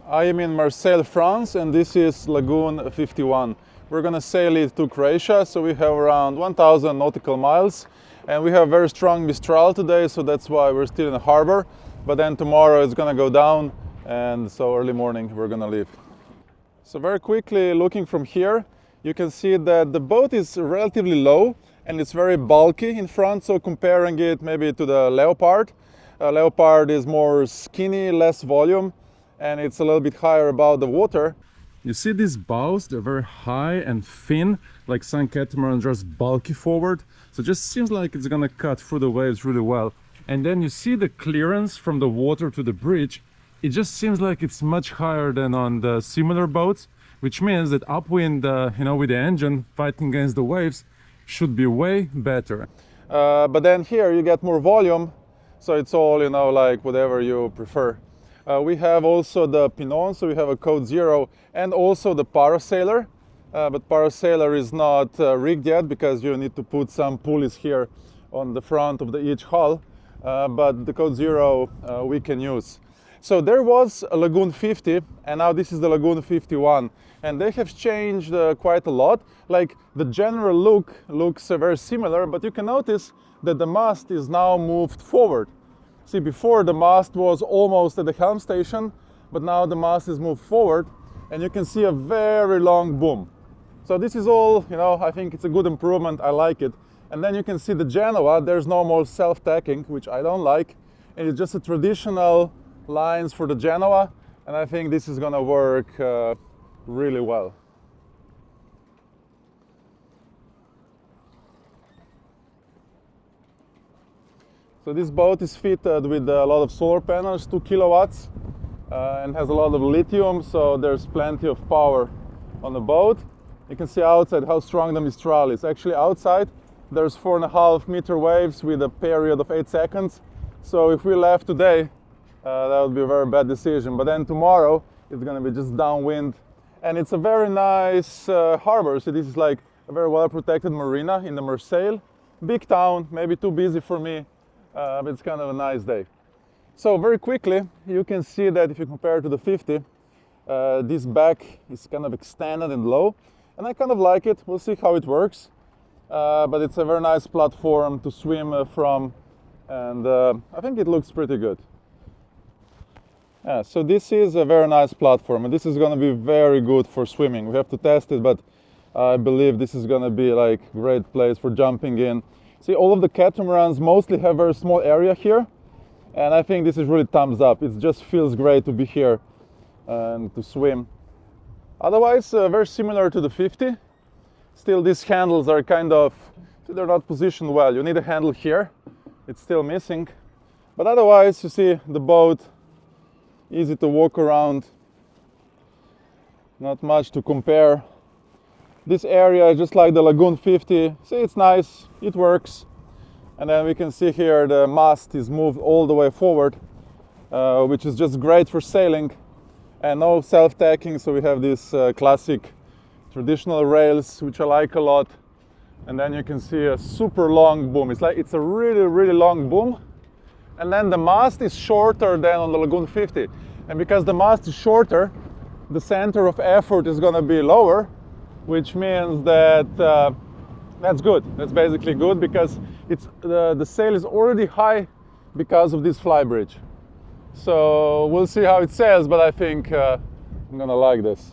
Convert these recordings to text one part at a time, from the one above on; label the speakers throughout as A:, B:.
A: I am in Marseille, France, and this is Lagoon 51. We're gonna sail it to Croatia, so we have around 1,000 nautical miles, and we have very strong Mistral today, so that's why we're still in the harbor. But then tomorrow it's gonna go down, and so early morning we're gonna leave. So very quickly, looking from here, you can see that the boat is relatively low and it's very bulky in front, so comparing it maybe to the Leopard. Leopard is more skinny, less volume, and it's a little bit higher above the water. You see these bows, they're very high and thin, like some Catamaran, just bulky forward. So it just seems like it's gonna cut through the waves really well. And then you see the clearance from the water to the bridge. It just seems like it's much higher than on the similar boats, which means that upwind, with the engine fighting against the waves, should be way better. But then here you get more volume, so it's all, like whatever you prefer. We have also the Pinon, so we have a code 0, and also the Parasailer. But Parasailer is not rigged yet because you need to put some pulleys here on the front of each hull. But the code 0 we can use. So there was a Lagoon 50, and now this is the Lagoon 51. And they have changed quite a lot. Like the general look looks very similar, but you can notice that the mast is now moved forward. See, before the mast was almost at the helm station, but now the mast is moved forward, and you can see a very long boom. So this is all, I think it's a good improvement, I like it. And then you can see the Genoa, there's no more self-tacking, which I don't like. And it's just a traditional lines for the Genoa, and I think this is gonna work really well. So this boat is fitted with a lot of solar panels, 2 kilowatts, and has a lot of lithium, so there's plenty of power on the boat. You can see outside how strong the Mistral is. Actually outside there's 4.5 meter waves with a period of 8 seconds. So if we left today, that would be a very bad decision. But then tomorrow it's going to be just downwind, and it's a very nice harbor. So this is like a very well protected marina in the Marseille. Big town, maybe too busy for me, but it's kind of a nice day. So very quickly you can see that if you compare to the 50, this back is kind of extended and low, and I kind of like it. We'll see how it works, but it's a very nice platform to swim from, and I think it looks pretty good. Yeah, so this is a very nice platform, and this is going to be very good for swimming. We have to test it, but I believe this is going to be like a great place for jumping in. See, all of the catamarans mostly have a very small area here, and I think this is really thumbs up. It just feels great to be here and to swim. Otherwise, very similar to the 50. Still, these handles are they're not positioned well. You need a handle here. It's still missing. But otherwise, you see the boat, easy to walk around. Not much to compare. This area is just like the Lagoon 50. See, it's nice, it works. And then we can see here the mast is moved all the way forward, which is just great for sailing. And no self-tacking, so we have these classic traditional rails, which I like a lot. And then you can see a super long boom. It's a really, really long boom. And then the mast is shorter than on the Lagoon 50. And because the mast is shorter, the center of effort is going to be lower, which means that that's good. That's basically good because the sail is already high because of this Flybridge. So we'll see how it sails, but I think I'm gonna like this.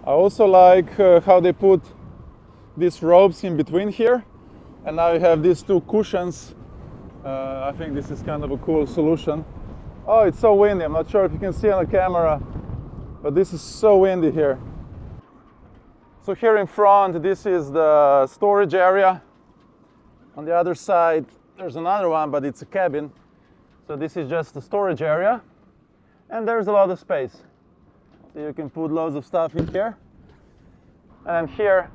A: I also like how they put these ropes in between here, and now you have these two cushions. I think this is kind of a cool solution. Oh, it's so windy. I'm not sure if you can see on the camera, but this is so windy here. So here in front, this is the storage area. On the other side, there's another one, but it's a cabin. So this is just the storage area. And there's a lot of space. So you can put loads of stuff in here. And here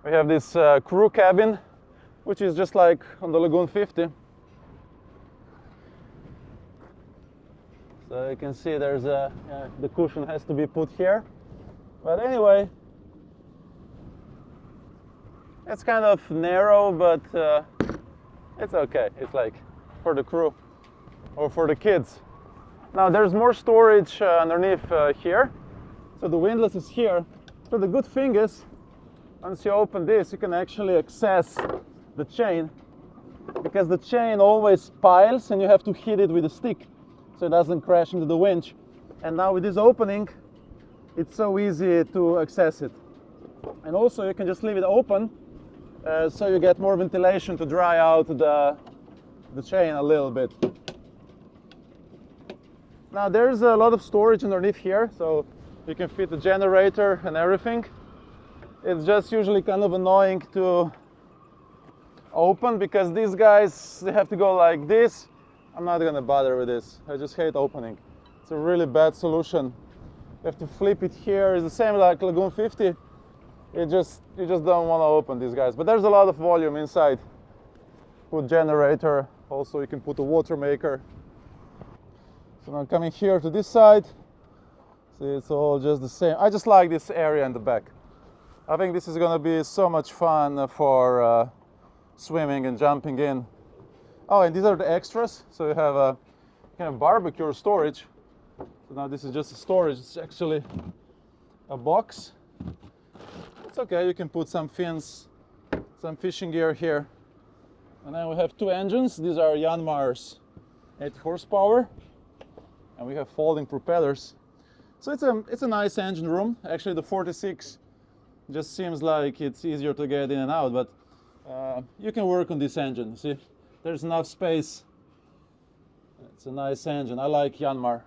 A: we have this crew cabin, which is just like on the Lagoon 50. So you can see there's the cushion has to be put here. But anyway, it's kind of narrow, but it's okay. It's like for the crew or for the kids. Now there's more storage underneath here. So the windlass is here. So the good thing is, once you open this, you can actually access the chain, because the chain always piles and you have to hit it with a stick so it doesn't crash into the winch. And now with this opening, it's so easy to access it. And also you can just leave it open so you get more ventilation to dry out the chain a little bit. Now there's a lot of storage underneath here, so you can fit the generator and everything. It's just usually kind of annoying to open because these guys, they have to go like this. I'm not gonna bother with this. I just hate opening. It's a really bad solution. You have to flip it here. It's the same like Lagoon 50. You just don't want to open these guys. But there's a lot of volume inside. Put generator. Also, you can put a Watermaker. So now coming here to this side, see, it's all just the same. I just like this area in the back. I think this is going to be so much fun for swimming and jumping in. Oh, and these are the extras. So you have a kind of barbecue storage. So now this is just a storage. It's actually a box. It's okay, you can put some fins, some fishing gear here. And then we have two engines. These are Yanmar's 8 horsepower. And we have folding propellers. So it's a nice engine room. Actually the 46 just seems like it's easier to get in and out, but you can work on this engine. See, there's enough space. It's a nice engine. I like Yanmar.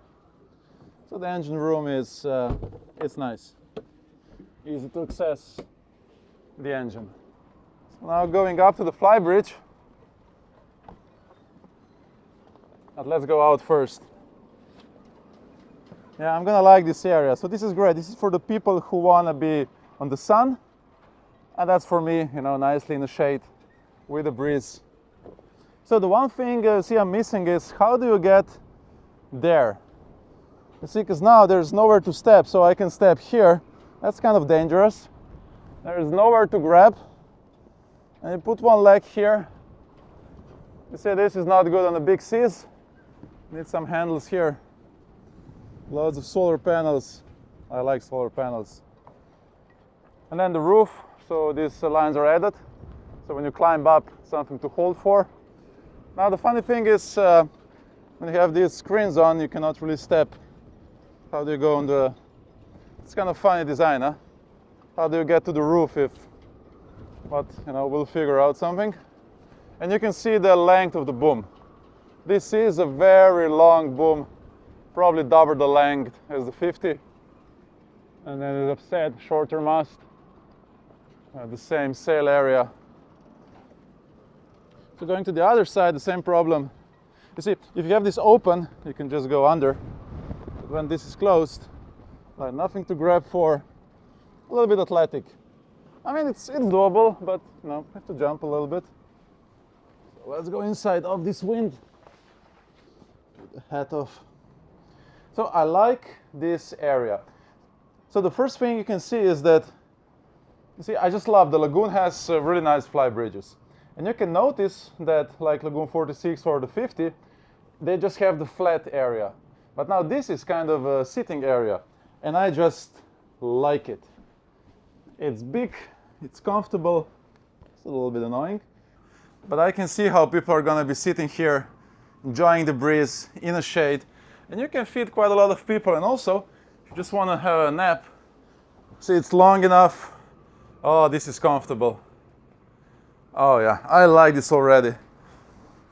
A: So the engine room is it's nice. Easy to access the engine. So now going up to the Flybridge. But let's go out first. Yeah, I'm gonna like this area. So this is great. This is for the people who wanna be on the sun. And that's for me, you know, nicely in the shade with a breeze. So the one thing see I'm missing is how do you get there? You see, because now there's nowhere to step, so I can step here. That's kind of dangerous. There is nowhere to grab. And you put one leg here. You see, this is not good on the big seas. Need some handles here. Loads of solar panels. I like solar panels. And then the roof. So these lines are added. So when you climb up, something to hold for. Now the funny thing is, when you have these screens on, you cannot really step. How do you go on the... It's kind of funny design, huh? How do you get to the roof if... But, you know, we'll figure out something. And you can see the length of the boom. This is a very long boom. Probably double the length as the 50. And then it's upset, shorter mast. The same sail area. So going to the other side, the same problem. You see, if you have this open, you can just go under. But when this is closed, like nothing to grab for, a little bit athletic. I mean, it's doable, but you know, have to jump a little bit. So let's go inside of this wind. Put the hat off. So I like this area. So the first thing you can see is that, you see, I just love the Lagoon has really nice fly bridges. And you can notice that like Lagoon 46 or the 50, they just have the flat area. But now this is kind of a sitting area. And I just like it. It's big, it's comfortable, it's a little bit annoying. But I can see how people are gonna be sitting here, enjoying the breeze, in a shade. And you can fit quite a lot of people. And also, if you just wanna have a nap, see it's long enough. Oh, this is comfortable. Oh yeah, I like this already.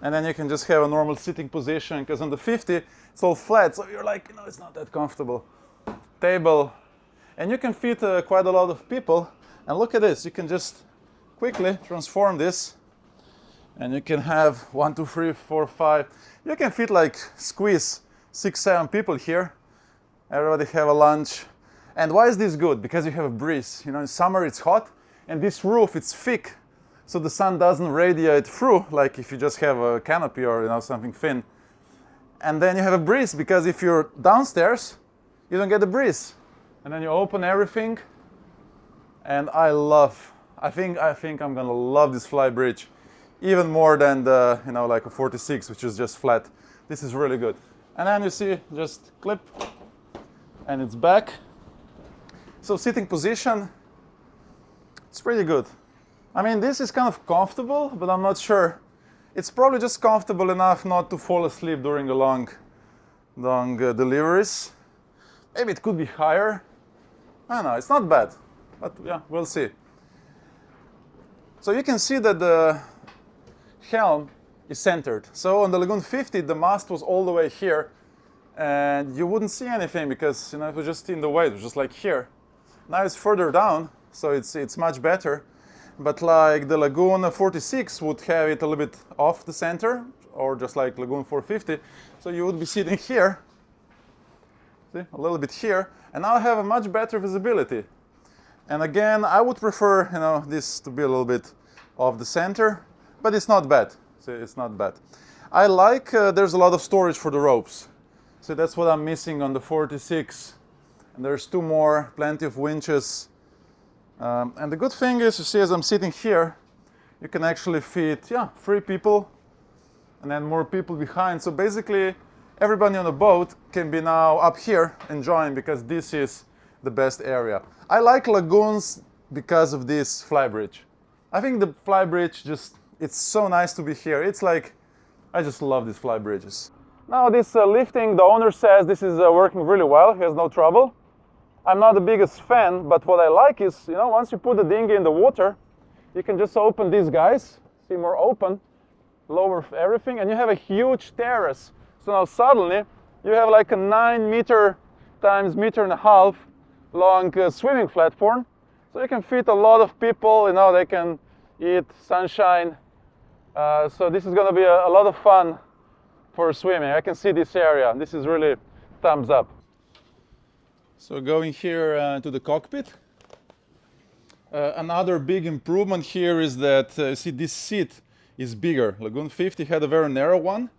A: And then you can just have a normal sitting position, because on the 50, it's all flat, so you're like, you know, it's not that comfortable. Table, and you can fit quite a lot of people. And look at this, you can just quickly transform this, and you can have 1, 2, 3, 4, 5. You can fit like squeeze 6, 7 people here. Everybody have a lunch. And why is this good? Because you have a breeze. You know, in summer it's hot, and this roof it's thick, so the sun doesn't radiate through like if you just have a canopy or you know something thin. And then you have a breeze, because if you're downstairs, you don't get the breeze. And then you open everything, and I think I'm gonna love this Flybridge even more than the, you know, like a 46, which is just flat. This is really good. And then you see, just clip, and it's back. So sitting position, it's pretty good. I mean, this is kind of comfortable, but I'm not sure. It's probably just comfortable enough not to fall asleep during the long deliveries. Maybe it could be higher. I don't know, it's not bad, but yeah, we'll see. So you can see that the helm is centered. So on the Lagoon 50, the mast was all the way here, and you wouldn't see anything because it was just in the way. It was just like here. Now it's further down, so it's much better. But like the Lagoon 46 would have it a little bit off the center, or just like Lagoon 450. So you would be sitting here, see, a little bit here, and now I have a much better visibility. And again, I would prefer, this to be a little bit off the center, but it's not bad. See, it's not bad. I like there's a lot of storage for the ropes. So that's what I'm missing on the 46. And there's two more, plenty of winches. And the good thing is, you see, as I'm sitting here, you can actually fit, 3 people, and then more people behind. So basically, everybody on the boat can be now up here enjoying, because this is the best area. I like lagoons because of this flybridge. I think the flybridge it's so nice to be here. It's like, I just love these flybridges. Now this lifting, the owner says this is working really well. He has no trouble. I'm not the biggest fan, but what I like is, once you put the dinghy in the water, you can just open these guys, see, more open, lower everything, and you have a huge terrace. So now suddenly you have like a 9 meter times meter and a half long swimming platform. So you can fit a lot of people, they can eat sunshine. So this is going to be a lot of fun for swimming. I can see this area. This is really thumbs up. So going here to the cockpit. Another big improvement here is that, see, this seat is bigger. Lagoon 50 had a very narrow one,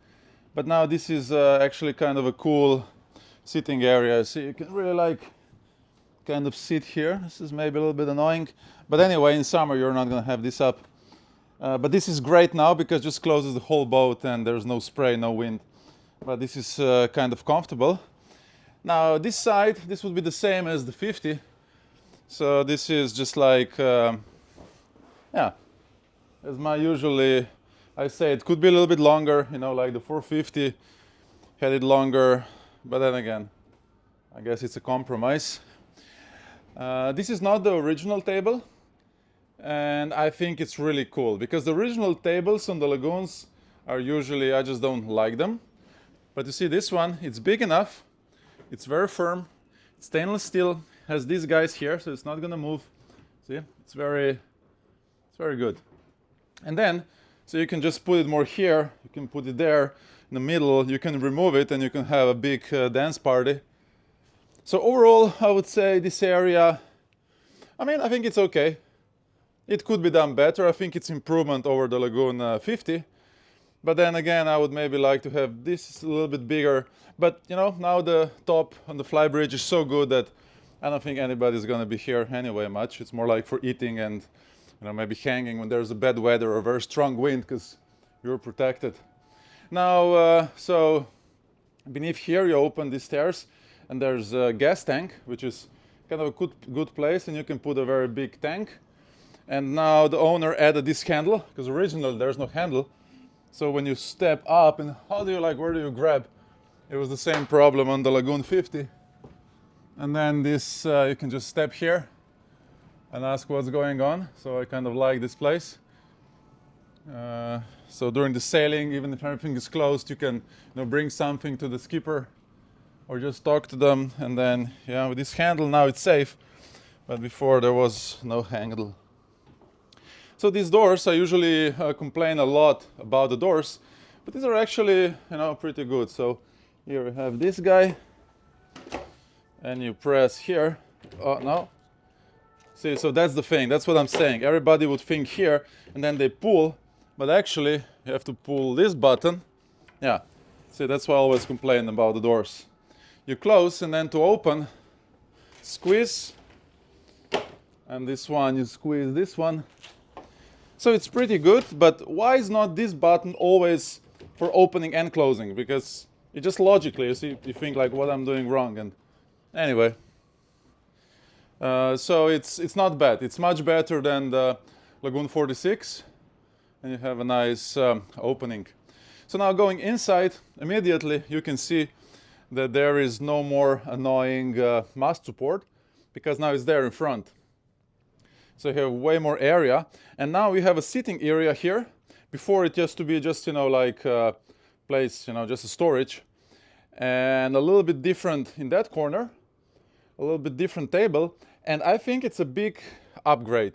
A: but now this is actually kind of a cool sitting area. So you can really kind of sit here. This is maybe a little bit annoying, but anyway, in summer you're not going to have this up. But this is great now because it just closes the whole boat and there's no spray, no wind. But this is kind of comfortable. Now this side, this would be the same as the 50. So this is just like, as usually I say, it could be a little bit longer, like the 450 had it longer, but then again, I guess it's a compromise. This is not the original table, and I think it's really cool because the original tables on the lagoons are usually, I just don't like them. But you see this one, it's big enough, it's very firm, it's stainless steel, has these guys here, so it's not gonna move. See, it's very good. And then, so you can just put it more here, you can put it there in the middle, you can remove it and you can have a big dance party. So overall, I would say this area, I think it's okay. It could be done better. I think it's improvement over the Lagoon 50. But then again, I would maybe like to have this a little bit bigger. But now the top on the flybridge is so good that I don't think anybody's going to be here anyway much. It's more like for eating and maybe hanging when there's a bad weather or very strong wind because you're protected. Now, so beneath here you open these stairs and there's a gas tank, which is kind of a good place, and you can put a very big tank. And now the owner added this handle because originally there's no handle. So when you step up, and where do you grab? It was the same problem on the Lagoon 50. And then this, you can just step here and ask what's going on. So I kind of like this place. So during the sailing, even if everything is closed, you can bring something to the skipper or just talk to them. And then, with this handle, now it's safe. But before there was no handle. So these doors, I usually complain a lot about the doors, but these are actually, pretty good. So here we have this guy, and you press here. Oh, no. See, so that's the thing. That's what I'm saying. Everybody would think here, and then they pull, but actually you have to pull this button. Yeah. See, that's why I always complain about the doors. You close, and then to open, squeeze, and this one, you squeeze this one. So it's pretty good, but why is not this button always for opening and closing? Because it just logically, you see, you think like what I'm doing wrong. And anyway, so it's not bad. It's much better than the Lagoon 46, and you have a nice opening. So now going inside, immediately you can see that there is no more annoying mast support, because now it's there in front. So you have way more area, and now we have a sitting area here. Before it used to be just, you know, like a place, you know, just a storage, and a little bit different in that corner, a little bit different table, and I think it's a big upgrade.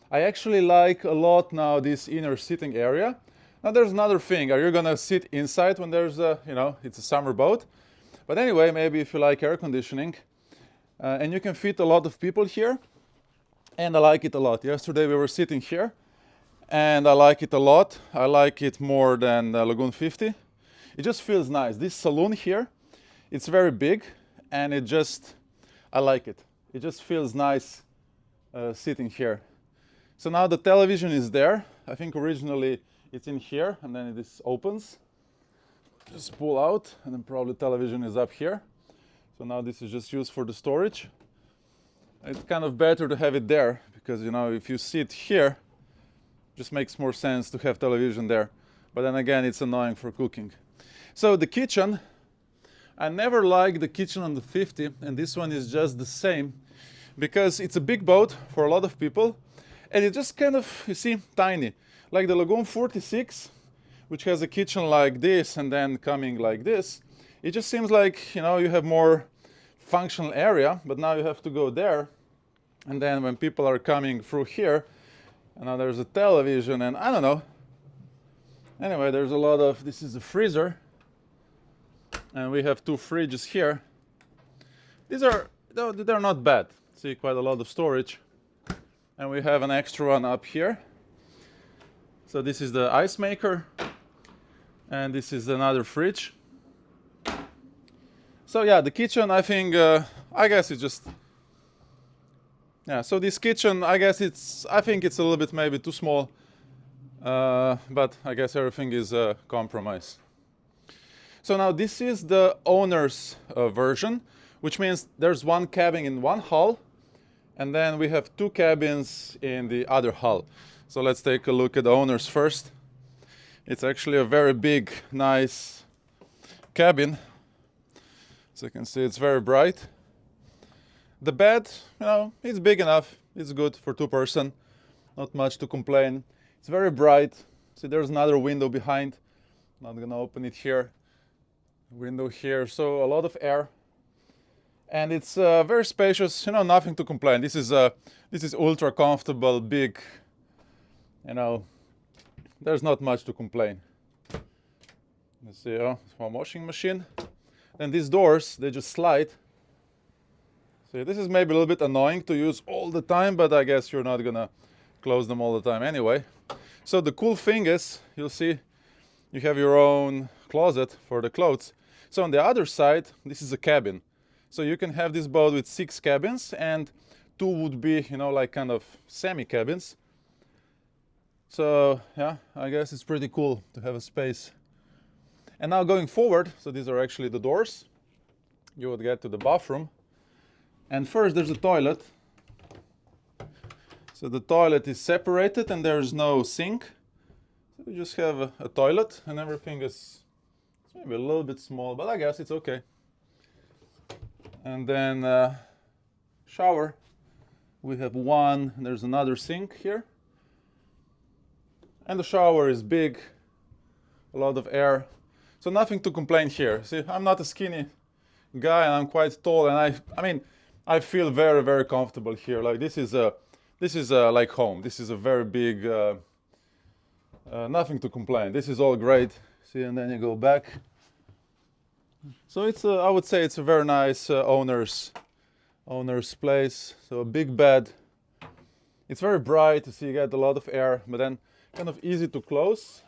A: I actually like a lot now this inner sitting area. Now there's another thing, are you gonna sit inside when there's a, you know, it's a summer boat? But anyway, maybe if you like air conditioning, and you can fit a lot of people here, and I like it a lot. Yesterday we were sitting here, and I like it a lot. I like it more than Lagoon 50. It just feels nice. This saloon here, it's very big, and it just, I like it. It just feels nice sitting here. So now the television is there. I think originally it's in here, and then this opens. Just pull out, and then probably television is up here. So now this is just used for the storage. It's kind of better to have it there, because, you know, if you sit here, it just makes more sense to have television there. But then again, it's annoying for cooking. So the kitchen, I never liked the kitchen on the 50, and this one is just the same, because it's a big boat for a lot of people, and it's just kind of, you see, tiny. Like the Lagoon 46, which has a kitchen like this and then coming like this, it just seems like, you know, you have more functional area, but now you have to go there, and then when people are coming through here, and now there's a television, and I don't know. Anyway, there's a lot of, this is a freezer, and we have 2 fridges here. These are, they're not bad. See, quite a lot of storage, and we have an extra one up here. So this is the ice maker, and this is another fridge. So yeah, the kitchen, I think, I guess it's just, yeah, so this kitchen, I guess I think it's a little bit maybe too small, but I guess everything is a compromise. So now this is the owner's version, which means there's 1 cabin in one hull, and then we have 2 cabins in the other hull. So let's take a look at the owner's first. It's actually a very big, nice cabin. So you can see it's very bright. The bed, you know, it's big enough. It's good for 2 person. Not much to complain. It's very bright. See, there's another window behind. Not gonna open it here. Window here, so a lot of air. And it's very spacious. You know, nothing to complain. This is ultra comfortable, big. You know, there's not much to complain. Let's see, one washing machine. Then these doors, they just slide. See, this is maybe a little bit annoying to use all the time, but I guess you're not gonna close them all the time anyway. So the cool thing is, you'll see, you have your own closet for the clothes. So on the other side, this is a cabin. So you can have this boat with 6 cabins, and 2 would be, you know, like kind of semi-cabins. So yeah, I guess it's pretty cool to have a space. And now going forward, so these are actually the doors. You would get to the bathroom. And first there's a toilet. So the toilet is separated and there's no sink. So you just have a toilet, and everything is maybe a little bit small, but I guess it's okay. And then shower. We have 1, and there's another sink here. And the shower is big, a lot of air. So nothing to complain here. See, I'm not a skinny guy, and I'm quite tall, and I mean, I feel very, very comfortable here. Like this is like home. This is a very big, nothing to complain. This is all great. See, and then you go back. So it's I would say it's a very nice owner's place. So a big bed. It's very bright. You see, you get a lot of air, but then kind of easy to close.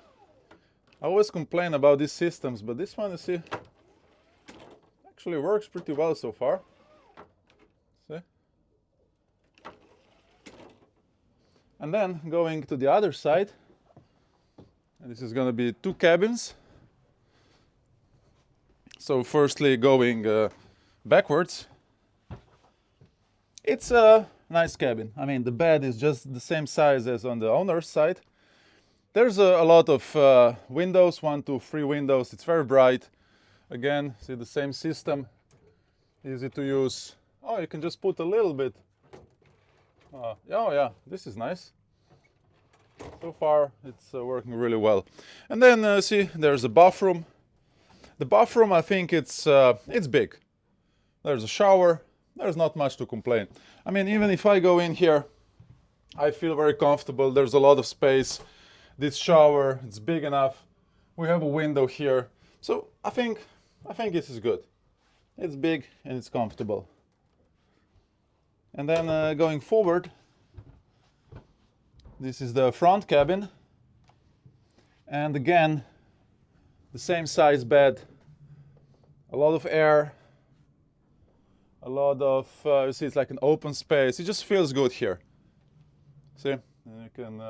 A: I always complain about these systems, but this one, you see, actually works pretty well so far. See? And then going to the other side, and this is going to be 2 cabins. So firstly, going backwards, it's a nice cabin. I mean, the bed is just the same size as on the owner's side. There's a lot of windows, 1, 2, 3 windows. It's very bright. Again, see the same system, easy to use. Oh, you can just put a little bit. Oh yeah, this is nice. So far, it's working really well. And then see, there's a bathroom. The bathroom, I think it's big. There's a shower. There's not much to complain. I mean, even if I go in here, I feel very comfortable. There's a lot of space. This shower, it's big enough. We have a window here. So I think this is good. It's big and it's comfortable. And then going forward, this is the front cabin. And again, the same size bed, a lot of air, a lot of, you see, it's like an open space. It just feels good here. See, you can,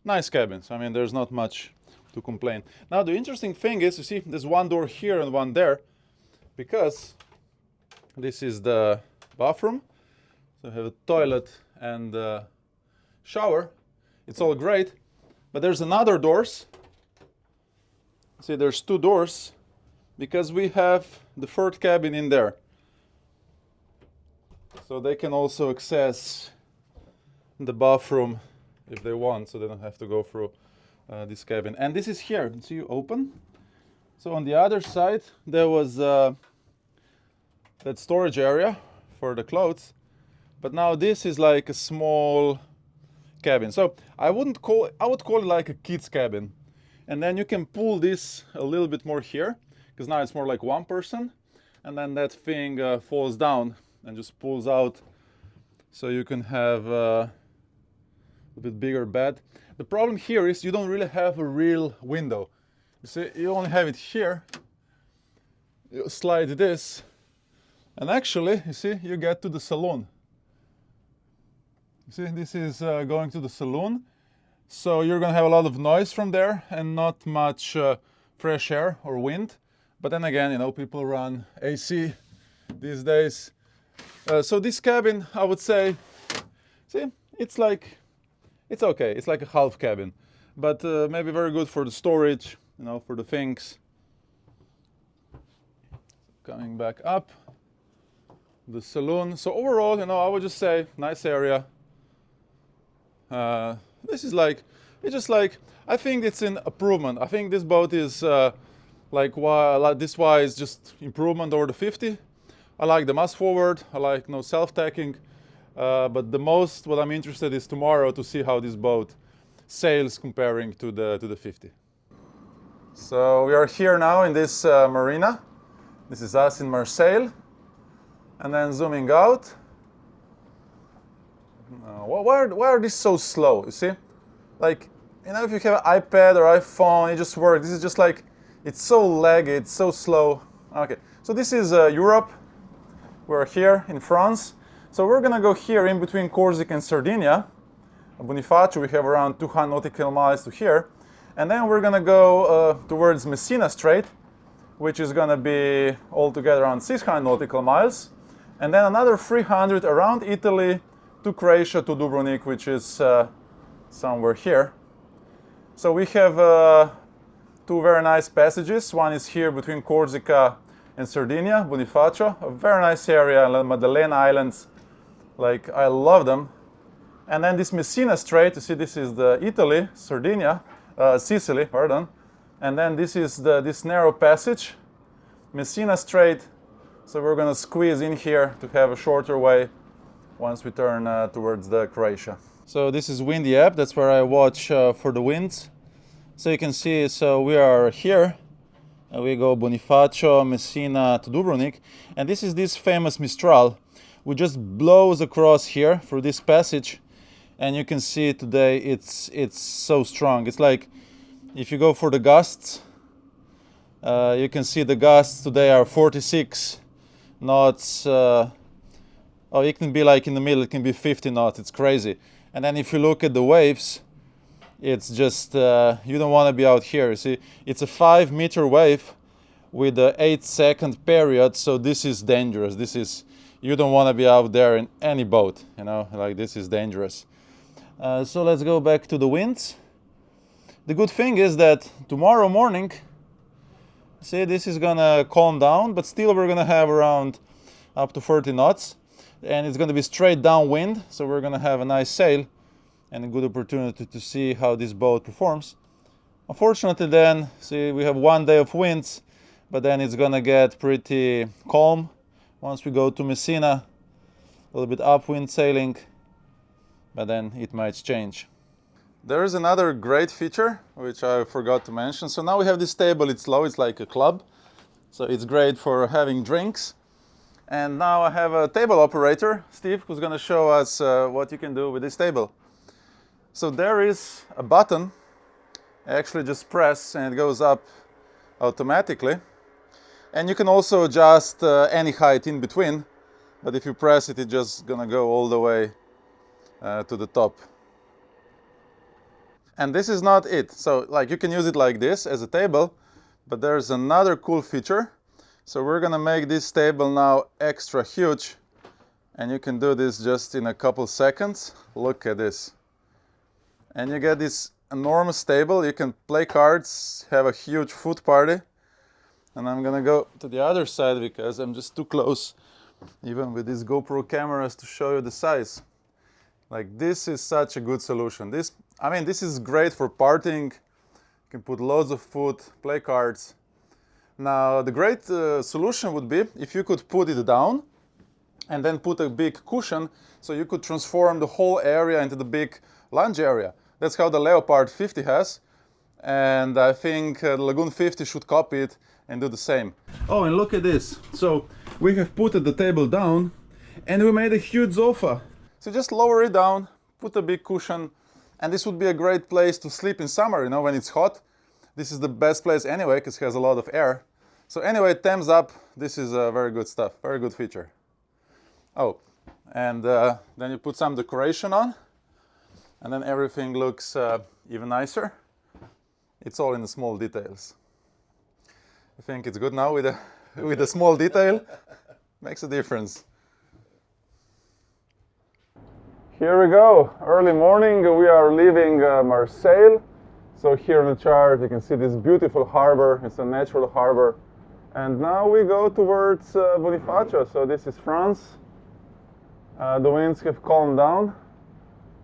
A: nice cabins. I mean, there's not much to complain. Now, the interesting thing is, you see, there's one door here and one there, because this is the bathroom. So we have a toilet and shower. It's all great, but there's another doors. See, there's 2 doors because we have the third cabin in there. So they can also access the bathroom if they want, so they don't have to go through this cabin. And this is here, so you open. So on the other side, there was that storage area for the clothes. But now this is like a small cabin. So I would call it like a kid's cabin. And then you can pull this a little bit more here, because now it's more like one person. And then that thing falls down and just pulls out. So you can have a bit bigger bed. The problem here is you don't really have a real window. You see, you only have it here. You slide this, and actually, you see, you get to the saloon. You see, this is going to the saloon. So you're going to have a lot of noise from there and not much fresh air or wind. But then again, you know, people run AC these days. So this cabin, I would say, see, it's okay. It's like a half cabin, but maybe very good for the storage, you know, for the things. Coming back up, the saloon. So overall, you know, I would just say nice area. This is like, it's just like, I think it's an improvement. I think this boat is this wise just improvement over the 50. I like the mast forward. I like no self-tacking. But the most what I'm interested is tomorrow to see how this boat sails comparing to the 50. So we are here now in this marina. This is us in Marseille. And then zooming out. Why are these so slow? You see, like, you know, if you have an iPad or iPhone, it just works. This is just like, it's so laggy, it's so slow. Okay, so this is Europe. We're here in France. So we're gonna go here in between Corsica and Sardinia. Bonifacio, we have around 200 nautical miles to here. And then we're gonna go towards Messina Strait, which is gonna be altogether around 600 nautical miles. And then another 300 around Italy to Croatia, to Dubrovnik, which is somewhere here. So we have 2 very nice passages. One is here between Corsica and Sardinia, Bonifacio, a very nice area, Maddalena Islands. Like, I love them. And then this Messina Strait, you see, this is the Italy, Sardinia, Sicily, pardon. And then this is this narrow passage, Messina Strait. So we're gonna squeeze in here to have a shorter way once we turn towards the Croatia. So this is Windy app, that's where I watch for the winds. So you can see, so we are here. We go Bonifacio, Messina to Dubrovnik. And this is this famous Mistral, which just blows across here through this passage. And you can see today it's so strong. It's like, if you go for the gusts, you can see the gusts today are 46 knots. Oh, it can be like in the middle, it can be 50 knots. It's crazy. And then if you look at the waves, it's just, you don't want to be out here. You see, it's a 5-meter wave, with a 8-second period, so this is dangerous. You don't want to be out there in any boat, you know, like this is dangerous. So let's go back to the winds. The good thing is that tomorrow morning, see, this is gonna calm down, but still we're gonna have around up to 30 knots, and it's gonna be straight downwind, so we're gonna have a nice sail and a good opportunity to see how this boat performs. Unfortunately then, see, we have 1 day of winds, but then it's gonna get pretty calm once we go to Messina, a little bit upwind sailing, but then it might change. There is another great feature which I forgot to mention. So now we have this table, it's low, it's like a club, so it's great for having drinks. And now I have a table operator, Steve, who's gonna show us what you can do with this table. So there is a button, actually just press and it goes up automatically. And you can also adjust any height in between, but if you press it, it's just gonna go all the way to the top. And this is not it. So like you can use it like this as a table, but there's another cool feature. So we're gonna make this table now extra huge, and you can do this just in a couple seconds. Look at this. And you get this enormous table. You can play cards, have a huge food party. And I'm gonna go to the other side because I'm just too close, even with these GoPro cameras, to show you the size. Like, this is such a good solution. This is great for partying. You can put loads of food, play cards. Now, the great solution would be if you could put it down and then put a big cushion, so you could transform the whole area into the big lounge area. That's how the Leopard 50 has. And I think the Lagoon 50 should copy it and do the same. Oh, and look at this. So we have put the table down and we made a huge sofa. So just lower it down, put a big cushion, and this would be a great place to sleep in summer, you know, when it's hot. This is the best place anyway, because it has a lot of air. So anyway, thumbs up. This is very good stuff, very good feature. Oh, and then you put some decoration on, and then everything looks even nicer. It's all in the small details. I think it's good now with a small detail. Makes a difference. Here we go, early morning, we are leaving Marseille. So here on the chart you can see this beautiful harbor, it's a natural harbor. And now we go towards Bonifacio, so this is France. The winds have calmed down.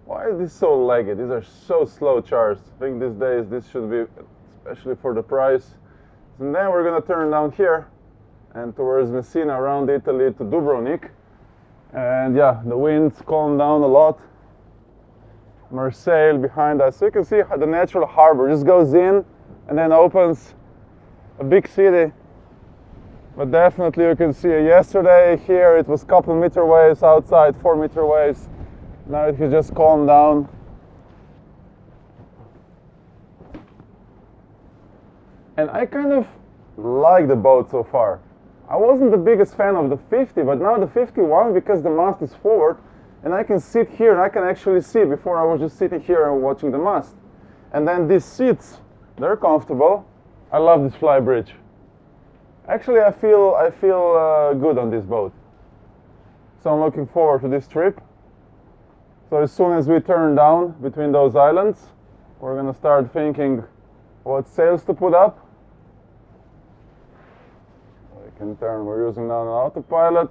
A: Why is this so laggy? These are so slow charts. I think these days this should be, especially for the price. And then we're gonna turn down here and towards Messina, around Italy to Dubrovnik. And yeah, the winds calm down a lot. Marseille behind us. So you can see how the natural harbor just goes in and then opens a big city. But definitely you can see yesterday here it was a couple meter waves outside, 4 meter waves. Now it has just calmed down. And I kind of like the boat so far. I wasn't the biggest fan of the 50, but now the 51, because the mast is forward, and I can sit here and I can actually see. Before I was just sitting here and watching the mast. And then these seats, they're comfortable. I love this Flybridge. Actually, I feel good on this boat. So I'm looking forward to this trip. So as soon as we turn down between those islands, we're gonna start thinking what sails to put up. In turn, we're using now an autopilot.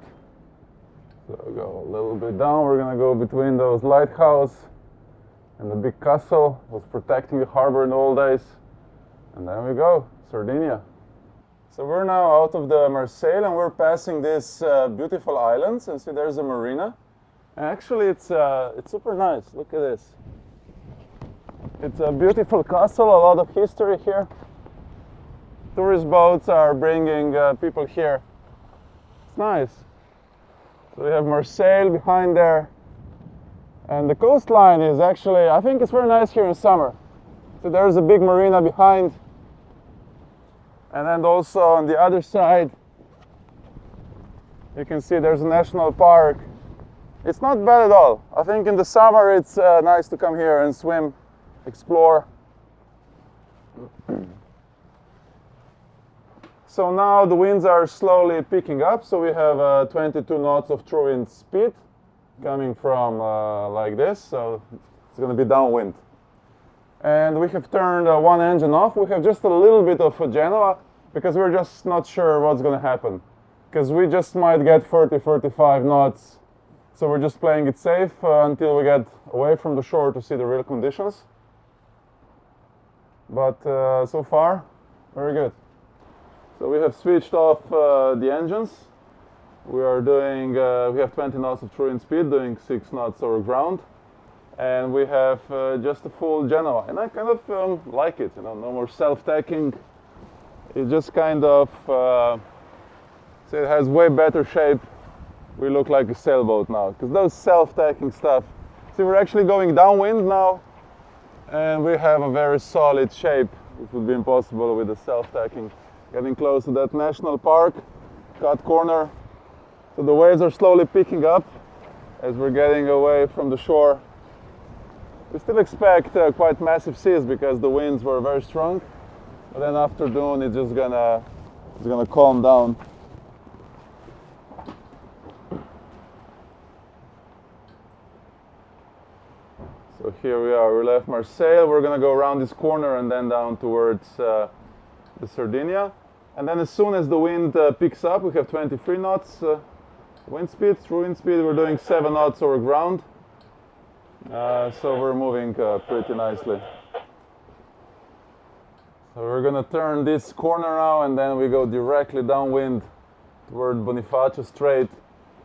A: So go a little bit down. We're gonna go between those lighthouse and the big castle was protecting the harbor in the old days. And then we go, Sardinia. So we're now out of the Marseille and we're passing these beautiful islands, and see there's a marina. And actually it's super nice. Look at this. It's a beautiful castle, a lot of history here. Tourist boats are bringing people here. It's nice. So we have Marseille behind there. And the coastline is actually, I think it's very nice here in summer. So there's a big marina behind. And then also on the other side, you can see there's a national park. It's not bad at all. I think in the summer it's nice to come here and swim, explore. So now the winds are slowly picking up, so we have 22 knots of true wind speed coming from like this, so it's going to be downwind. And we have turned one engine off. We have just a little bit of a Genoa because we're just not sure what's going to happen. Because we just might get 30-35 knots. So we're just playing it safe until we get away from the shore to see the real conditions. But so far, very good. So we have switched off the engines. We are doing, we have 20 knots of true wind speed, doing 6 knots over ground. And we have just a full Genoa, and I kind of like it, you know, no more self-tacking. It just kind of, so it has way better shape. We look like a sailboat now, because those self-tacking stuff. See, we're actually going downwind now, and we have a very solid shape. It would be impossible with the self-tacking. Getting close to that national park, cut corner. So the waves are slowly picking up as we're getting away from the shore. We still expect quite massive seas because the winds were very strong, but then after noon it's just gonna calm down. So here we are. We left Marseille. We're gonna go around this corner and then down towards the Sardinia. And then as soon as the wind picks up, we have 23 knots wind speed. True wind speed. We're doing 7 knots over ground. So we're moving pretty nicely. So we're gonna turn this corner now and then we go directly downwind toward Bonifacio Strait.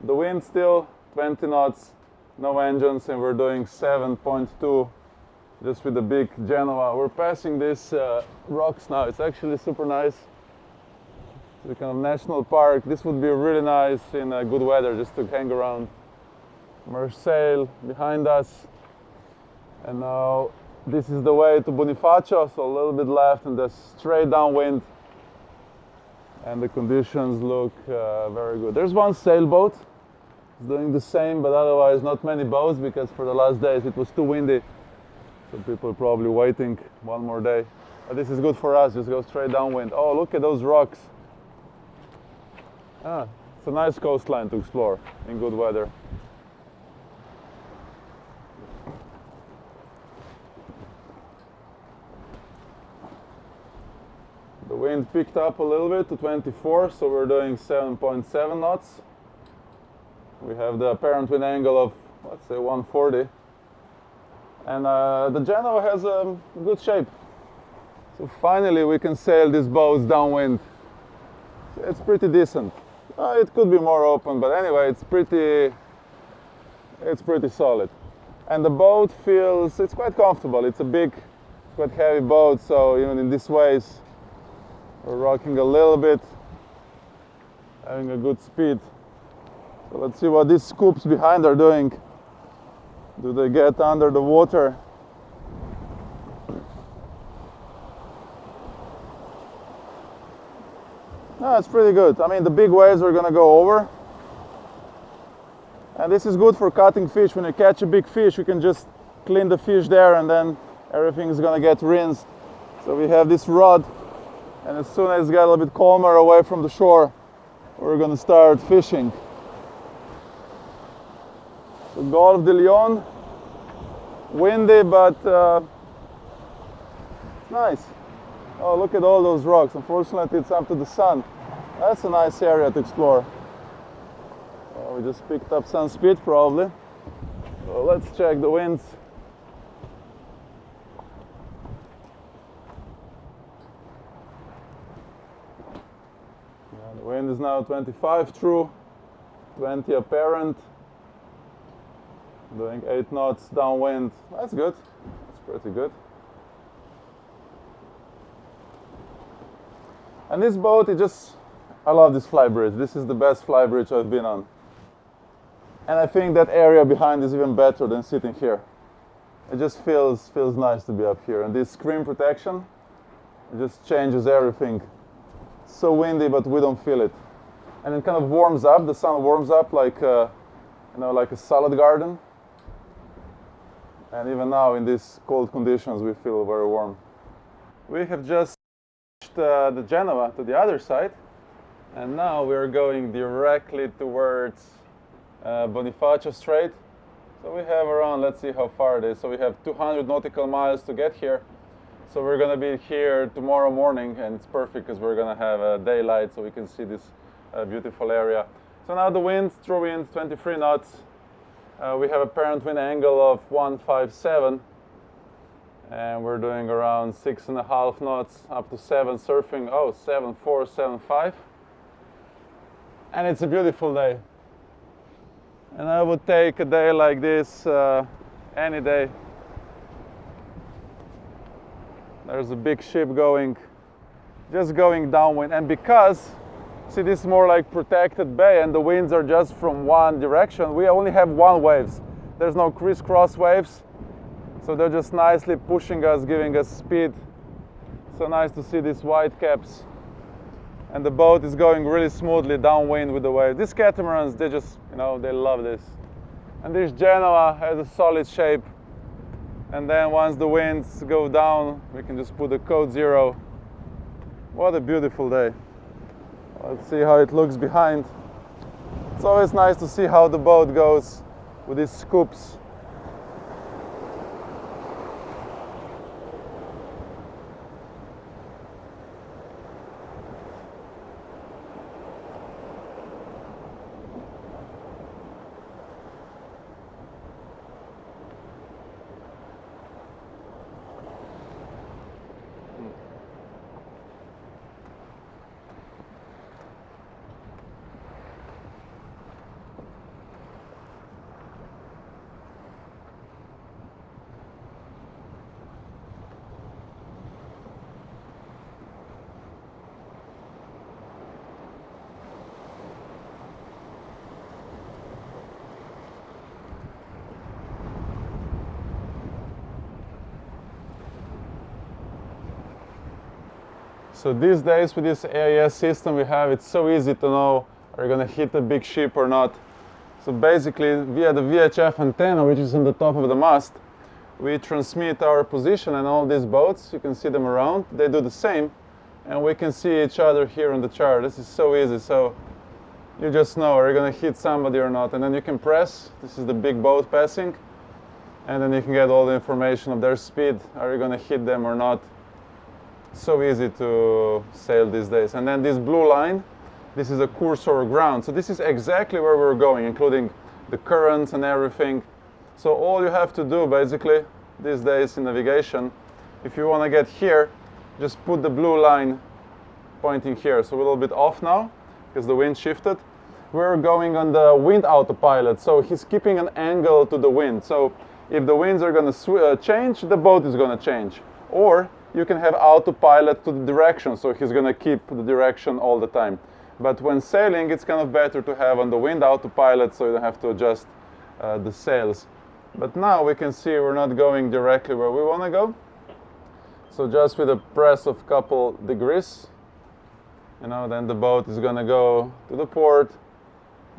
A: The wind still 20 knots, no engines, and we're doing 7.2 just with the big Genoa. We're passing these rocks now. It's actually super nice. It's a kind of national park. This would be really nice in good weather just to hang around. Marseille behind us, and now this is the way to Bonifacio, so a little bit left and then straight downwind, and the conditions look very good. There's one sailboat doing the same, but otherwise not many boats because for the last days it was too windy, so people are probably waiting one more day. But this is good for us, just go straight downwind. Oh, look at those rocks. It's a nice coastline to explore in good weather. The wind picked up a little bit to 24, so we're doing 7.7 knots. We have the apparent wind angle of, let's say, 140. And the Genoa has a good shape. So finally we can sail these boats downwind. It's pretty decent. It could be more open, but anyway, it's pretty solid. And the boat feels, it's quite comfortable. It's a big, quite heavy boat, so even in these ways, we're rocking a little bit, having a good speed. So let's see what these scoops behind are doing. Do they get under the water? No, it's pretty good. I mean, the big waves are gonna go over. And this is good for cutting fish. When you catch a big fish, you can just clean the fish there and then everything is gonna get rinsed. So we have this rod, and as soon as it gets a little bit calmer away from the shore, we're gonna start fishing. So Golf de Lyon, windy, but it's nice. Oh, look at all those rocks. Unfortunately, it's up to the sun. That's a nice area to explore. Oh, we just picked up some speed, probably. So let's check the winds. Yeah, the wind is now 25 true, 20 apparent. Doing 8 knots downwind. That's good. That's pretty good. And this boat, I love this Flybridge. This is the best Flybridge I've been on. And I think that area behind is even better than sitting here. It just feels nice to be up here. And this screen protection, it just changes everything. It's so windy, but we don't feel it. And it kind of warms up. The sun warms up like like a salad garden. And even now, in these cold conditions, we feel very warm. We have just the Genoa to the other side. And now we're going directly towards Bonifacio Strait. So we have around, let's see how far it is. So we have 200 nautical miles to get here. So we're going to be here tomorrow morning, and it's perfect because we're going to have daylight so we can see this beautiful area. So now the wind, true wind, 23 knots. We have a parent wind angle of 157, and we're doing around 6.5 knots up to 7 surfing. Oh, 7.4, 7.5. And it's a beautiful day. And I would take a day like this any day. There's a big ship just going downwind. And because, see, this is more like protected bay and the winds are just from one direction, we only have one waves. There's no crisscross waves. So they're just nicely pushing us, giving us speed. So nice to see these white caps. And the boat is going really smoothly downwind with the waves. These catamarans, they just, they love this. And this Genoa has a solid shape. And then once the winds go down, we can just put the code 0. What a beautiful day. Let's see how it looks behind. It's always nice to see how the boat goes with these scoops. So these days with this AIS system we have, it's so easy to know are you going to hit a big ship or not. So basically via the VHF antenna, which is on the top of the mast, we transmit our position, and all these boats, you can see them around, they do the same, and we can see each other here on the chart. This is so easy. So you just know are you going to hit somebody or not, and then you can press. This is the big boat passing, and then you can get all the information of their speed. Are you going to hit them or not? So easy to sail these days. And then this blue line, this is a course over ground. So this is exactly where we're going, including the currents and everything. So all you have to do basically these days in navigation, if you want to get here, just put the blue line pointing here. So a little bit off now because the wind shifted. We're going on the wind autopilot, so he's keeping an angle to the wind. So if the winds are going to change, the boat is going to change. Or you can have autopilot to the direction, so he's going to keep the direction all the time. But when sailing, it's kind of better to have on the wind autopilot, so you don't have to adjust the sails. But now we can see we're not going directly where we want to go. So just with a press of a couple degrees, then the boat is going to go to the port,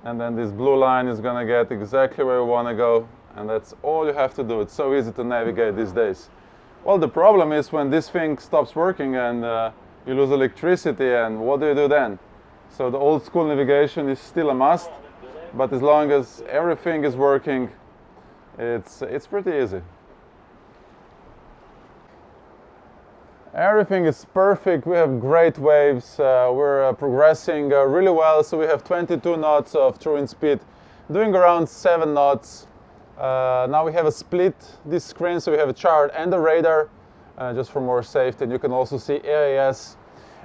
A: and then this blue line is going to get exactly where we want to go, and that's all you have to do. It's so easy to navigate these days. Well, the problem is when this thing stops working and you lose electricity, and what do you do then? So the old school navigation is still a must, but as long as everything is working, it's pretty easy. Everything is perfect. We have great waves. We're progressing really well. So we have 22 knots of true wind speed, doing around 7 knots. Now we have a split this screen, so we have a chart and a radar, just for more safety, and you can also see AIS.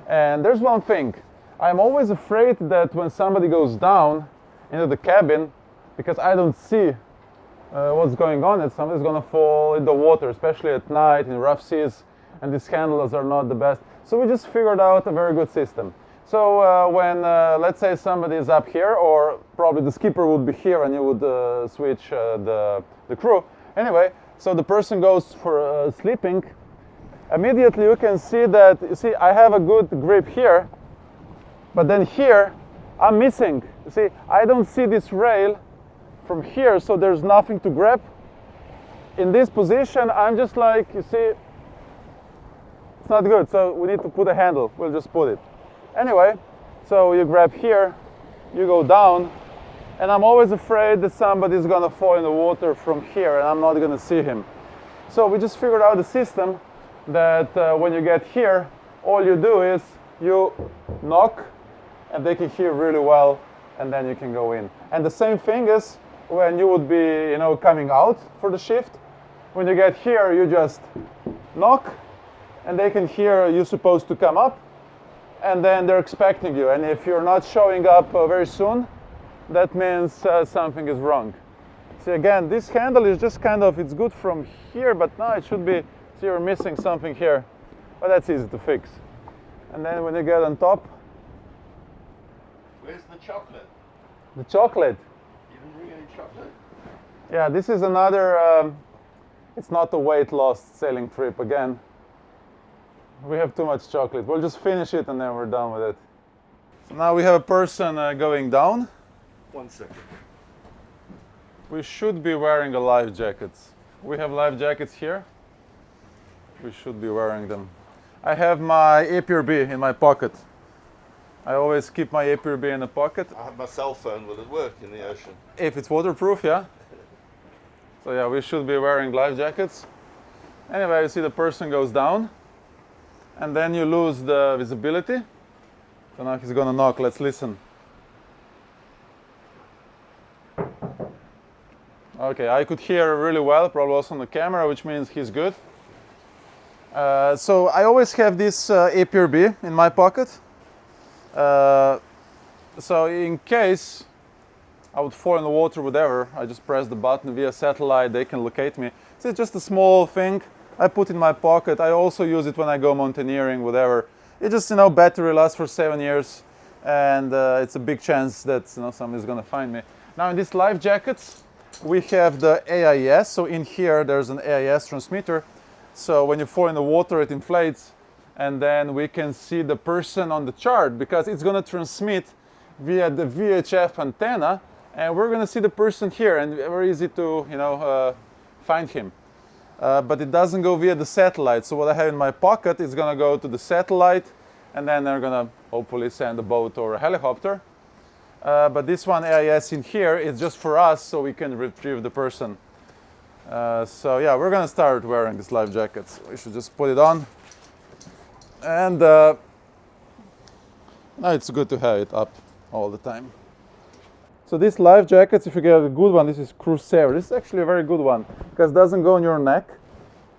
A: And there's one thing, I'm always afraid that when somebody goes down into the cabin, because I don't see what's going on, that somebody's going to fall in the water, especially at night in rough seas, and these handles are not the best. So we just figured out a very good system. So when, let's say somebody is up here, or probably the skipper would be here and you would switch the crew. Anyway, so the person goes for sleeping. Immediately you can see that, you see, I have a good grip here, but then here I'm missing. You see, I don't see this rail from here, so there's nothing to grab. In this position, I'm just like, you see, it's not good, so we need to put a handle. We'll just put it. Anyway, So you grab here, you go down, and I'm always afraid that somebody's gonna fall in the water from here and I'm not gonna see him. So we just figured out a system that when you get here, all you do is you knock and they can hear really well, and then you can go in. And the same thing is when you would be, you know, coming out for the shift. When you get here, you just knock and they can hear you're supposed to come up, and then they're expecting you. And if you're not showing up very soon, that means something is wrong. See, again, this handle is just kind of, it's good from here, but now it should be, see, you're missing something here. But that's easy to fix. And then when you get on top.
B: Where's the chocolate?
A: The chocolate?
B: You didn't bring any chocolate?
A: Yeah, this is another, it's not a weight loss sailing trip again. We have too much chocolate. We'll just finish it and then we're done with it. So now we have a person going down.
B: 1 second.
A: We should be wearing a life jackets. We have life jackets here. We should be wearing them. I have my APRB in my pocket. I always keep my APRB in the pocket.
B: I have my cell phone. Will it work in the ocean?
A: If it's waterproof, yeah. So yeah, we should be wearing life jackets. Anyway, you see the person goes down, and then you lose the visibility. So now he's gonna knock. Let's listen. Okay, I could hear really well, probably also on the camera, which means he's good. So I always have this APRB in my pocket. So in case I would fall in the water, whatever, I just press the button via satellite, they can locate me. So it's just a small thing I put in my pocket. I also use it when I go mountaineering, whatever. It just, you know, battery lasts for 7 years, and it's a big chance that, you know, somebody's gonna find me. Now in these life jackets, we have the AIS. So in here, there's an AIS transmitter. So when you fall in the water, it inflates, and then we can see the person on the chart because it's gonna transmit via the VHF antenna, and we're gonna see the person here, and very easy to, you know, find him. But it doesn't go via the satellite. So what I have in my pocket is gonna go to the satellite, and then they're gonna hopefully send a boat or a helicopter. But this one AIS in here is just for us, so we can retrieve the person. So yeah, we're gonna start wearing these life jackets. We should just put it on. And now it's good to have it up all the time. So these life jackets, if you get a good one, this is Crusader. This is actually a very good one because it doesn't go on your neck.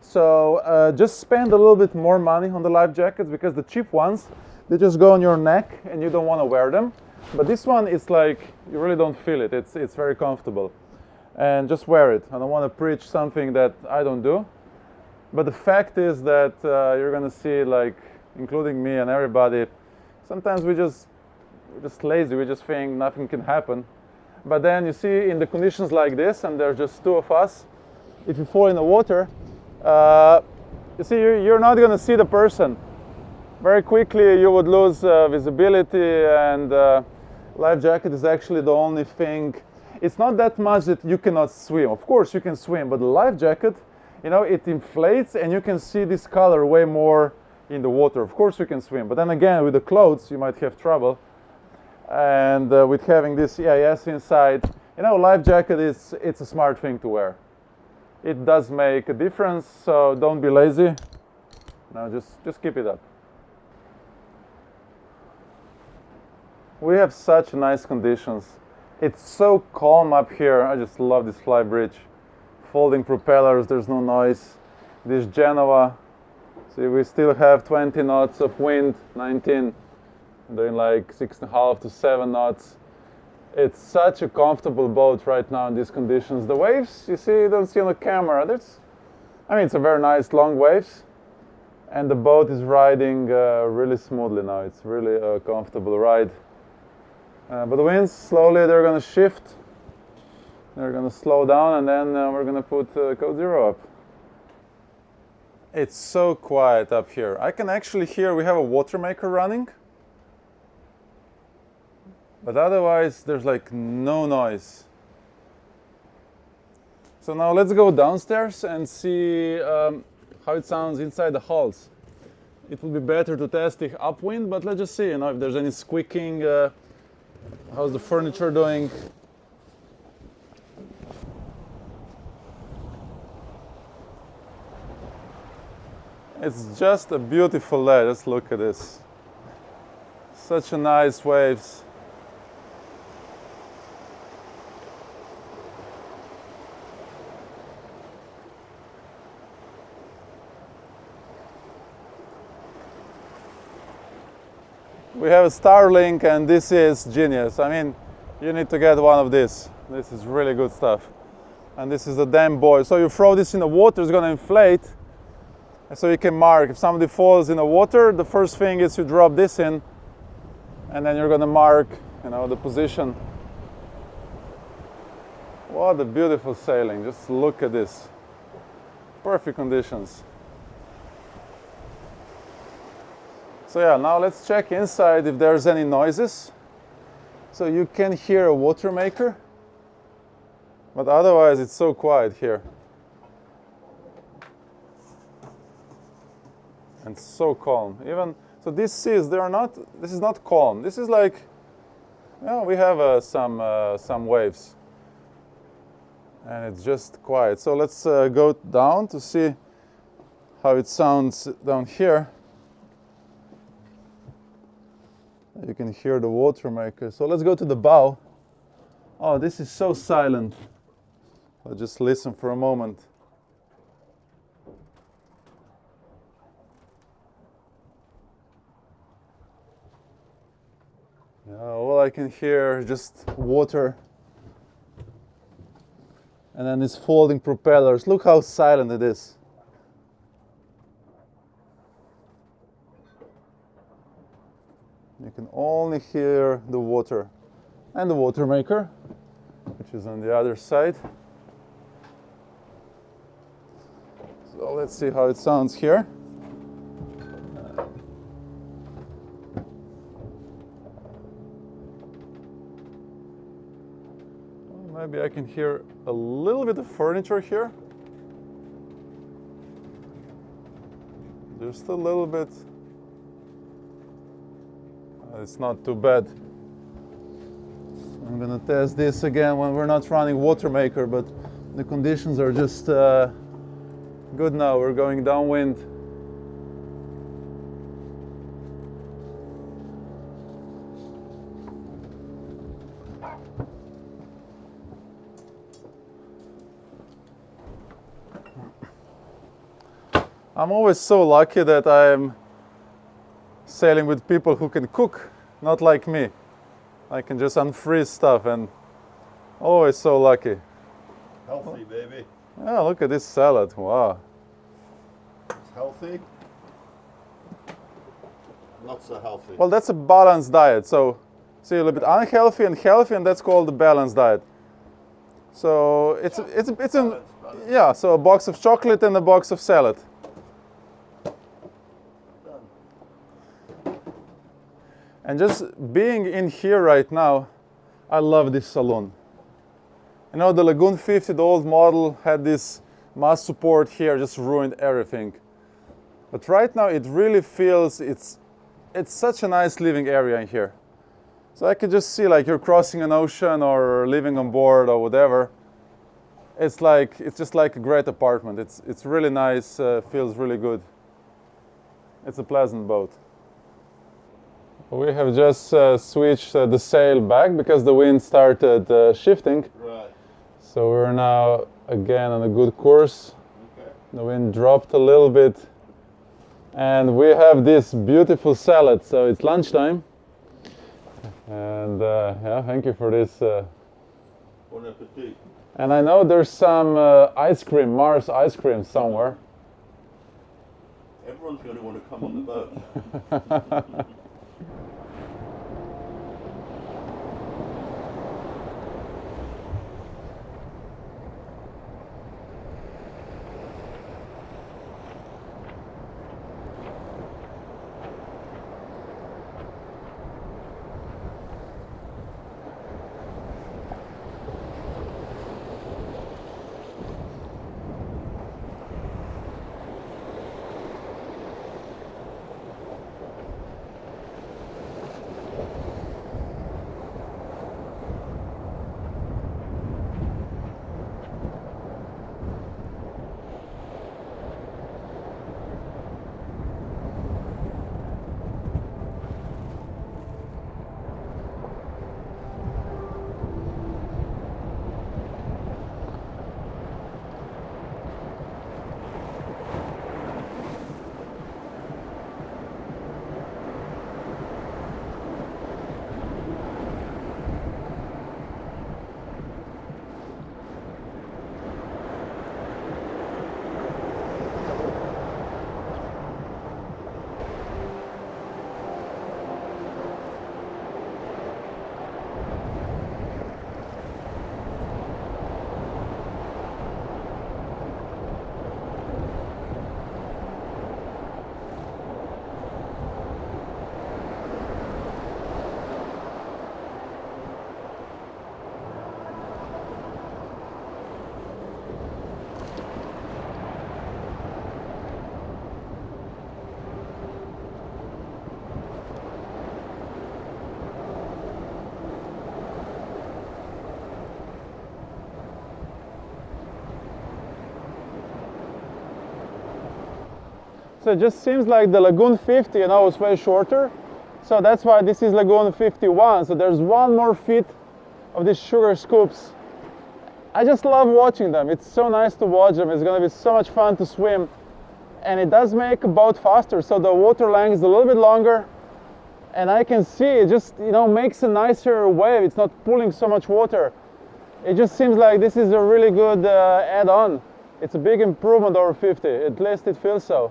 A: So just spend a little bit more money on the life jackets because the cheap ones, they just go on your neck and you don't want to wear them. But this one is like, you really don't feel it. It's very comfortable. And just wear it. I don't want to preach something that I don't do. But the fact is that you're going to see, like, including me and everybody, sometimes we're just lazy. We just think nothing can happen. But then you see in the conditions like this, and there's just two of us, if you fall in the water, you see you're not going to see the person. Very quickly you would lose visibility, and life jacket is actually the only thing. It's not that much that you cannot swim. Of course you can swim, but the life jacket, you know, it inflates and you can see this color way more in the water. Of course you can swim, but then again with the clothes you might have trouble. And with having this EIS inside, you know, life jacket it's a smart thing to wear. It does make a difference, so don't be lazy. No, just keep it up. We have such nice conditions. It's so calm up here. I just love this Flybridge. Folding propellers, there's no noise. This Genoa, see, we still have 20 knots of wind, 19. Doing like 6.5 to 7 knots. It's such a comfortable boat right now in these conditions. The waves, you see, you don't see on the camera. I mean, it's a very nice long waves. And the boat is riding really smoothly now. It's really a comfortable ride. But the winds, slowly they're going to shift. They're going to slow down, and then we're going to put code 0 up. It's so quiet up here. I can actually hear we have a Watermaker running. But otherwise, there's like no noise. So now let's go downstairs and see how it sounds inside the hulls. it would be better to test the upwind, but let's just see, you know, if there's any squeaking. How's the furniture doing? It's just a beautiful day. Let's look at this. Such a nice waves. We have a Starlink, and this is genius. I mean, you need to get one of these. This is really good stuff. And this is the damn buoy. So you throw this in the water, it's going to inflate. So you can mark. If somebody falls in the water, the first thing is you drop this in, and then you're going to mark, you know, the position. What a beautiful sailing. Just look at this. Perfect conditions. So yeah, now let's check inside if there's any noises. So you can hear a Watermaker, but otherwise it's so quiet here. And so calm. Even so, these seas, they are not. This is not calm. This is like, yeah, we have some waves, and it's just quiet. So let's go down to see how it sounds down here. You can hear the Watermaker. So let's go to the bow. Oh, this is so silent. I'll just listen for a moment. All I can hear is just water. And then these folding propellers. Look how silent it is. You can only hear the water and the Watermaker, which is on the other side. So let's see how it sounds here. Maybe I can hear a little bit of furniture here. Just a little bit. It's not too bad. I'm gonna test this again when we're not running Watermaker, but the conditions are just good now. We're going downwind. I'm always so lucky that I'm sailing with people who can cook, not like me. I can just unfreeze stuff, and always so lucky.
B: Healthy, baby.
A: Yeah, look at this salad. Wow.
B: It's healthy. Not so healthy.
A: Well, that's a balanced diet. So, see, a little bit unhealthy and healthy, and that's called the balanced diet. So it's an yeah. So a box of chocolate and a box of salad. And just being in here right now, I love this saloon. You know, the Lagoon 50, the old model, had this mast support here, just ruined everything. But right now it really feels, it's such a nice living area in here. So I could just see like you're crossing an ocean or living on board or whatever. It's just like a great apartment. It's really nice, feels really good. It's a pleasant boat. We have just switched the sail back because the wind started shifting.
B: Right.
A: So we're now again on a good course.
B: Okay.
A: The wind dropped a little bit. And we have this beautiful salad. So it's lunchtime. And yeah, thank you for this.
B: Bon appetit.
A: And I know there's some ice cream, Mars ice cream somewhere.
B: Everyone's going to want to come on the boat.
A: So it just seems like the Lagoon 50, you know, is way shorter. So that's why this is Lagoon 51. So there's one more feet of these sugar scoops. I just love watching them. It's so nice to watch them. It's going to be so much fun to swim. And it does make a boat faster. So the water length is a little bit longer. And I can see it just, you know, makes a nicer wave. It's not pulling so much water. It just seems like this is a really good add-on. It's a big improvement over 50. At least it feels so.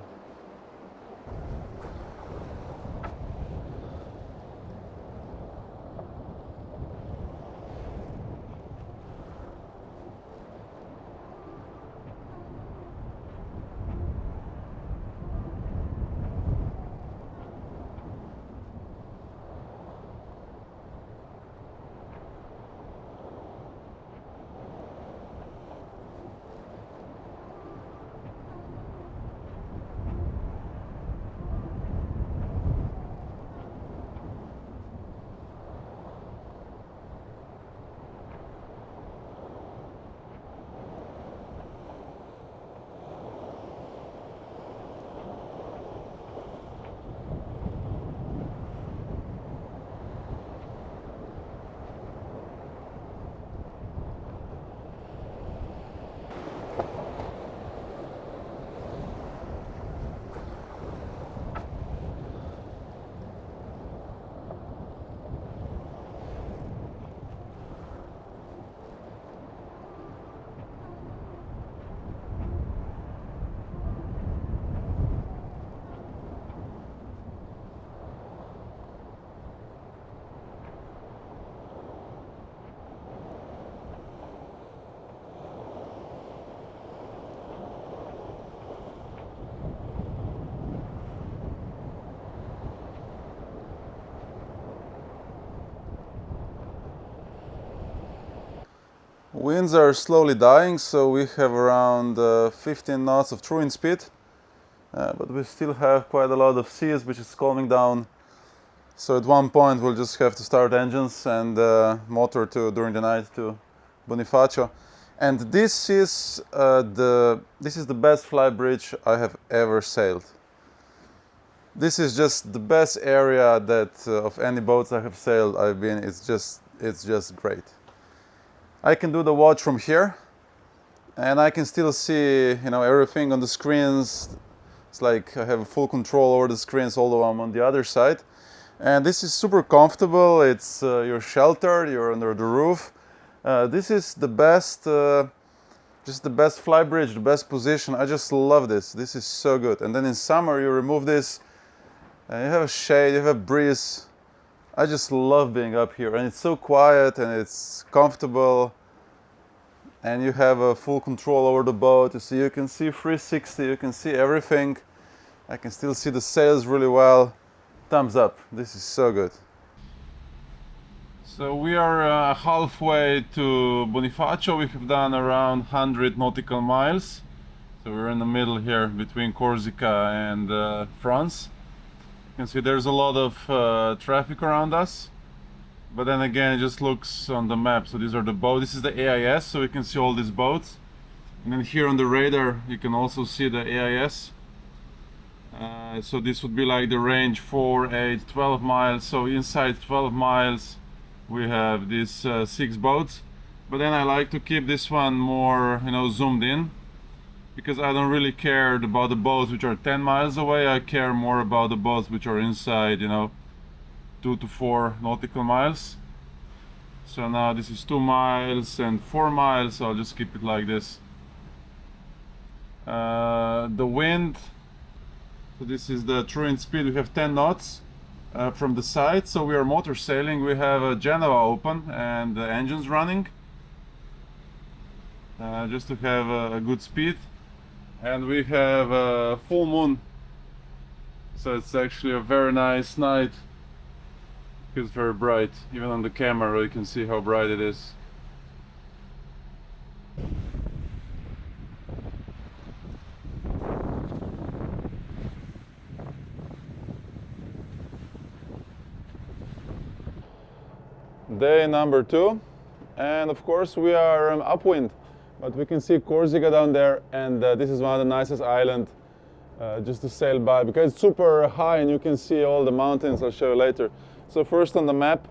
A: Winds are slowly dying, so we have around 15 knots of true wind speed, but we still have quite a lot of seas which is calming down. So at one point we'll just have to start engines and motor during the night to Bonifacio. And this is the best Flybridge I have ever sailed. This is just the best area that of any boats I have sailed I've been. It's just great. I can do the watch from here, and I can still see, you know, everything on the screens. It's like I have full control over the screens, although I'm on the other side. And this is super comfortable. It's you're sheltered, you're under the roof. This is the best, just the best Flybridge, the best position. I just love this. This is so good. And then in summer you remove this, and you have a shade, you have a breeze. I just love being up here, and it's so quiet and it's comfortable, and you have a full control over the boat. You can see 360, you can see everything. I can still see the sails really well. Thumbs up, this is so good. So we are halfway to Bonifacio. We have done around 100 nautical miles. So we're in the middle here between Corsica and France. You can see there's a lot of traffic around us, but then again it just looks on the map. So these are the boats. This is the AIS, so we can see all these boats. And then here on the radar you can also see the AIS. So this would be like the range 4, 8, 12 miles. So inside 12 miles we have these 6 boats. But then I like to keep this one more, you know, zoomed in, because I don't really care about the boats which are 10 miles away. I care more about the boats which are inside, you know, 2 to 4 nautical miles. So now this is 2 miles and 4 miles, so I'll just keep it like this. The wind, so this is the true wind speed. We have 10 knots from the side, so we are motor sailing. We have a Genoa open and the engines running, just to have a good speed. And we have a full moon, so it's actually a very nice night. It's very bright. Even on the camera you can see how bright it is. Day number 2, and of course we are upwind. But we can see Corsica down there, and this is one of the nicest islands just to sail by, because it's super high and you can see all the mountains. I'll show you later. So first on the map,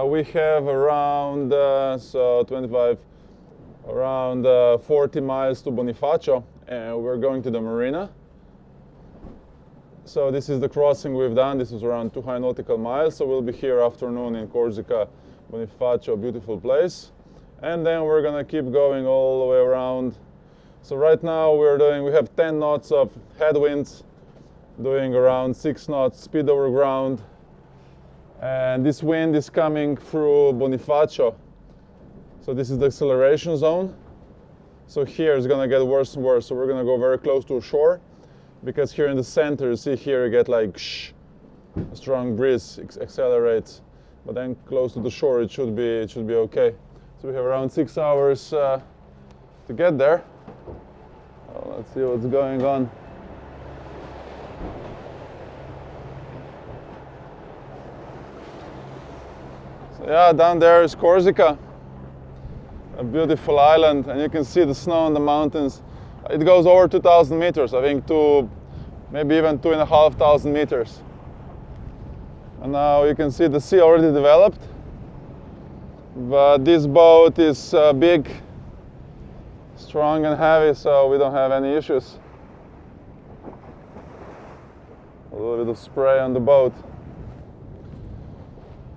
A: we have around, so 25, around 40 miles to Bonifacio, and we're going to the marina. So this is the crossing we've done. This is around 200 nautical miles. So we'll be here afternoon in Corsica, Bonifacio, beautiful place. And then we're gonna keep going all the way around. So right now we have 10 knots of headwinds, doing around 6 knots speed over ground. And this wind is coming through Bonifacio. So this is the acceleration zone. So here it's gonna get worse and worse. So we're gonna go very close to shore, because here in the center, you see here you get like a strong breeze accelerates. But then close to the shore it should be okay. So we have around 6 hours to get there. Let's see what's going on. So yeah, down there is Corsica, a beautiful island, and you can see the snow on the mountains. It goes over 2,000 meters, I think, to maybe even 2,500 meters. And now you can see the sea already developed, but this boat is big, strong and heavy, so we don't have any issues. A little bit of spray on the boat.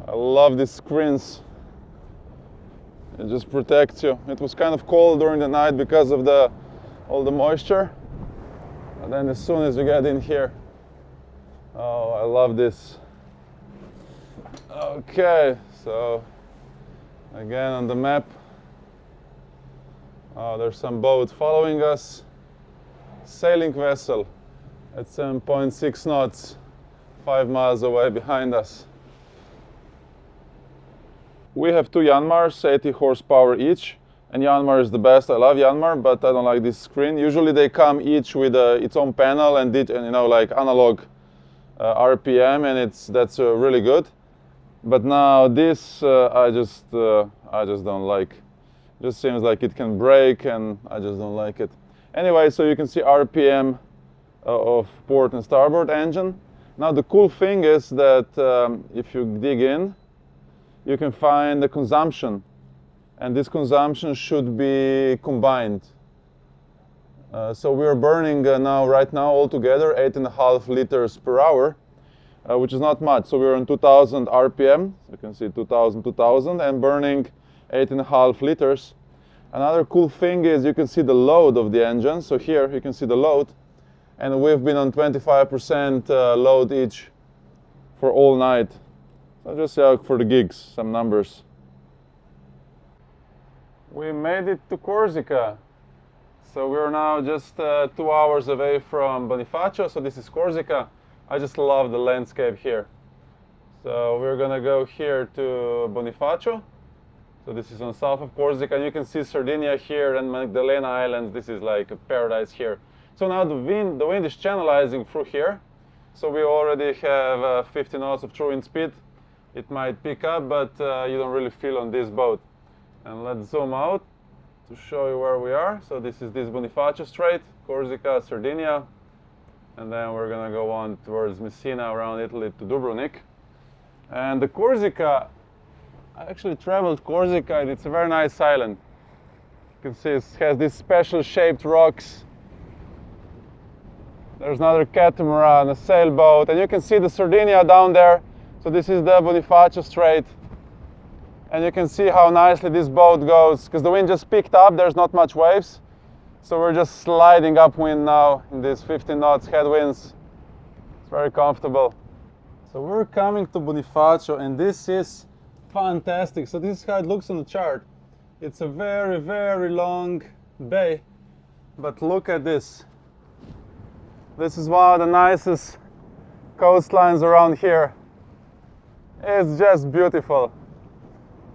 A: I love these screens. It just protects you. It was kind of cold during the night because of all the moisture. And then as soon as you get in here, oh, I love this. Okay, so again on the map, there's some boat following us. Sailing vessel at 7.6 knots, 5 miles away behind us. We have 2 Yanmars, 80 horsepower each, and Yanmar is the best. I love Yanmar, but I don't like this screen. Usually they come each with its own panel and like analog RPM, and that's really good. But now this I just don't like. Just seems like it can break, and I just don't like it. Anyway, so you can see RPM of port and starboard engine. Now the cool thing is that if you dig in, you can find the consumption, and this consumption should be combined. So we're burning right now altogether 8.5 liters per hour, which is not much. So we're on 2000 RPM, so you can see 2000, and burning 8.5 liters. Another cool thing is you can see the load of the engine. So here you can see the load, and we've been on 25% load each for all night. So just for the gigs, some numbers. We made it to Corsica. So we're now just 2 hours away from Bonifacio. So this is Corsica. I just love the landscape here. So we're gonna go here to Bonifacio. So this is on south of Corsica, and you can see Sardinia here and Magdalena Islands. This is like a paradise here. So now the wind is channelizing through here. So we already have 50 knots of true wind speed. It might pick up, but you don't really feel on this boat. And let's zoom out to show you where we are. So this is Bonifacio Strait, Corsica, Sardinia. And then we're gonna go on towards Messina, around Italy, to Dubrovnik. And the Corsica, I actually traveled Corsica, and it's a very nice island. You can see it has these special shaped rocks. There's another catamaran, a sailboat, and you can see the Sardinia down there. So this is the Bonifacio Strait. And you can see how nicely this boat goes, because the wind just picked up, there's not much waves. So we're just sliding upwind now in these 15 knots headwinds. It's very comfortable. So we're coming to Bonifacio, and this is fantastic. So this is how it looks on the chart. It's a very, very long bay, but look at this. This is one of the nicest coastlines around here. It's just beautiful.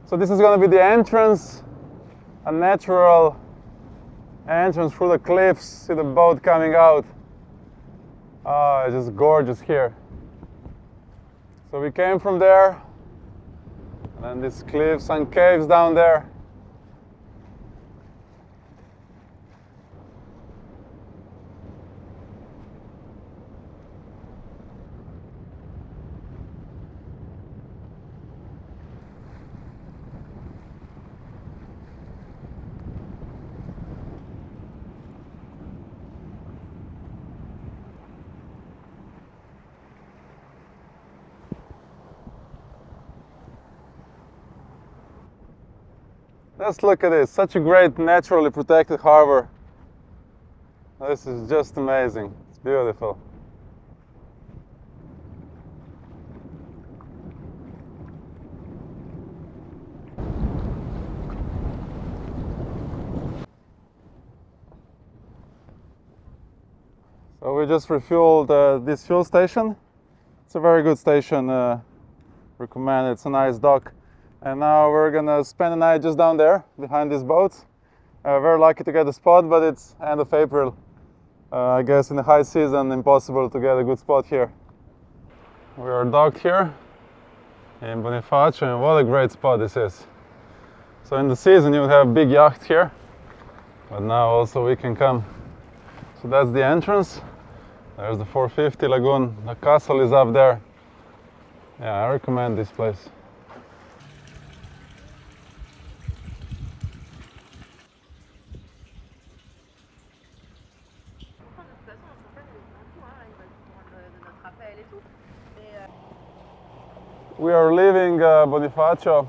A: So this is going to be the entrance, a natural entrance through the cliffs. See the boat coming out. Oh, it's just gorgeous here. So we came from there, and then these cliffs and caves down there. Just look at this, such a great naturally protected harbor. This is just amazing, it's beautiful. So we just refueled this fuel station. It's a very good station, recommend it, it's a nice dock. And now we're gonna spend the night just down there, behind these boats. Very lucky to get a spot, but it's end of April. I guess in the high season, impossible to get a good spot here. We are docked here in Bonifacio, and what a great spot this is. So in the season you would have big yachts here, but now also we can come. So that's the entrance. There's the 450 Lagoon. The castle is up there. Yeah, I recommend this place. We are leaving Bonifacio.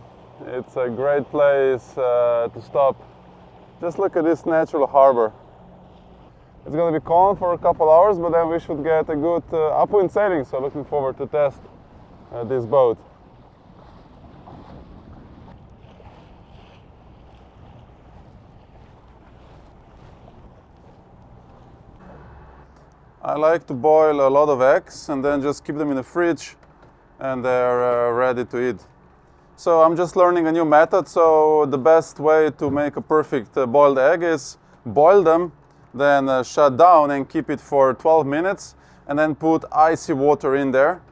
A: It's a great place to stop. Just look at this natural harbor. It's going to be calm for a couple hours, but then we should get a good upwind sailing, so looking forward to test this boat. I like to boil a lot of eggs and then just keep them in the fridge and they're ready to eat. So I'm just learning a new method, so the best way to make a perfect boiled egg is boil them, then shut down and keep it for 12 minutes and then put icy water in there,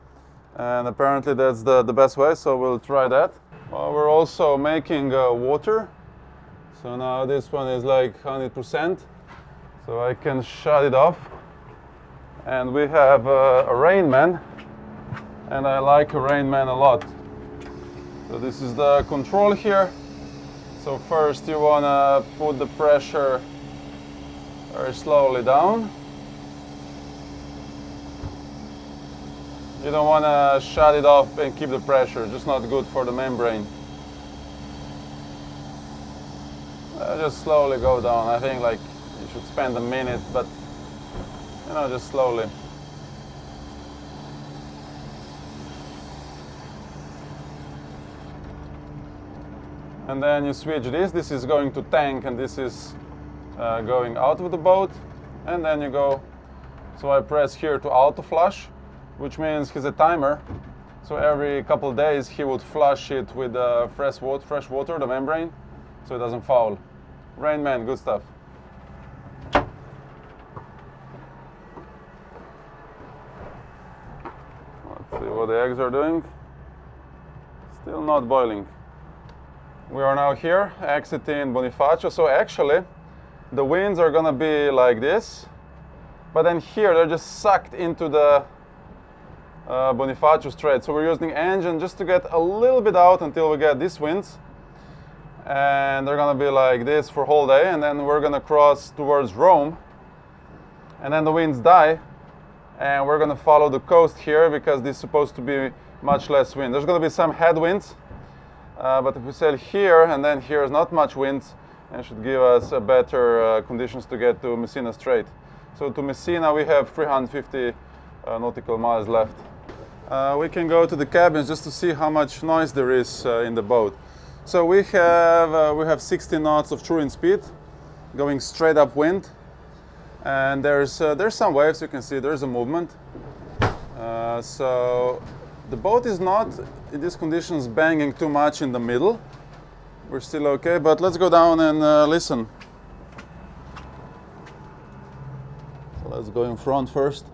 A: and apparently that's the best way, so we'll try that. Well, we're also making water, so now this one is like 100%, so I can shut it off. And we have a rain man, and I like a rain man a lot. So this is the control here. So first you want to put the pressure very slowly down. You don't want to shut it off and keep the pressure, just not good for the membrane. Just slowly go down. I think like you should spend a minute, but you know, just slowly. And then you switch this. This is going to tank and this is going out of the boat. And then you go, so I press here to auto flush, which means he's a timer. So every couple of days he would flush it with fresh water, the membrane, so it doesn't foul. Rain man, good stuff. Let's see what the eggs are doing. Still not boiling. We are now here, exiting Bonifacio. So actually, the winds are gonna be like this, but then here they're just sucked into the Bonifacio Strait. So we're using the engine just to get a little bit out until we get these winds. And they're gonna be like this for whole day, and then we're gonna cross towards Rome. And then the winds die, and we're gonna follow the coast here because this is supposed to be much less wind. There's gonna be some headwinds. But if we sail here and then here is not much wind, and should give us better conditions to get to Messina Strait. So to Messina we have 350 nautical miles left. We can go to the cabins just to see how much noise there is in the boat. So we have 60 knots of true wind speed, going straight upwind, and there's some waves. You can see there's a movement. So the boat is not, in these conditions, banging too much in the middle. We're still okay, but let's go down and listen. So let's go in front first.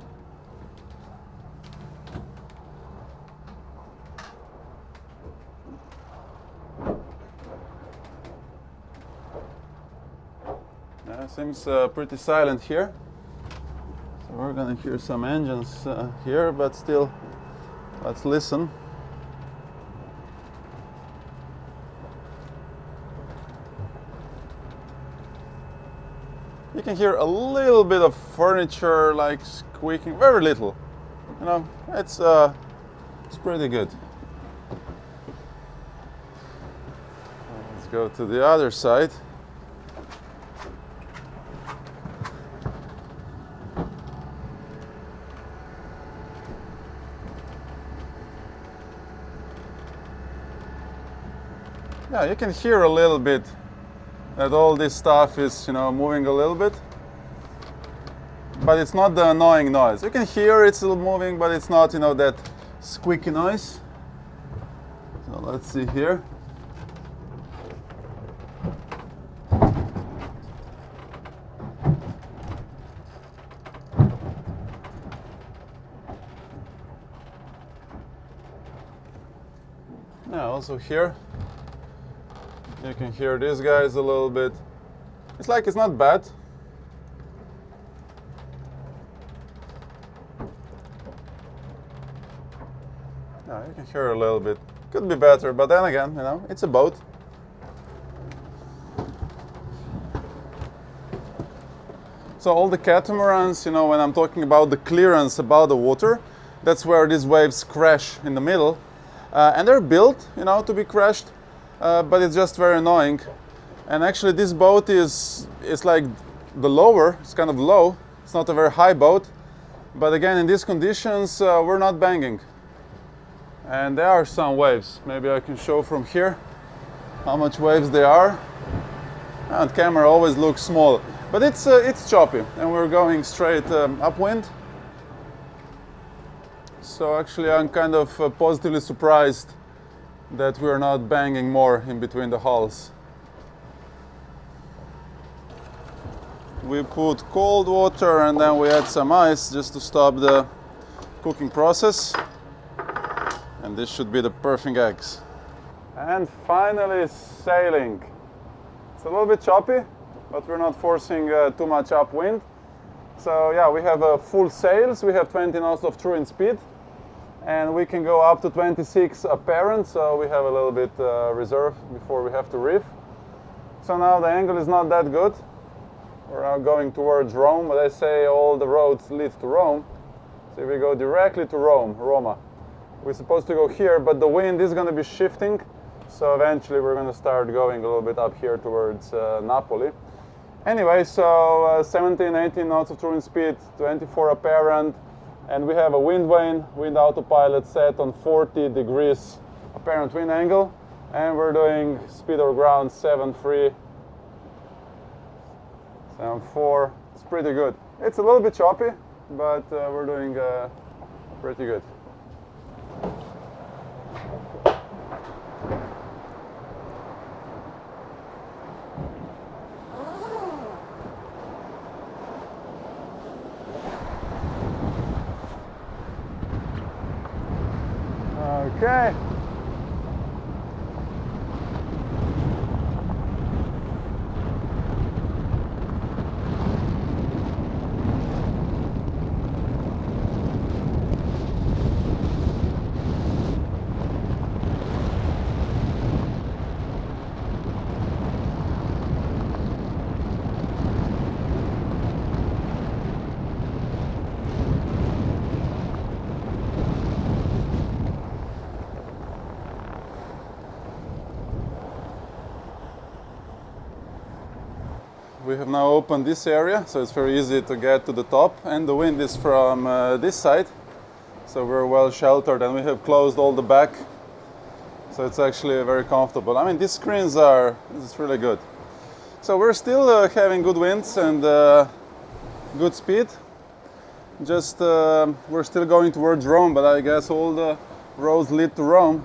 A: Yeah, seems pretty silent here. So we're gonna hear some engines here, but still, let's listen. You can hear a little bit of furniture like squeaking, very little. You know, it's pretty good. Let's go to the other side. Yeah, you can hear a little bit that all this stuff is, moving a little bit. But it's not the annoying noise. You can hear it's still moving, but it's not, that squeaky noise. So let's see here. Yeah, also here. You can hear these guys a little bit. It's like it's not bad. Yeah, you can hear a little bit. Could be better, but then again, it's a boat. So all the catamarans, when I'm talking about the clearance above the water, that's where these waves crash in the middle. And they're built, to be crashed. But it's just very annoying. And actually this boat is like the lower, it's kind of low. It's not a very high boat. But again, in these conditions, we're not banging. And there are some waves. Maybe I can show from here how much waves there are. And camera always looks small. But it's choppy. And we're going straight upwind. So actually I'm kind of positively surprised that we're not banging more in between the hulls. We put cold water and then we add some ice just to stop the cooking process. And this should be the perfect eggs. And finally sailing. It's a little bit choppy, but we're not forcing too much upwind. So yeah, we have full sails. We have 20 knots of true wind speed. And we can go up to 26 apparent, so we have a little bit reserve before we have to reef. So now the angle is not that good. We're now going towards Rome, but I say all the roads lead to Rome. So if we go directly to Roma. We're supposed to go here, but the wind is going to be shifting. So eventually we're going to start going a little bit up here towards Napoli. Anyway, so 17, 18 knots of true wind speed, 24 apparent. And we have a wind vane, wind autopilot set on 40 degrees apparent wind angle. And we're doing speed over ground 7.3, 7.4. It's pretty good. It's a little bit choppy, but we're doing pretty good. Okay. We have now opened this area, so it's very easy to get to the top, and the wind is from this side, so we're well sheltered, and we have closed all the back, so it's actually very comfortable. I mean, these screens this is really good. So we're still having good winds and good speed. Just we're still going towards Rome, but I guess all the roads lead to Rome,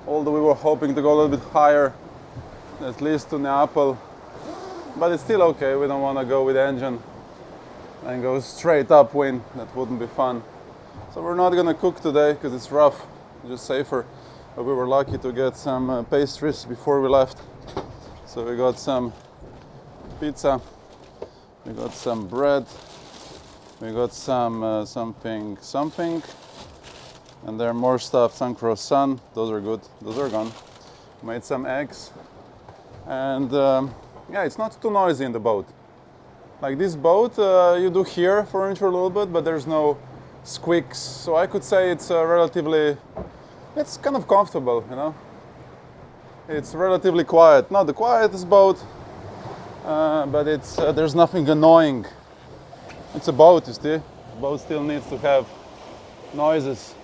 A: although we were hoping to go a little bit higher, at least to Neapel. But it's still okay. We don't want to go with engine and go straight upwind. That wouldn't be fun. So we're not going to cook today because it's rough, just safer. But we were lucky to get some pastries before we left. So we got some pizza, we got some bread, we got some something, and there are more stuff, some croissant. Those are good. Those are gone. Made some eggs, and yeah, it's not too noisy in the boat. Like this boat, you do hear furniture a little bit, but there's no squeaks. So I could say it's relatively, it's kind of comfortable, you know. It's relatively quiet. Not the quietest boat, but it's there's nothing annoying. It's a boat, you see. The boat still needs to have noises.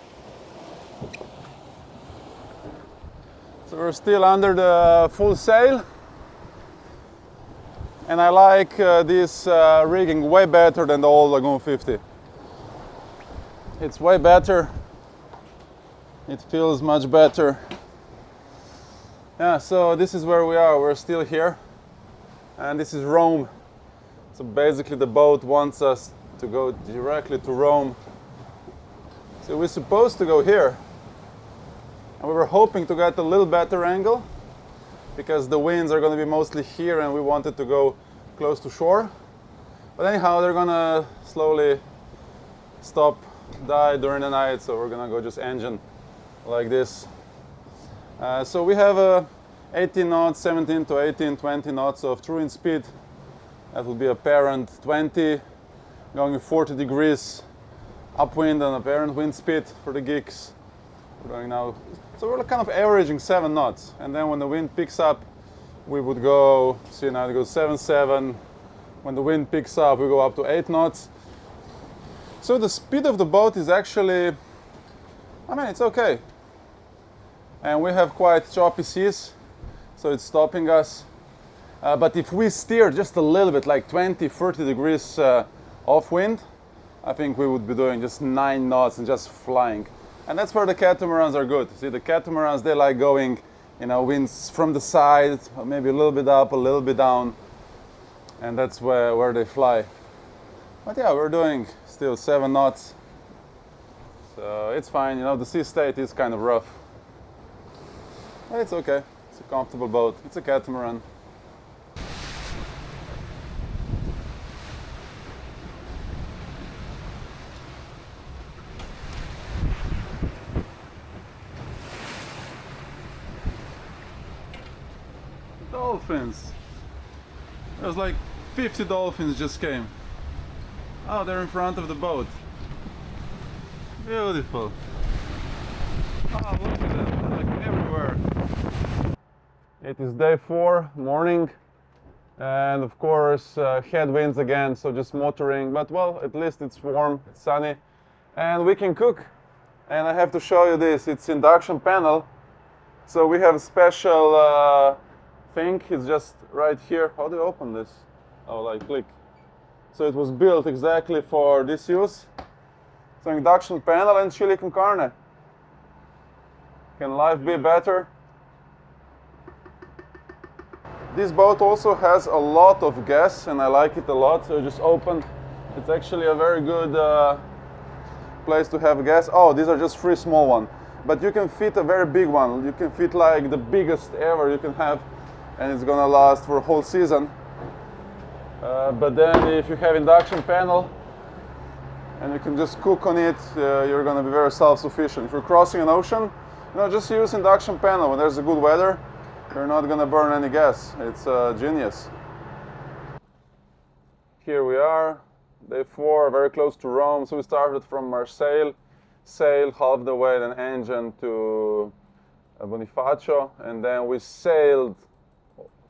A: So we're still under the full sail. And I like this rigging way better than the old Lagoon 50. It's way better. It feels much better. Yeah, so this is where we are. We're still here. And this is Rome. So basically the boat wants us to go directly to Rome. So we're supposed to go here. And we were hoping to get a little better angle, because the winds are going to be mostly here and we wanted to go close to shore. But anyhow, they're going to slowly die during the night, so we're going to go just engine like this. So we have 18 knots, 17 to 18, 20 knots of true wind speed. That will be apparent 20, going 40 degrees upwind and apparent wind speed for the geeks. We're going now, so we're kind of averaging 7 knots. And then when the wind picks up, we would go, see now it goes 7. When the wind picks up, we go up to 8 knots. So the speed of the boat is actually, I mean, it's okay. And we have quite choppy seas, so it's stopping us. But if we steer just a little bit, like 20, 30 degrees off wind, I think we would be doing just 9 knots and just flying. And that's where the catamarans are good. See, the catamarans, they like going, you know, winds from the side, maybe a little bit up, a little bit down. And that's where they fly. But yeah, we're doing still 7 knots. So it's fine, you know, the sea state is kind of rough. But it's okay. It's a comfortable boat. It's a catamaran. Dolphins. There's like 50 dolphins just came. Oh, they're in front of the boat. Beautiful. Oh, look at them. They're like everywhere. It is day 4, morning. And of course, headwinds again, so just motoring. But well, at least it's warm, it's sunny. And we can cook. And I have to show you this. It's induction panel. So we have a special thing. It's just right here. How do you open this? Oh, like click. So it was built exactly for this use. So induction panel and chili con carne. Can life be better? This boat also has a lot of gas, and I like it a lot. So just open. It's actually a very good place to have gas. Oh, these are just 3 small ones. But you can fit a very big one. You can fit like the biggest ever you can have, and it's gonna last for a whole season. But then if you have induction panel and you can just cook on it, you're gonna be very self-sufficient. If you're crossing an ocean, you know, just use induction panel. When there's a good weather, you're not gonna burn any gas. It's genius. Here we are, day 4, very close to Rome. So we started from Marseille, sailed half the way, then engine to Bonifacio, and then we sailed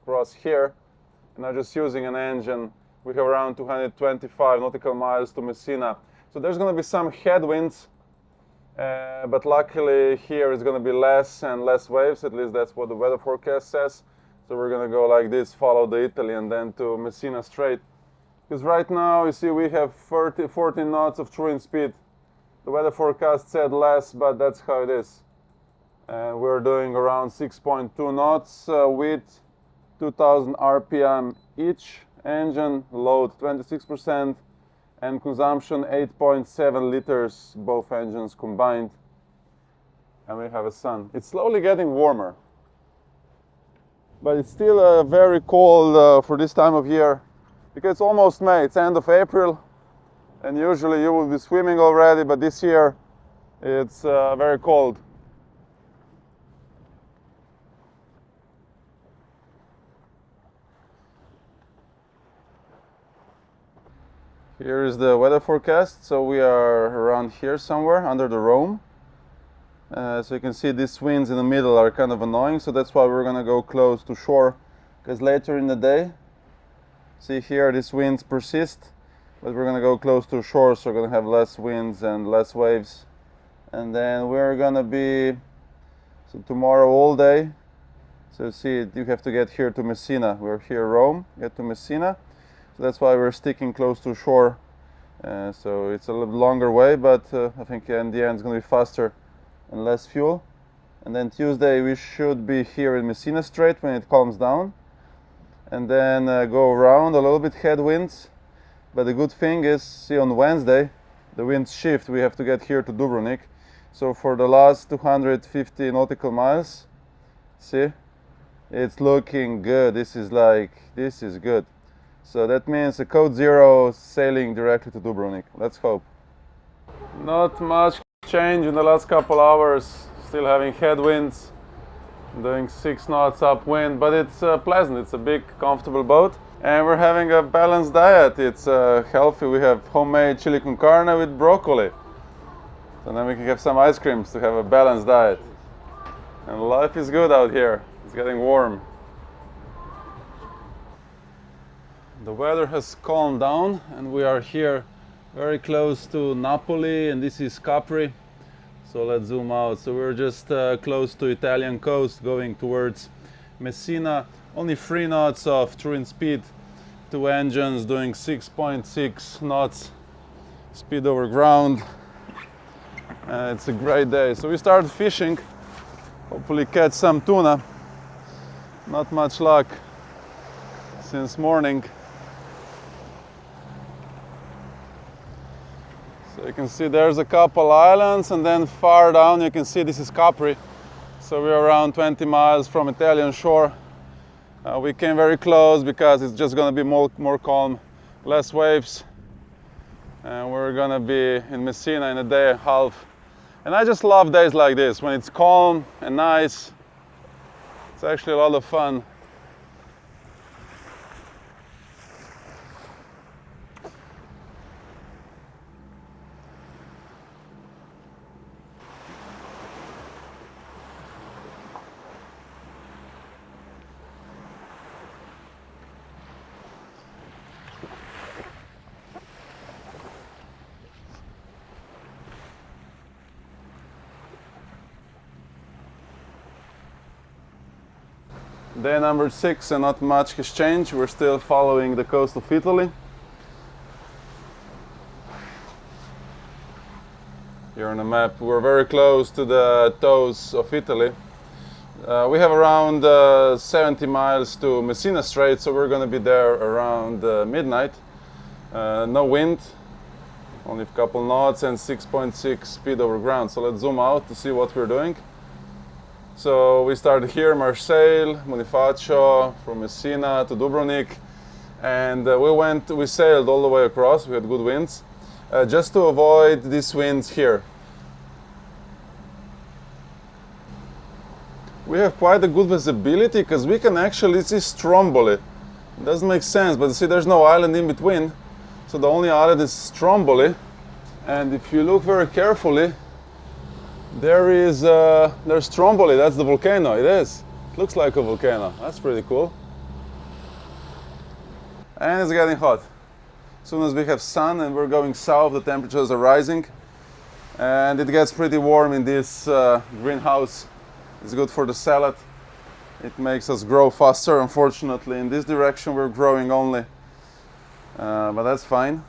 A: across here. And now just using an engine, we have around 225 nautical miles to Messina. So there's going to be some headwinds, but luckily here it's going to be less and less waves. At least that's what the weather forecast says. So we're going to go like this, follow the Italy, and then to Messina Strait. Because right now, you see, we have 14 knots of true wind speed. The weather forecast said less, but that's how it is. And we're doing around 6.2 knots with 2000 RPM each, engine load 26%, and consumption 8.7 liters, both engines combined. And we have a sun. It's slowly getting warmer, but it's still very cold for this time of year, because it's almost May, it's end of April, and usually you will be swimming already, but this year it's very cold. Here is the weather forecast. So we are around here somewhere under the Rome. So you can see these winds in the middle are kind of annoying, so that's why we're gonna go close to shore, because later in the day, see here, these winds persist, but we're gonna go close to shore, so we're gonna have less winds and less waves. And then we're gonna be, so tomorrow all day, so see, you have to get here to Messina. We're here Rome, get to Messina, so that's why we're sticking close to shore. So it's a little longer way, but I think in the end it's gonna be faster and less fuel. And then Tuesday we should be here in Messina Strait when it calms down, and then go around a little bit headwinds. But the good thing is, see, on Wednesday the winds shift, we have to get here to Dubrovnik. So for the last 250 nautical miles, see, it's looking good. This is good. So that means a code 0 sailing directly to Dubrovnik. Let's hope. Not much change in the last couple hours. Still having headwinds, doing 6 knots upwind, but it's pleasant. It's a big, comfortable boat, and we're having a balanced diet. It's healthy. We have homemade chili con carne with broccoli, so then we can have some ice creams to have a balanced diet. And life is good out here. It's getting warm. The weather has calmed down, and we are here very close to Napoli, and this is Capri. So let's zoom out. So we're just close to Italian coast, going towards Messina. Only 3 knots of true speed, 2 engines doing 6.6 knots speed over ground. It's a great day. So we started fishing, hopefully catch some tuna. Not much luck since morning. So you can see there's a couple islands, and then far down you can see this is Capri. So we're around 20 miles from Italian shore. We came very close because it's just going to be more calm, less waves. And we're going to be in Messina in a day and a half. And I just love days like this, when it's calm and nice. It's actually a lot of fun. Day number 6, and not much has changed. We're still following the coast of Italy. Here on the map, we're very close to the toes of Italy. We have around 70 miles to Messina Strait, so we're going to be there around midnight. No wind, only a couple knots and 6.6 speed over ground. So let's zoom out to see what we're doing. So we started here, Marseille, Bonifacio, from Messina to Dubrovnik, and we sailed all the way across. We had good winds, just to avoid these winds here. We have quite a good visibility because we can actually see Stromboli. It doesn't make sense, but you see there's no island in between, so the only island is Stromboli. And if you look very carefully, there's Stromboli. That's the volcano. It is. It looks like a volcano. That's pretty cool. And it's getting hot. As soon as we have sun and we're going south, the temperatures are rising, and it gets pretty warm in this greenhouse. It's good for the salad. It makes us grow faster. Unfortunately, in this direction we're growing only, but that's fine.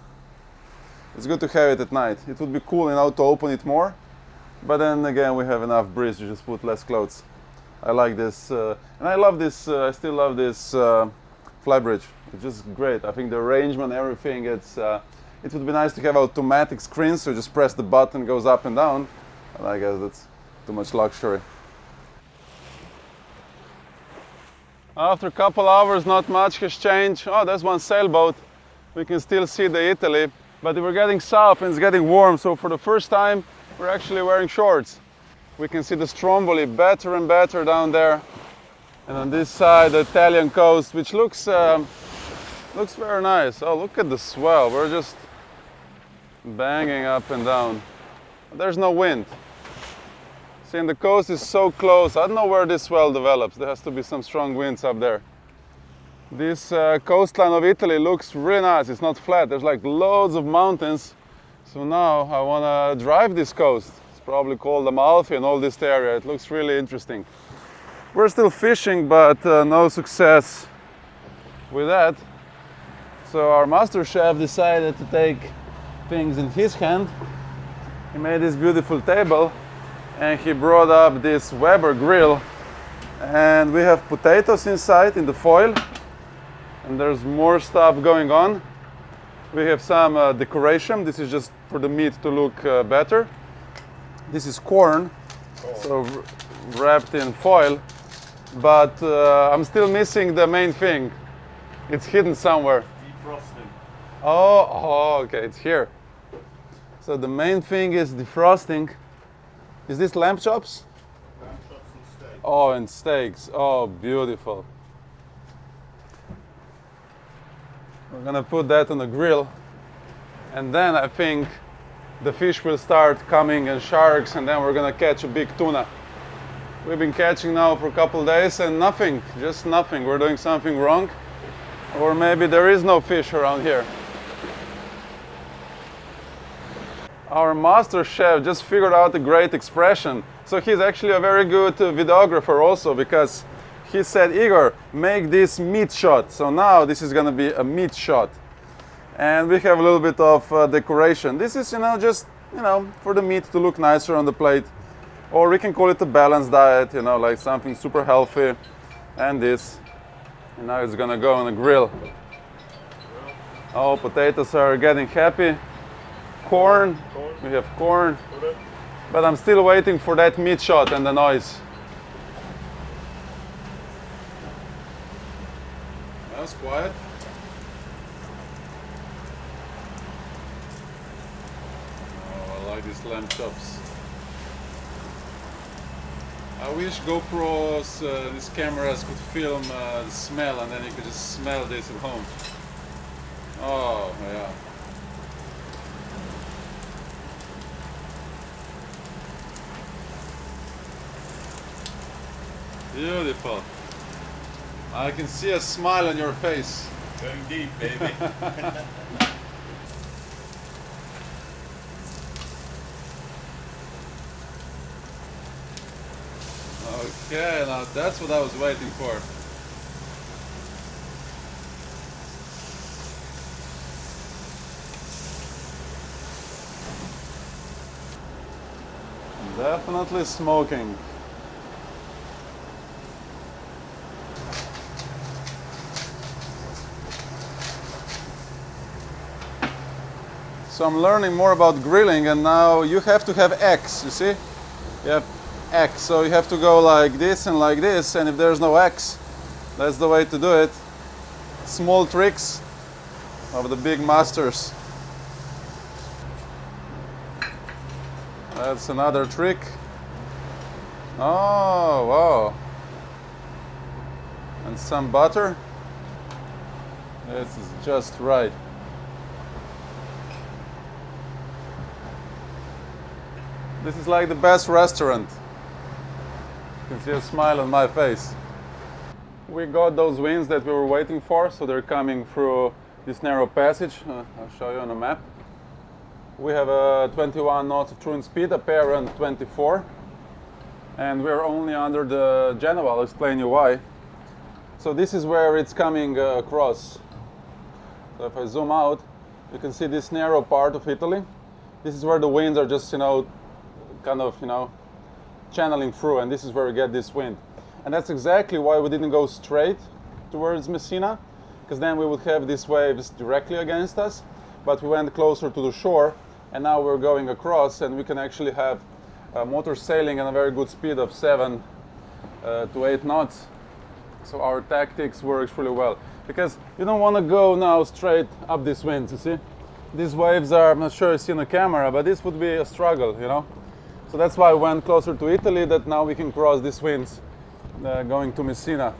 A: It's good to have it at night. It would be cool to open it more. But then again, we have enough breeze to just put less clothes. I like this, and I love this. I still love this Flybridge. It's just great. I think the arrangement, everything. It would be nice to have automatic screens, so you just press the button, it goes up and down. But I guess that's too much luxury. After a couple hours, not much has changed. Oh, there's one sailboat. We can still see the Italy, but we're getting south and it's getting warm. So for the first time, we're actually wearing shorts. We can see the Stromboli better and better down there. And on this side, the Italian coast, which looks very nice. Oh, look at the swell. We're just banging up and down. There's no wind. See, and the coast is so close. I don't know where this swell develops. There has to be some strong winds up there. This coastline of Italy looks really nice. It's not flat. There's like loads of mountains. So now I want to drive this coast. It's probably called Amalfi and all this area. It looks really interesting. We're still fishing, but no success with that. So our master chef decided to take things in his hand. He made this beautiful table and he brought up this Weber grill, and we have potatoes inside in the foil, and there's more stuff going on. We have some decoration. This is just for the meat to look better. This is corn, so wrapped in foil, but I'm still missing the main thing. It's hidden somewhere.
B: Defrosting.
A: Oh, okay, it's here. So the main thing is defrosting. Is this lamb chops?
B: Lamb chops and steak.
A: Oh, and steaks. Oh, beautiful. We're gonna put that on the grill, and then I think the fish will start coming, and sharks, and then we're gonna catch a big tuna. We've been catching now for a couple of days and nothing, just nothing. We're doing something wrong, or maybe there is no fish around here. Our master chef just figured out a great expression. So he's actually a very good videographer also, because he said, Igor, make this meat shot. So now this is going to be a meat shot. And we have a little bit of decoration. This is, just, for the meat to look nicer on the plate. Or we can call it a balanced diet, like something super healthy. And this. And now it's going to go on a grill. Oh, potatoes are getting happy. Corn. We have corn. But I'm still waiting for that meat shot and the noise. That was quiet. Oh, I like these lamb chops. I wish GoPros, these cameras could film the smell, and then you could just smell this at home. Oh, yeah. Beautiful. I can see a smile on your face.
B: Going deep, baby.
A: Okay, now that's what I was waiting for. Definitely smoking. So I'm learning more about grilling, and now you have to have X, you see? You have X, so you have to go like this and like this, and if there's no X, that's the way to do it. Small tricks of the big masters. That's another trick. Oh, wow. And some butter. This is just right. This is like the best restaurant. You can see a smile on my face. We got those winds that we were waiting for, so they're coming through this narrow passage. I'll show you on a map. We have a 21 knots of true speed, up here around 24. And we're only under the Genoa. I'll explain you why. So this is where it's coming across. So if I zoom out, you can see this narrow part of Italy. This is where the winds are just, kind of, channeling through, and this is where we get this wind. And that's exactly why we didn't go straight towards Messina, because then we would have these waves directly against us. But we went closer to the shore, and now we're going across, and we can actually have motor sailing at a very good speed of 7 to 8 knots. So our tactics works really well, because you don't want to go now straight up these winds, you see? These waves are, I'm not sure you see on the camera, but this would be a struggle, So that's why we went closer to Italy, that now we can cross these winds going to Messina.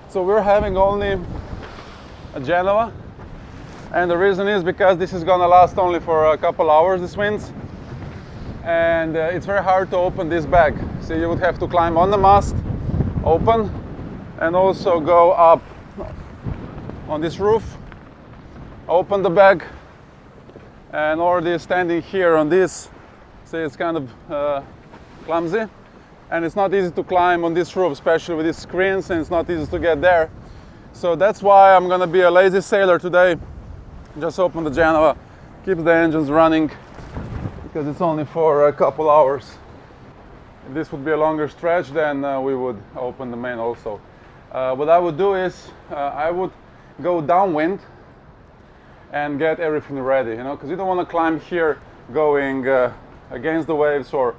A: So we're having only a Genoa, and the reason is because this is gonna last only for a couple hours, these winds, and it's very hard to open this bag. See, you would have to climb on the mast, open, and also go up on this roof, open the bag, and already standing here on this, see, it's kind of clumsy, and it's not easy to climb on this roof, especially with these screens, and it's not easy to get there. So that's why I'm gonna be a lazy sailor today. Just open the Genoa, keep the engines running, because it's only for a couple hours. If this would be a longer stretch, then we would open the main also. What I would do is I would go downwind and get everything ready, you know, because you don't want to climb here going against the waves or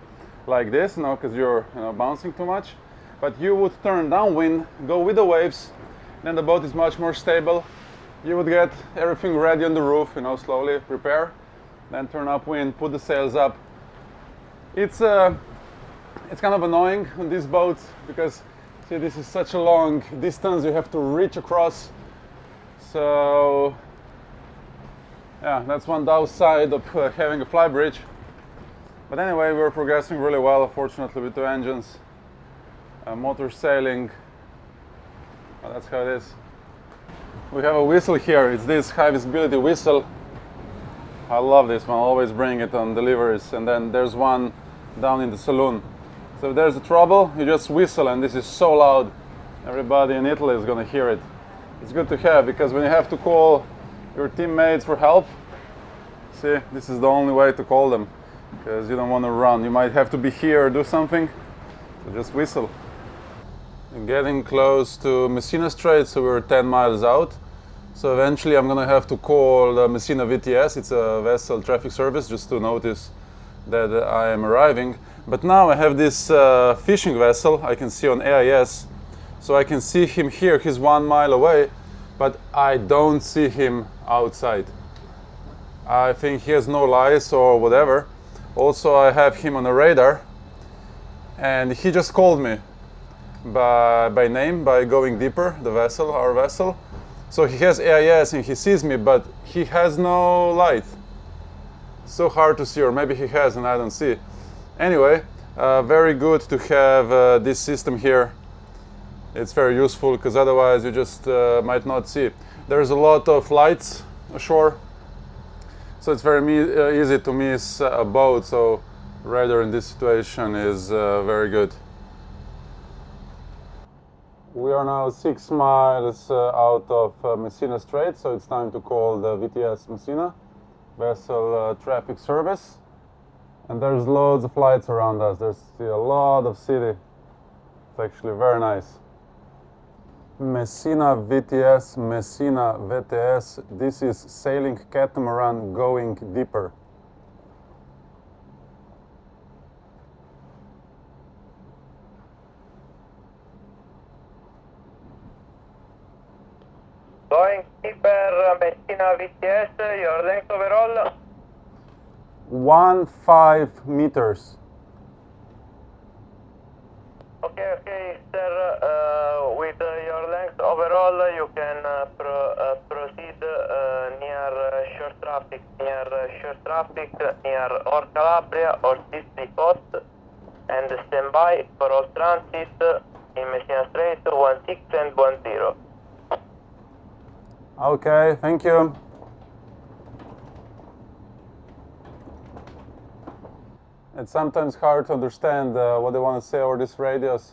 A: like this, you know, because you're, you know, bouncing too much. But you would turn downwind, go with the waves, then the boat is much more stable. You would get everything ready on the roof, you know, slowly prepare, then turn upwind, put the sails up. It's kind of annoying on these boats because, see, this is such a long distance you have to reach across. So yeah, that's one downside of having a flybridge. But anyway, we're progressing really well, fortunately, with 2 engines, motor sailing. Well, that's how it is. We have a whistle here. It's this high visibility whistle. I love this one. I always bring it on deliveries. And then there's one down in the saloon. So if there's a trouble, you just whistle, and this is so loud. Everybody in Italy is going to hear it. It's good to have, because when you have to call your teammates for help, see, this is the only way to call them, because you don't want to run. You might have to be here or do something, so just whistle. We're getting close to Messina Strait, so we're 10 miles out. So eventually I'm going to have to call the Messina VTS. It's a vessel traffic service, just to notice that I am arriving. But now I have this fishing vessel I can see on AIS, so I can see him here. He's 1 mile away, but I don't see him outside. I think he has no lights or whatever. Also, I have him on a radar, and he just called me by name, by going deeper, the vessel, our vessel. So he has AIS and he sees me, but he has no light. So hard to see, or maybe he has and I don't see. Anyway, very good to have this system here. It's very useful, because otherwise you just might not see. There's a lot of lights ashore, so it's very easy to miss a boat. So radar in this situation is very good. We are now 6 miles out of Messina Strait, so it's time to call the VTS Messina vessel traffic service. And there's loads of lights around us. There's a lot of city. It's actually very nice. Messina VTS, Messina VTS. This is sailing catamaran going deeper.
C: Going deeper, Messina VTS, your length overall?
A: 15 meters.
C: Okay, sir. With your length overall, you can proceed near shore traffic, near or Calabria or Sicily coast, and stand by for all transit in Messina Strait 16 and 10.
A: Okay, thank you. It's sometimes hard to understand what they want to say over these radios,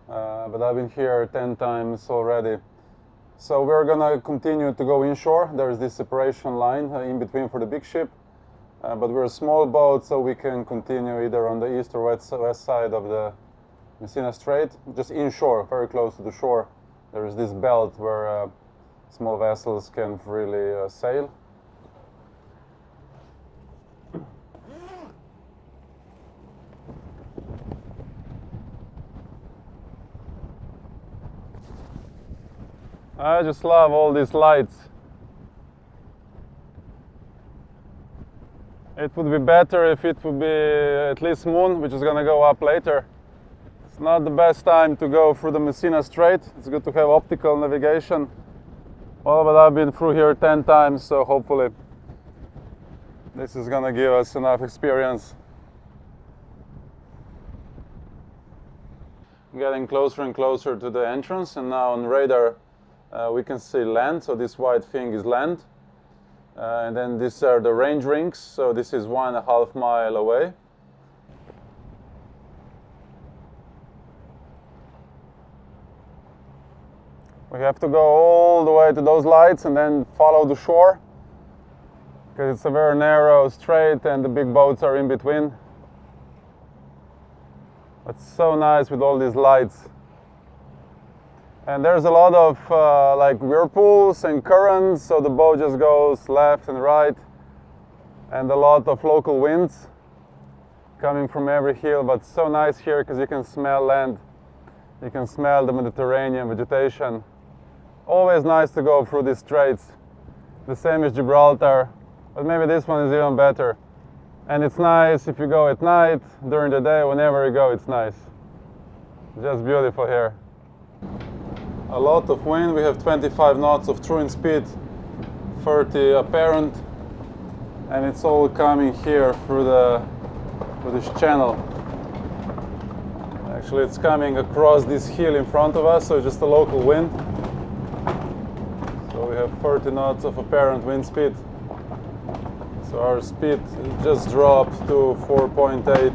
A: but I've been here 10 times already. So we're gonna continue to go inshore. There's this separation line in between for the big ship, but we're a small boat, so we can continue either on the east or west side of the Messina Strait, just inshore, very close to the shore. There's this belt where small vessels can freely sail. I just love all these lights. It would be better if it would be at least moon, which is gonna go up later. It's not the best time to go through the Messina Strait. It's good to have optical navigation. Well, but I've been through here 10 times, so hopefully this is gonna give us enough experience. Getting closer and closer to the entrance, and now on radar we can see land, so this white thing is land. And then these are the range rings, so this is 1.5 mile away. We have to go all the way to those lights and then follow the shore, because it's a very narrow strait and the big boats are in between. It's so nice with all these lights. And there's a lot of like whirlpools and currents, so the boat just goes left and right, and a lot of local winds coming from every hill. But it's so nice here because you can smell land, you can smell the Mediterranean vegetation. Always nice to go through these straits. The same as Gibraltar, but maybe this one is even better. And it's nice if you go at night, during the day, whenever you go, it's nice. Just beautiful here. A lot of wind. We have 25 knots of true wind speed, 30 apparent, and it's all coming here through this channel. Actually, it's coming across this hill in front of us, so it's just a local wind. So we have 30 knots of apparent wind speed. So our speed just dropped to 4.8.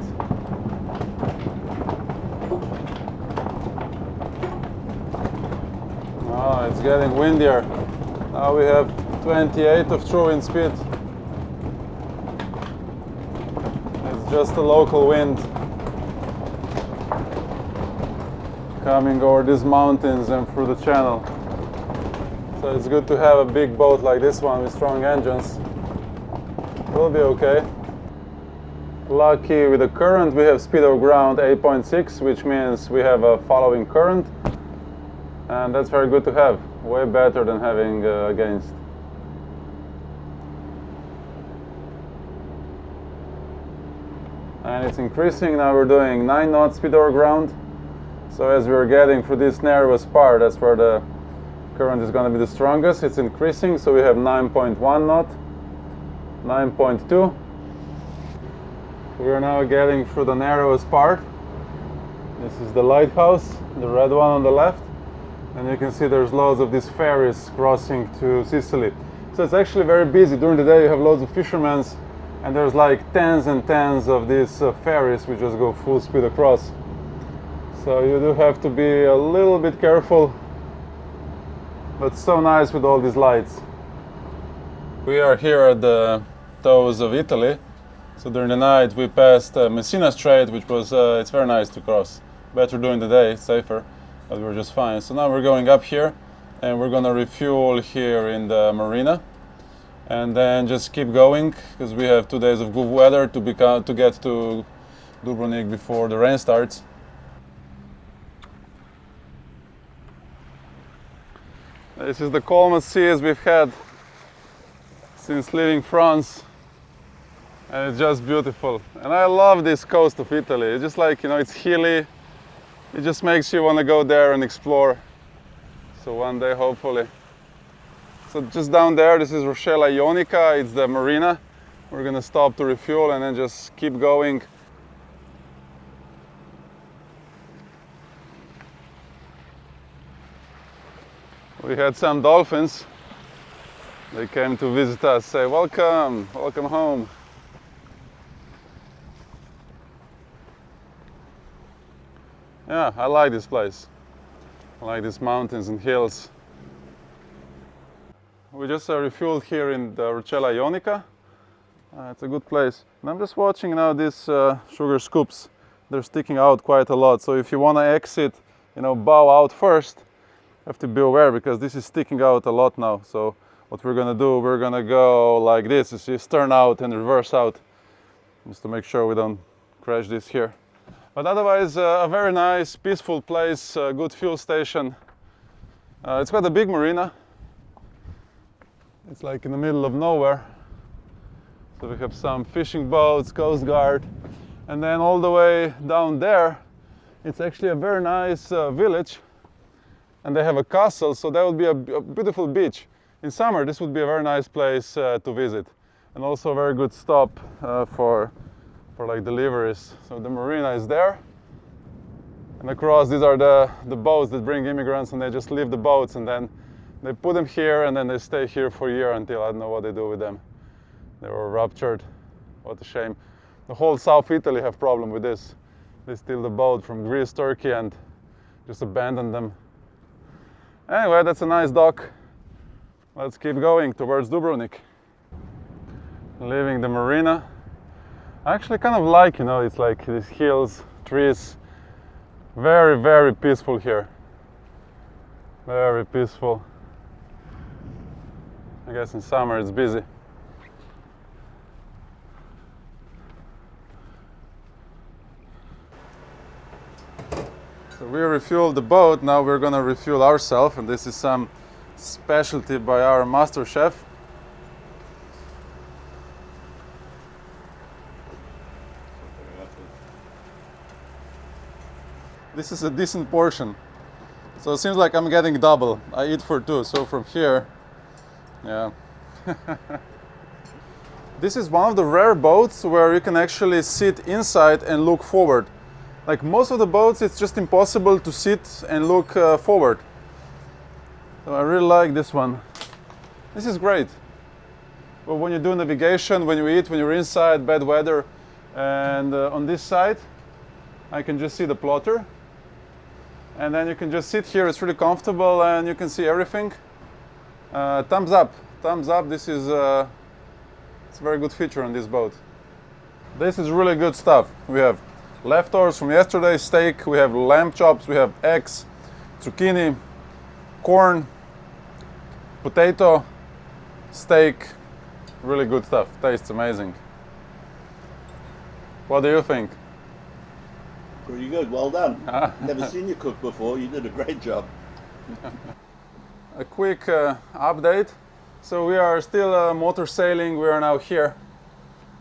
A: Oh, it's getting windier. Now we have 28 of true wind speed. It's just a local wind coming over these mountains and through the channel. So it's good to have a big boat like this one with strong engines. We'll be okay. Lucky with the current, we have speed of ground 8.6, which means we have a following current, and that's very good to have. Way better than having against. And it's increasing. Now we're doing 9 knots speed over ground. So as we're getting through this narrowest part, that's where the current is going to be the strongest. It's increasing, so we have 9.1 knot, 9.2. We are now getting through the narrowest part. This is the lighthouse, the red one on the left. And you can see there's loads of these ferries crossing to Sicily. So it's actually very busy. During the day you have loads of fishermen, and there's like tens and tens of these ferries which just go full speed across. So you do have to be a little bit careful, but so nice with all these lights. We are here at the toes of Italy. So during the night we passed Messina Strait, which was, it's very nice to cross. Better during the day, it's safer, but we're just fine. So now we're going up here and we're gonna refuel here in the marina and then just keep going, because we have 2 days of good weather to get to Dubrovnik before the rain starts. This is the calmest seas we've had since leaving France, and it's just beautiful. And I love this coast of Italy. It's just like, you know, it's hilly. It just makes you want to go there and explore. So one day, hopefully. So just down there, this is Roccella, Ionica. It's the marina. We're gonna stop to refuel and then just keep going. We had some dolphins. They came to visit us, say, welcome, welcome home. Yeah, I like this place. I like these mountains and hills. We just refueled here in the Roccella Ionica. It's a good place. And I'm just watching now these sugar scoops. They're sticking out quite a lot. So if you want to exit, you know, bow out first, you have to be aware, because this is sticking out a lot now. So what we're gonna do, we're gonna go like this. You see, stern out and reverse out, just to make sure we don't crash this here. But otherwise, a very nice, peaceful place, good fuel station. It's quite a big marina. It's like in the middle of nowhere. So we have some fishing boats, Coast Guard, and then all the way down there, it's actually a very nice village, and they have a castle, so that would be a beautiful beach. In summer, this would be a very nice place to visit, and also a very good stop for like deliveries. So the marina is there. And across, these are the boats that bring immigrants, and they just leave the boats and then they put them here and then they stay here for a year until I don't know what they do with them. They were ruptured. What a shame. The whole South Italy have problem with this. They steal the boat from Greece, Turkey, and just abandon them. Anyway, that's a nice dock. Let's keep going towards Dubrovnik. Leaving the marina. I actually kind of like, it's like these hills, trees. Very, very peaceful here. Very peaceful. I guess in summer it's busy. So we refueled the boat, now we're gonna refuel ourselves, and this is some specialty by our master chef. This is a decent portion. So it seems like I'm getting double. I eat for two, so from here, yeah. This is one of the rare boats where you can actually sit inside and look forward. Like most of the boats, it's just impossible to sit and look forward. So I really like this one. This is great. But when you do navigation, when you eat, when you're inside, bad weather, and on this side, I can just see the plotter. And then you can just sit here, it's really comfortable and you can see everything. Thumbs up, thumbs up, this is it's a very good feature on this boat. This is really good stuff. We have leftovers from yesterday's steak, we have lamb chops, we have eggs, zucchini, corn, potato, steak, really good stuff, tastes amazing. What do you think?
B: Pretty good, well done. Never seen you cook before, you did a great job.
A: A quick update. So we are still motor sailing, we are now here.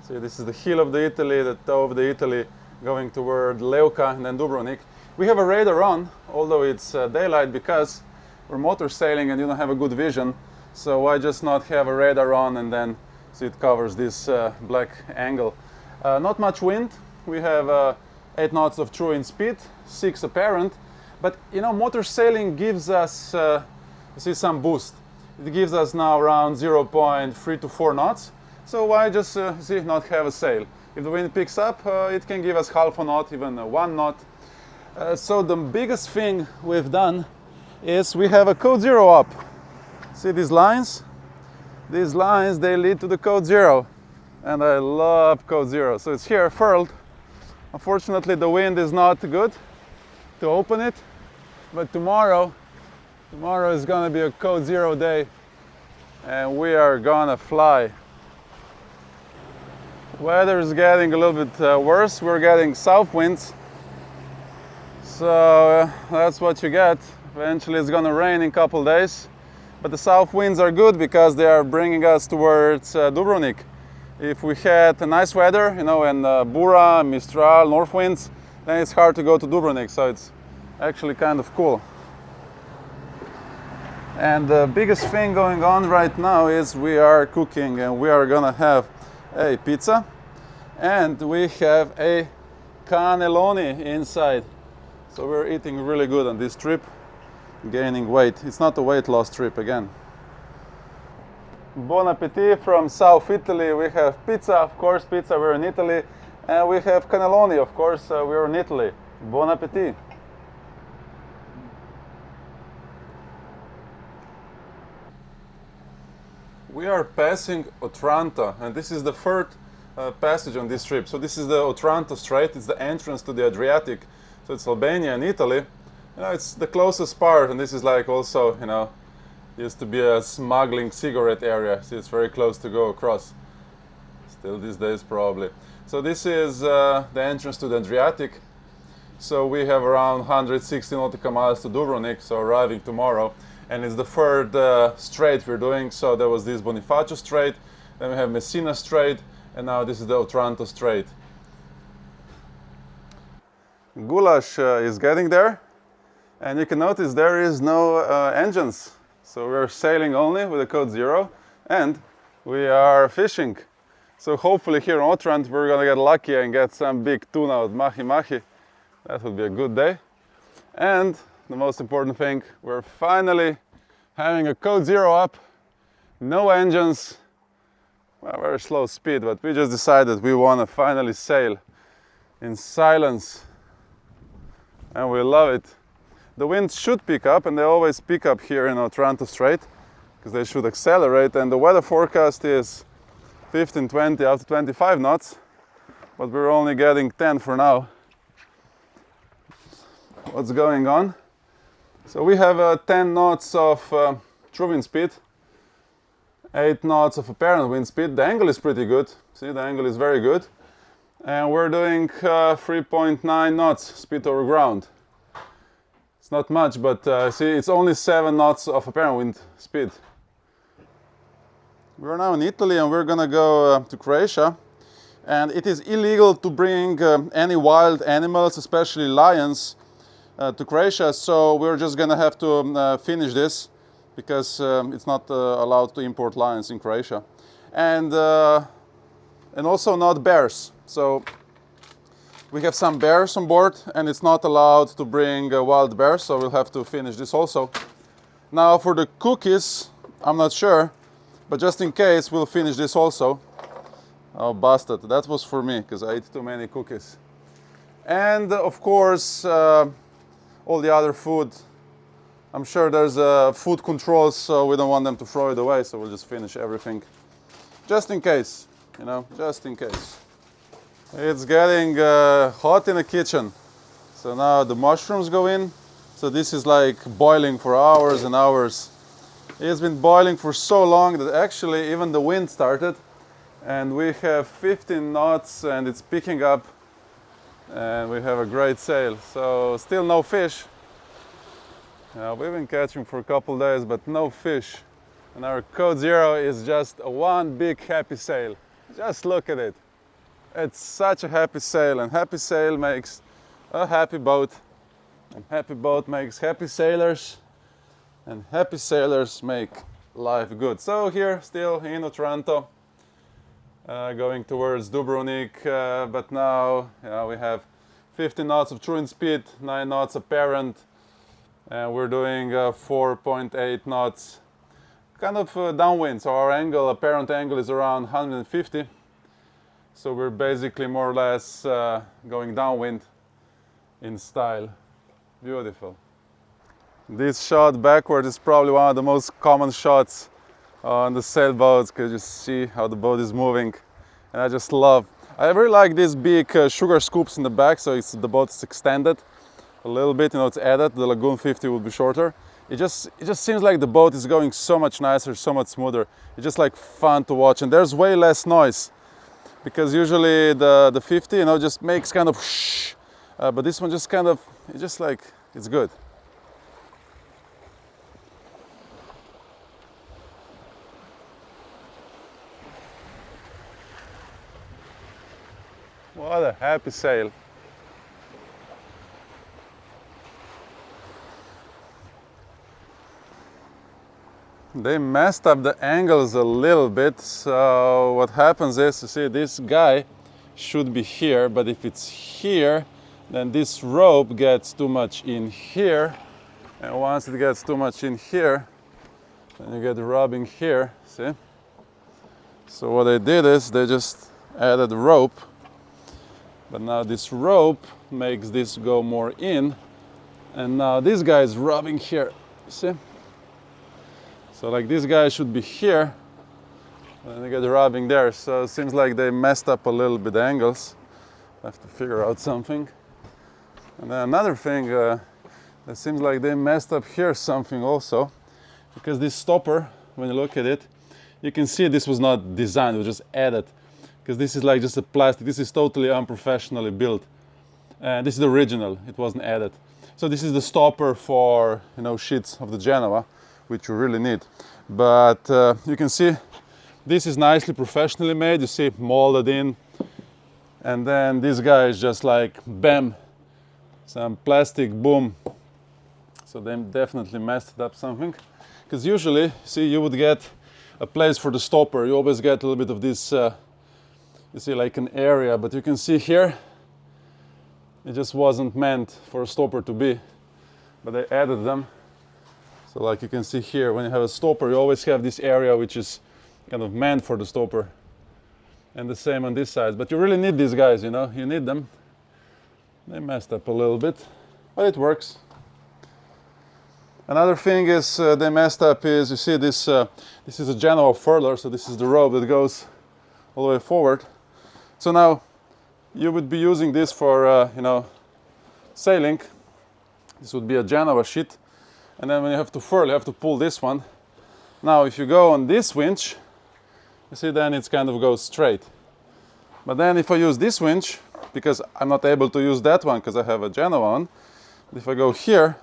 A: See, this is the heel of the Italy, the toe of the Italy, going toward Leuca and then Dubrovnik. We have a radar on, although it's daylight, because we're motor sailing and you don't have a good vision. So why just not have a radar on and then so it covers this black angle. Not much wind. We have 8 knots of true wind speed, 6 apparent, but motor sailing gives us some boost. It gives us now around 0.3 to 4 knots, so why just not have a sail? If the wind picks up, it can give us half a knot, even 1 knot. So the biggest thing we've done is we have a code 0 up. See these lines? These lines, they lead to the code 0, and I love code 0. So it's here furled. Unfortunately, the wind is not good to open it, but tomorrow is gonna be a code 0 day, and we are gonna fly. Weather is getting a little bit worse. We're getting south winds, so that's what you get. Eventually, it's gonna rain in a couple days, but the south winds are good because they are bringing us towards Dubrovnik. If we had nice weather, and Bura, Mistral, north winds, then it's hard to go to Dubrovnik, so it's actually kind of cool. And the biggest thing going on right now is we are cooking, and we are gonna have a pizza, and we have a cannelloni inside. So we're eating really good on this trip, gaining weight. It's not a weight loss trip again. Bon appetit from South Italy. We have pizza, of course, pizza, we're in Italy. And we have cannelloni, of course, we're in Italy. Bon appetit. We are passing Otranto, and this is the third passage on this trip. So this is the Otranto Strait, it's the entrance to the Adriatic. So it's Albania and Italy. It's the closest part, and this is like also, used to be a smuggling cigarette area, so it's very close to go across. Still these days, probably. So this is the entrance to the Adriatic. So we have around 160 nautical miles to Dubrovnik, so arriving tomorrow. And it's the third strait we're doing. So there was this Bonifacio Strait, then we have Messina Strait, and now this is the Otranto Strait. Goulash is getting there, and you can notice there is no engines. So we're sailing only with a code 0, and we are fishing. So hopefully here in Otranto we're gonna get lucky and get some big tuna with mahi mahi. That would be a good day. And the most important thing, we're finally having a code 0 up, no engines, well, very slow speed, but we just decided we want to finally sail in silence, and we love it. The winds should pick up, and they always pick up here in Otranto Strait, because they should accelerate, and the weather forecast is 15, 20, up to 25 knots, but we're only getting 10 for now. What's going on? So we have 10 knots of true wind speed, 8 knots of apparent wind speed. The angle is pretty good. See, the angle is very good. And we're doing 3.9 knots speed over ground. It's not much, but see, it's only 7 knots of apparent wind speed. We're now in Italy and we're gonna go to Croatia. And it is illegal to bring any wild animals, especially lions, to Croatia. So we're just gonna have to finish this because it's not allowed to import lions in Croatia. And also not bears. So we have some bears on board and it's not allowed to bring wild bears, so we'll have to finish this also. Now for the cookies, I'm not sure, but just in case we'll finish this also. Oh, busted. That was for me because I ate too many cookies. And of course, all the other food. I'm sure there's food controls, so we don't want them to throw it away, so we'll just finish everything. Just in case, you know, just in case. It's getting hot in the kitchen. So now the mushrooms go in. So this is like boiling for hours and hours. It's been boiling for so long that actually even the wind started. And we have 15 knots and it's picking up. And we have a great sail. So still no fish. We've been catching for a couple days, but no fish. And our code 0 is just one big happy sail. Just look at it. It's such a happy sail, and happy sail makes a happy boat, and happy boat makes happy sailors, and happy sailors make life good. So here, still in Otranto, going towards Dubrovnik, but now we have 15 knots of true wind speed, 9 knots apparent, and we're doing 4.8 knots, kind of downwind. So our angle, apparent angle, is around 150. So we're basically more or less going downwind in style. Beautiful. This shot backward is probably one of the most common shots on the sailboats, because you see how the boat is moving. And I just love, I really like these big sugar scoops in the back, so the boat is extended a little bit, you know, it's added. The Lagoon 50 will be shorter. It just seems like the boat is going so much nicer, so much smoother. It's just like fun to watch, and there's way less noise. Because usually the 50, you know, just makes kind of shh, but this one just kind of, it's just like, it's good. What a happy sail. They messed up the angles a little bit, so what happens is, you see, this guy should be here, but if it's here, then this rope gets too much in here, and once it gets too much in here, then you get the rubbing here, see? So what they did is, they just added rope, but now this rope makes this go more in, and now this guy is rubbing here, see? So like this guy should be here, and you get the rubbing there. So it seems like they messed up a little bit the angles. I have to figure out something. And then another thing, it seems like they messed up here something also, because this stopper, when you look at it, you can see this was not designed, it was just added. Because this is like just a plastic, this is totally unprofessionally built. And this is the original, it wasn't added. So this is the stopper for, you know, sheets of the Genoa, which you really need. But you can see this is nicely professionally made, you see, molded in. And then this guy is just like, bam, some plastic, boom. So they definitely messed up something. Because usually, see, you would get a place for the stopper. You always get a little bit of this, you see, like an area. But you can see here, it just wasn't meant for a stopper to be. but they added them. So like you can see here, when you have a stopper, you always have this area which is kind of meant for the stopper. And the same on this side. But you really need these guys, you know, you need them. They messed up a little bit, but it works. Another thing is they messed up is, you see this, this is a Genoa furler, so this is the rope that goes all the way forward. So now you would be using this for, you know, sailing. This would be a Genoa sheet. And then when you have to furl, you have to pull this one. Now if you go on this winch, you see then it kind of goes straight. But then if I use this winch, because I'm not able to use that one because I have a Genoa on, if I go here,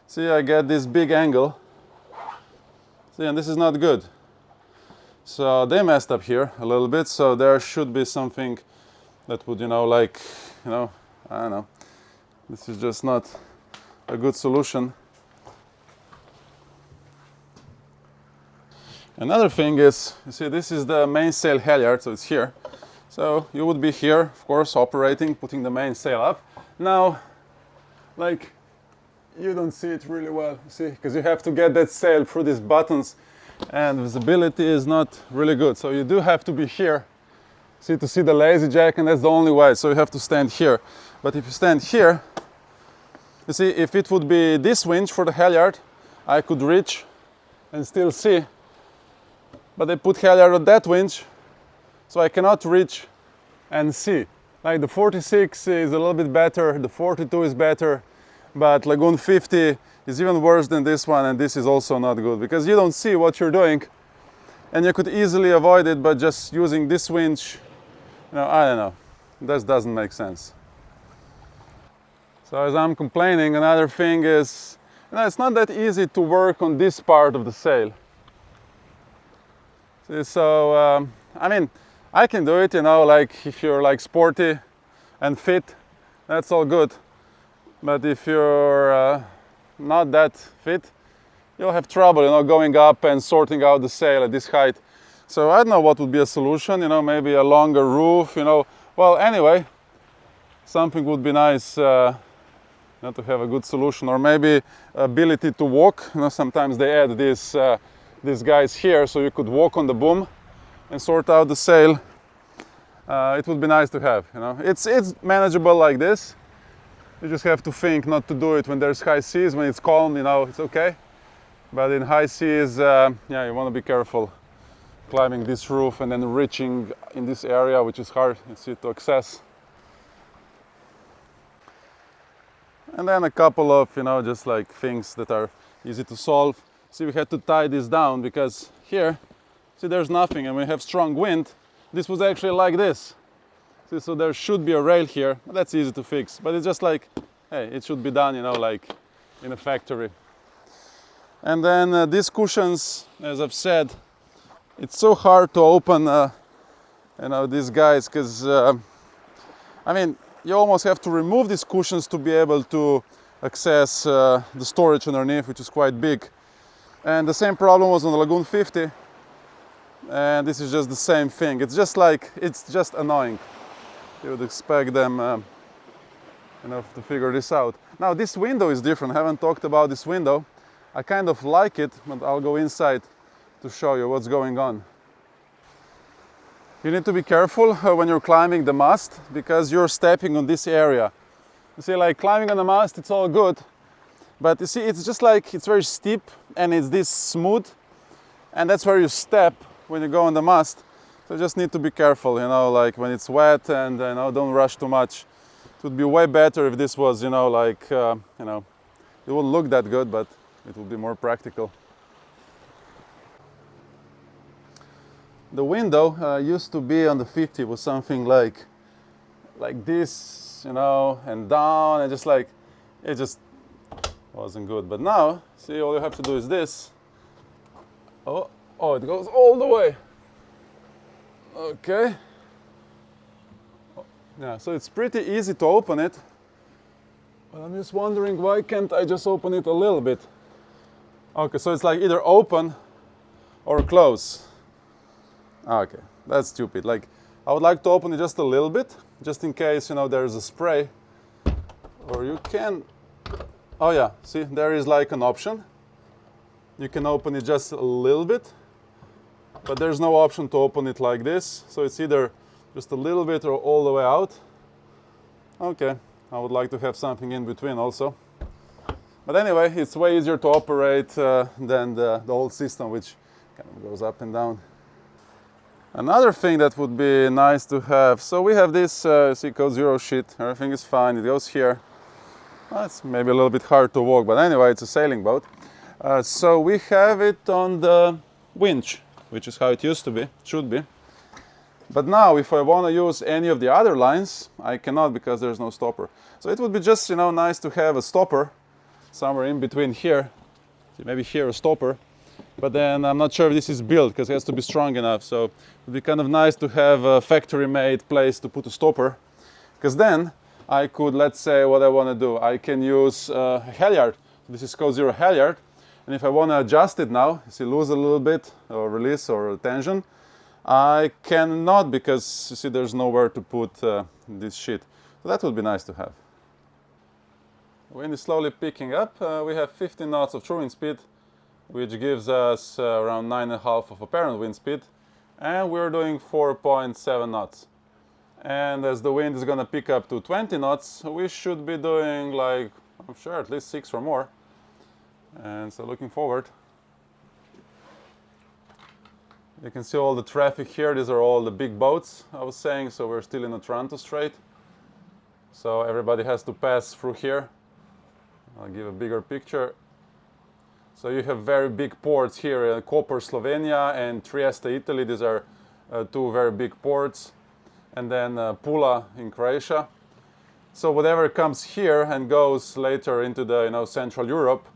A: see I get this big angle. See, and this is not good. So they messed up here a little bit, so there should be something that would, you know, like, you know, I don't know. This is just not a good solution. Another thing is, you see, this is the mainsail halyard, so it's here. So you would be here, of course, operating, putting the mainsail up. Now, like, you don't see it really well, see, because you have to get that sail through these buttons, and visibility is not really good. So you do have to be here, see, to see the lazy jack, and that's the only way. So you have to stand here. But if you stand here, you see, if it would be this winch for the halyard, I could reach and still see. But they put halyard on that winch, so I cannot reach and see. Like the 46 is a little bit better, the 42 is better, but Lagoon 50 is even worse than this one, and this is also not good because you don't see what you're doing, and you could easily avoid it by just using this winch. You know, I don't know, this doesn't make sense. So as I'm complaining, another thing is, you know, it's not that easy to work on this part of the sail. So, I mean, I can do it, you know, like if you're like sporty and fit, that's all good. But if you're not that fit, you'll have trouble, you know, going up and sorting out the sail at this height. So I don't know what would be a solution, you know, maybe a longer roof, you know. Well, anyway, something would be nice, you know, to have a good solution, or maybe ability to walk. You know, sometimes they add this. These guys here, so you could walk on the boom and sort out the sail. It would be nice to have, you know. It's manageable like this. You just have to think not to do it when there's high seas. When it's calm, you know, it's okay. But in high seas, yeah, you want to be careful climbing this roof and then reaching in this area, which is hard, you see, to access. And then a couple of, you know, just like things that are easy to solve. See, we had to tie this down because here, see, there's nothing, and we have strong wind. This was actually like this. See, so there should be a rail here. That's easy to fix, but it's just like, hey, it should be done, you know, like in a factory. And then these cushions, as I've said, it's so hard to open, you know, these guys, because, I mean, you almost have to remove these cushions to be able to access the storage underneath, which is quite big. And the same problem was on the Lagoon 50, and this is just the same thing. It's just like, it's just annoying. You would expect them, you know, to figure this out. Now this window is different. I haven't talked about this window. I kind of like it, but I'll go inside to show you what's going on. You need to be careful when you're climbing the mast, because you're stepping on this area. You see, like climbing on the mast, it's all good. But you see, it's just like, it's very steep and it's this smooth, and that's where you step when you go on the mast. So you just need to be careful, you know, like when it's wet, and, you know, don't rush too much. It would be way better if this was, you know, like, you know, it wouldn't look that good, but it would be more practical. The window used to be on the 50 was something like this, you know, and down, and just like, it just wasn't good. But now, see, all you have to do is this. Oh, it goes all the way. Okay. Yeah, so it's pretty easy to open it. But I'm just wondering, why can't I just open it a little bit? Okay, so it's like either open or close. Okay, that's stupid. Like, I would like to open it just a little bit, just in case, you know, there's a spray. Or you can Oh yeah, see, there is like an option. You can open it just a little bit, but there's no option to open it like this. So it's either just a little bit or all the way out. Okay, I would like to have something in between also. But anyway, it's way easier to operate than the old system, which kind of goes up and down. Another thing that would be nice to have, so we have this see code 0 sheet, everything is fine, it goes here. Well, it's maybe a little bit hard to walk, but anyway, it's a sailing boat. So we have it on the winch, which is how it used to be, should be. But now, if I want to use any of the other lines, I cannot because there's no stopper. So it would be just, nice to have a stopper somewhere in between here. Maybe here a stopper. But then I'm not sure if this is built because it has to be strong enough. So it would be kind of nice to have a factory-made place to put a stopper. Because then I could, let's say, what I want to do. I can use a halyard. This is code 0 halyard. And if I want to adjust it now, see, lose a little bit, or release, or tension, I cannot because, you see, there's nowhere to put this sheet. So that would be nice to have. Wind is slowly picking up. We have 15 knots of true wind speed, which gives us around 9.5 of apparent wind speed. And we're doing 4.7 knots. And as the wind is going to pick up to 20 knots, we should be doing like, I'm sure, at least 6 or more. And so looking forward. You can see all the traffic here. These are all the big boats, I was saying. So we're still in the Messina Strait. So everybody has to pass through here. I'll give a bigger picture. So you have very big ports here, Koper, Slovenia, and Trieste, Italy. These are two very big ports. And then Pula in Croatia. So whatever comes here and goes later into the Central Europe,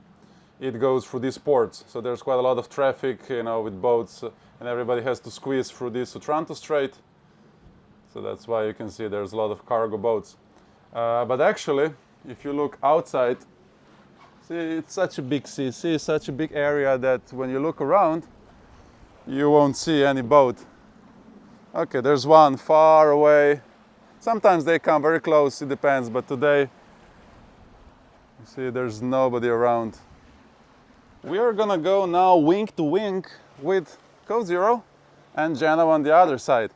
A: it goes through these ports. So there's quite a lot of traffic, with boats, and everybody has to squeeze through this Messina Strait. So that's why you can see there's a lot of cargo boats. But actually, if you look outside, see, it's such a big sea, see, such a big area that when you look around, you won't see any boat. Okay, there's one far away. Sometimes they come very close, it depends, but today, you see, there's nobody around. We are gonna go now wing to wing with code 0 and Genoa on the other side.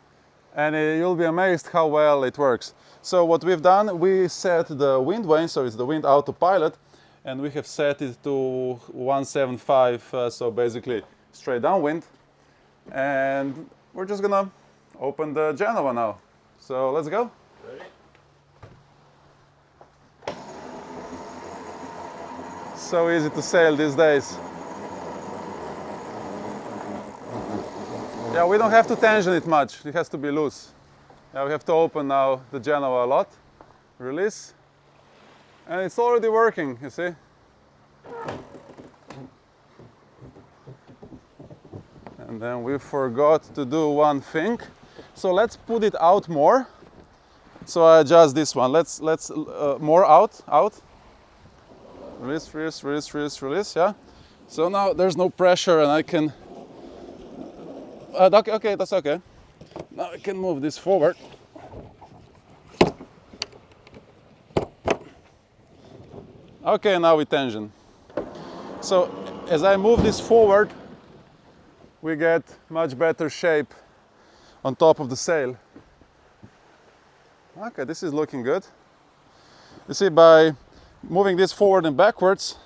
A: And you'll be amazed how well it works. So what we've done, we set the wind vane, so it's the wind autopilot, and we have set it to 175, so basically straight downwind. And we're just gonna open the Genoa now. So let's go.
B: Ready?
A: So easy to sail these days. Yeah, we don't have to tension it much. It has to be loose. Yeah, we have to open now the Genoa a lot. Release. And it's already working, you see. And then we forgot to do one thing. So let's put it out more. So I adjust this one. Let's more out. Release, release, release, release, release, yeah. So now there's no pressure and I can, okay, that's okay. Now I can move this forward. Okay, now we tension. So as I move this forward, we get much better shape on top of the sail. Okay, this is looking good. You see, by moving this forward and backwards,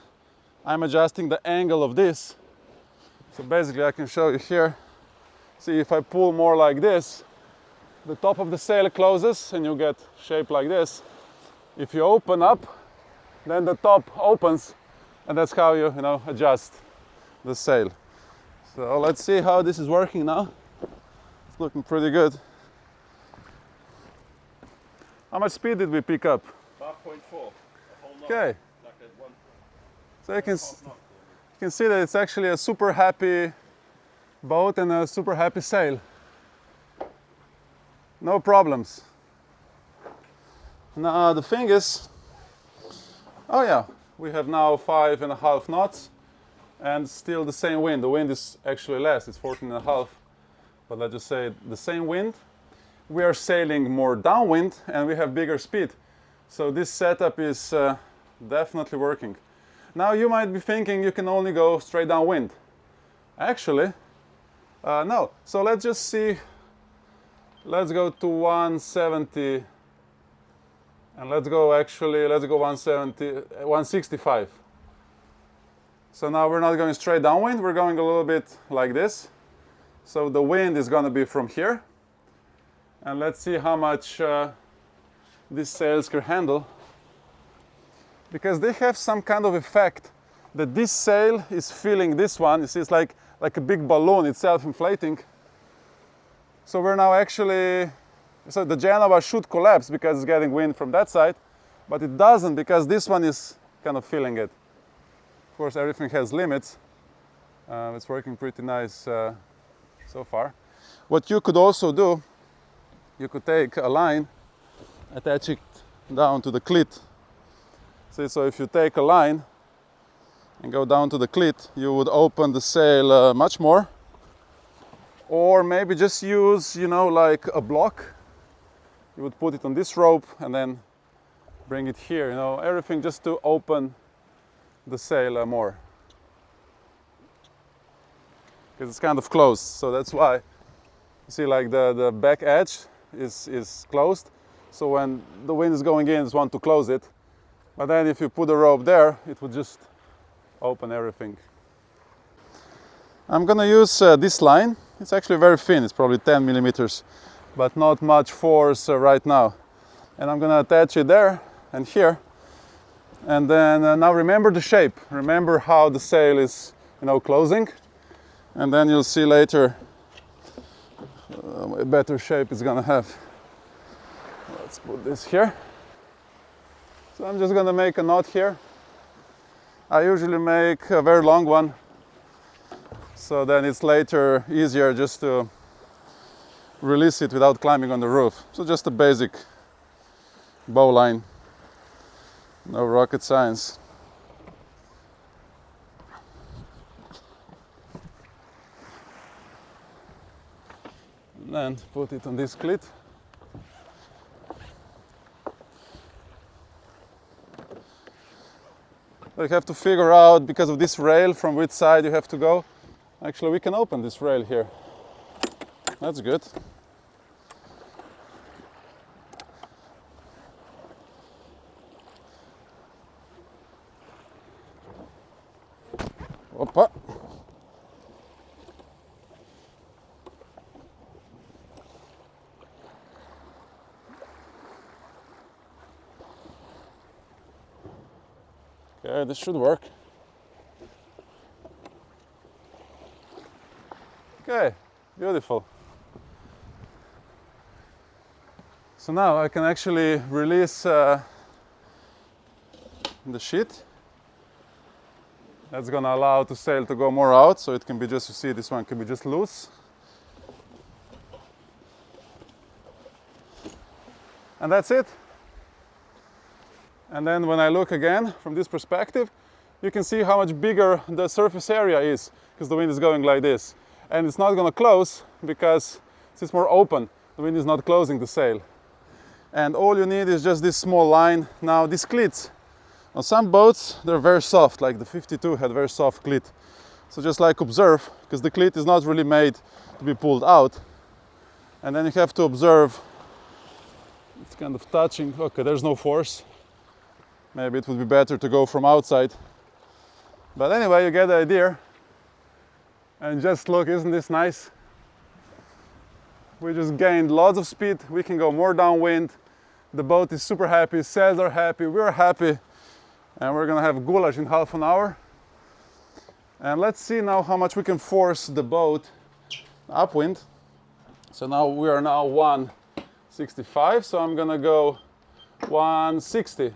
A: I'm adjusting the angle of this. So basically I can show you here. See, if I pull more like this, the top of the sail closes and you get shape like this. If you open up, then the top opens, and that's how you adjust the sail. So let's see how this is working now. It's looking pretty good. How much speed did we pick up?
B: 5.4.
A: Okay. So you can see that it's actually a super happy boat and a super happy sail. No problems. Now the thing is, oh yeah, we have now 5.5 knots and still the same wind. The wind is actually less, it's 14.5, but let's just say the same wind. We are sailing more downwind and we have bigger speed. So this setup is definitely working. Now you might be thinking you can only go straight downwind. Actually, no. So let's just see. Let's go to 170, and let's go 170, 165. So now we're not going straight downwind, we're going a little bit like this. So the wind is going to be from here. And let's see how much these sails can handle. Because they have some kind of effect that this sail is filling this one. You see, it's like a big balloon, it's self-inflating. So we're now actually, so the Genoa should collapse because it's getting wind from that side, but it doesn't because this one is kind of filling it. Of course, everything has limits. It's working pretty nice so far. What you could also do, you could take a line, attach it down to the clit. See, so if you take a line and go down to the clit, you would open the sail much more. Or maybe just use, you know, like a block. You would put it on this rope and then bring it here, you know, everything just to open the sail more. Because it's kind of closed, so that's why you see like the back edge is closed. So when the wind is going in, it's want to close it. But then if you put the rope there, it would just open everything. I'm gonna use this line. It's actually very thin, it's probably 10 millimeters, but not much force right now. And I'm gonna attach it there and here. And then now remember the shape. Remember how the sail is, you know, closing. And then you'll see later a better shape it's gonna have. Let's put this here. So I'm just gonna make a knot here. I usually make a very long one. So then it's later easier just to release it without climbing on the roof. So just a basic bow line, no rocket science. And then put it on this clit. You have to figure out, because of this rail, from which side you have to go. Actually, we can open this rail here. That's good. Opa. Okay, this should work. Okay, beautiful. So now I can actually release the sheet. That's going to allow the sail to go more out, so it can be just, you see, this one can be just loose. And that's it. And then when I look again from this perspective, you can see how much bigger the surface area is, because the wind is going like this. And it's not going to close because it's more open. The wind is not closing the sail. And all you need is just this small line. Now these cleats, on some boats they're very soft, like the 52 had very soft cleat. So just like observe, because the cleat is not really made to be pulled out. And then you have to observe, it's kind of touching, okay, there's no force. Maybe it would be better to go from outside. But anyway, you get the idea. And just look, isn't this nice? We just gained lots of speed. We can go more downwind. The boat is super happy, sails are happy, we're happy. And we're gonna have goulash in half an hour. And let's see now how much we can force the boat upwind. So now we are now 165, so I'm gonna go 160.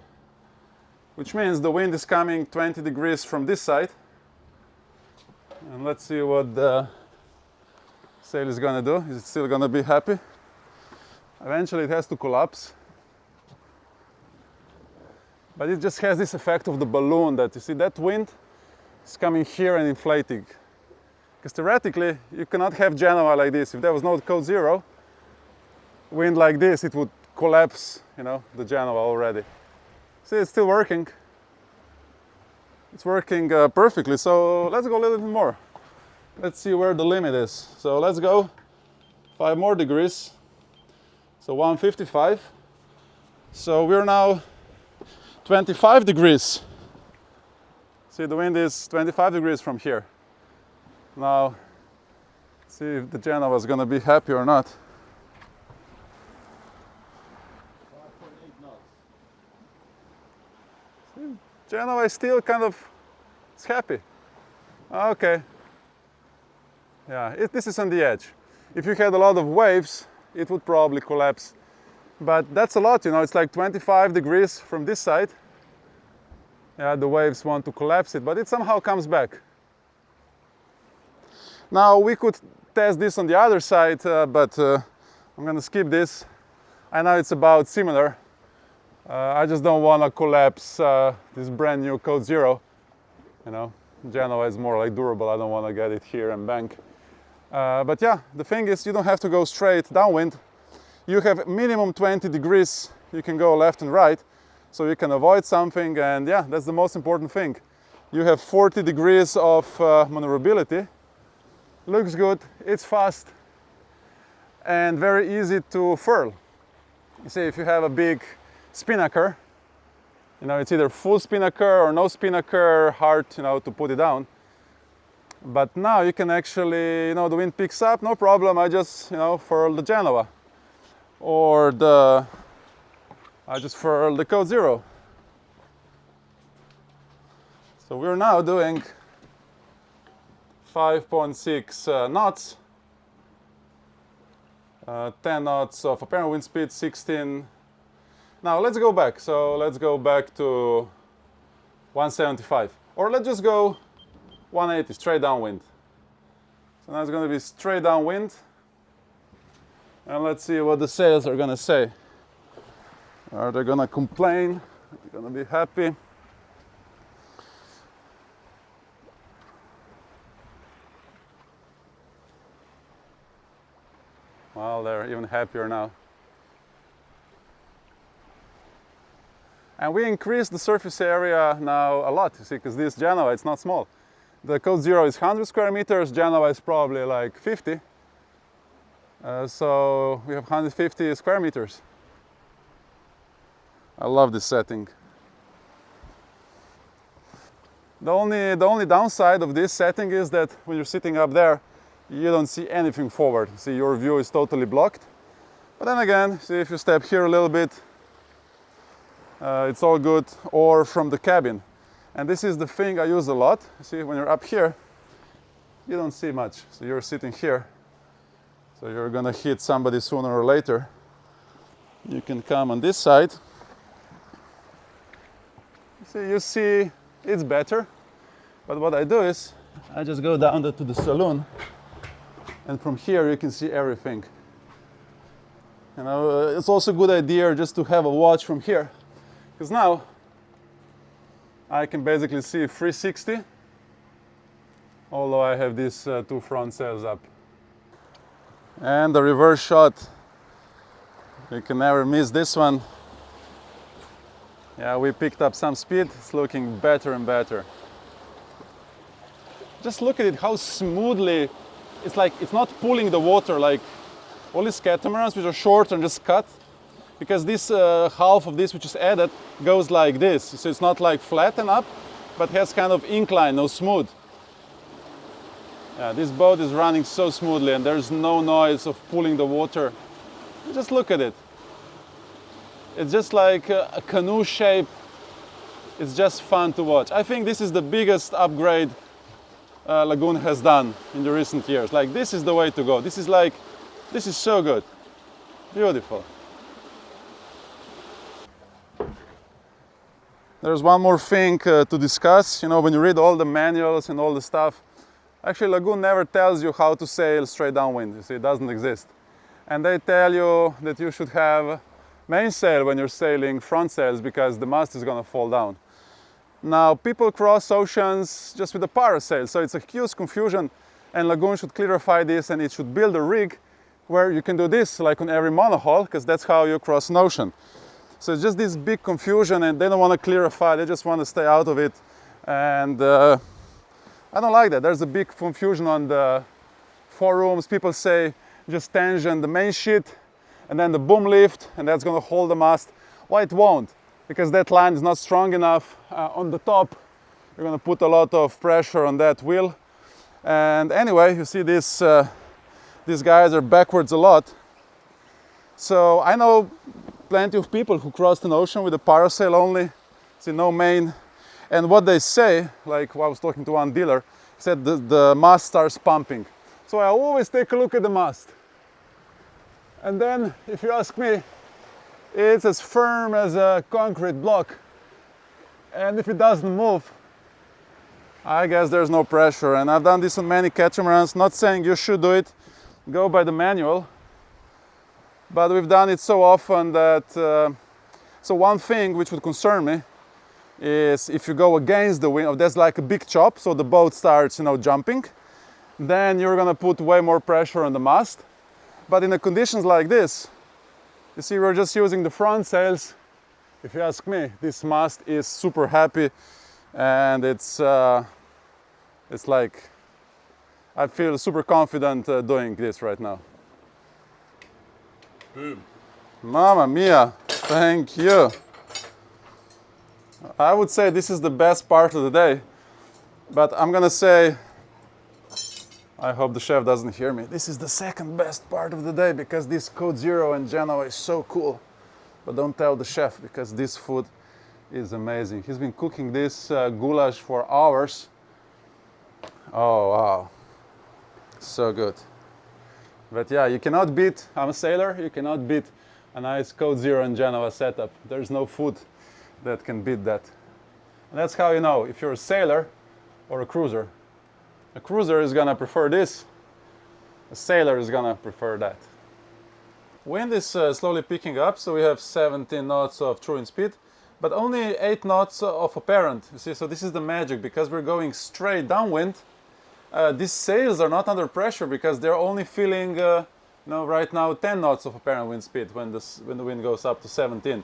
A: Which means the wind is coming 20 degrees from this side. And let's see what the sail is gonna do. Is it still gonna be happy? Eventually it has to collapse. But it just has this effect of the balloon, that you see that wind is coming here and inflating. Because theoretically, you cannot have Genoa like this. If there was no code zero, wind like this, it would collapse, you know, the Genoa already. See, it's still working. It's working perfectly, so let's go a little bit more. Let's see where the limit is. So let's go 5 more degrees. So 155. So we're now 25 degrees. See, the wind is 25 degrees from here. Now, see if the Genoa is going to be happy or not.
B: 5.8 knots.
A: See, Genoa is still kind of happy. Okay. Yeah, this is on the edge. If you had a lot of waves, it would probably collapse. But that's a lot, you know, it's like 25 degrees from this side. Yeah, the waves want to collapse it, but it somehow comes back. Now we could test this on the other side, but I'm gonna skip this. I know it's about similar. I just don't want to collapse this brand new Code Zero. You know, Genoa is more like durable. I don't want to get it here and bank. But yeah, the thing is, you don't have to go straight downwind. You have minimum 20 degrees. You can go left and right, so you can avoid something. And yeah, that's the most important thing. You have 40 degrees of maneuverability. Looks good. It's fast and very easy to furl. You see, if you have a big spinnaker, you know, it's either full spinnaker or no spinnaker, hard, you know, to put it down. But now you can actually, you know, the wind picks up, no problem. I just, you know, furl the Genoa, or I just furl the Code Zero. So we're now doing 5.6 knots, 10 knots of apparent wind speed, 16. Now let's go back. So let's go back to 175, or let's just go 180, straight downwind. So now it's going to be straight downwind. And let's see what the sails are going to say. Are they going to complain? Are they going to be happy? Well, they're even happier now. And we increased the surface area now a lot, you see, because this Genoa, it's not small. The Code Zero is 100 square meters, Genoa is probably like 50. So we have 150 square meters. I love this setting. The only downside of this setting is that when you're sitting up there, you don't see anything forward. See, your view is totally blocked. But then again, see, if you step here a little bit, it's all good, or from the cabin. And this is the thing I use a lot. See, when you're up here, you don't see much. So you're sitting here, so you're gonna hit somebody sooner or later. You can come on this side. You see it's better. But what I do is, I just go down to the saloon, and from here you can see everything. You know, it's also a good idea just to have a watch from here, because now I can basically see 360, although I have these two front sails up. And the reverse shot, you can never miss this one. Yeah, we picked up some speed, it's looking better and better. Just look at it, how smoothly, it's like, it's not pulling the water like all these catamarans, which are short and just cut. Because this half of this which is added goes like this. So it's not like flat and up, but has kind of incline, no smooth. Yeah, this boat is running so smoothly and there's no noise of pulling the water. Just look at it. It's just like a canoe shape. It's just fun to watch. I think this is the biggest upgrade Lagoon has done in the recent years. Like, this is the way to go. This is so good. Beautiful. There's one more thing to discuss. You know, when you read all the manuals and all the stuff, actually Lagoon never tells you how to sail straight downwind. You see, it doesn't exist. And they tell you that you should have mainsail when you're sailing front sails because the mast is going to fall down. Now, people cross oceans just with a parasail, so it's a huge confusion, and Lagoon should clarify this, and it should build a rig where you can do this, like on every monohull, because that's how you cross an ocean. So it's just this big confusion, and they don't want to clarify, they just want to stay out of it. And I don't like that. There's a big confusion on the forums. People say just tension the main sheet and then the boom lift, and that's going to hold the mast. Well, it won't, because that line is not strong enough on the top. You're going to put a lot of pressure on that wheel. And anyway, you see this, these guys are backwards a lot. So I know plenty of people who crossed an ocean with a parasail only, see no main. And what they say, like I was talking to one dealer, he said the mast starts pumping. So I always take a look at the mast. And then, if you ask me, it's as firm as a concrete block. And if it doesn't move, I guess there's no pressure. And I've done this on many catamarans, not saying you should do it, go by the manual. But we've done it so often that, so one thing which would concern me is if you go against the wind, there's like a big chop, so the boat starts, jumping, then you're gonna put way more pressure on the mast. But in the conditions like this, you see, we're just using the front sails. If you ask me, this mast is super happy, and it's like, I feel super confident doing this right now.
B: Boom.
A: Mamma mia, thank you. I would say this is the best part of the day, but I'm gonna say, I hope the chef doesn't hear me, this is the second best part of the day, because this Code Zero in Genoa is so cool. But don't tell the chef, because this food is amazing. He's been cooking this goulash for hours. Oh wow, so good. But yeah, you cannot beat, I'm a sailor, you cannot beat a nice Code Zero in Genoa setup. There's no food that can beat that. And that's how you know if you're a sailor or a cruiser. A cruiser is gonna prefer this, a sailor is gonna prefer that. Wind is slowly picking up, so we have 17 knots of true wind speed, but only 8 knots of apparent. You see, so this is the magic, because we're going straight downwind. These sails are not under pressure because they're only feeling, right now 10 knots of apparent wind speed when the wind goes up to 17.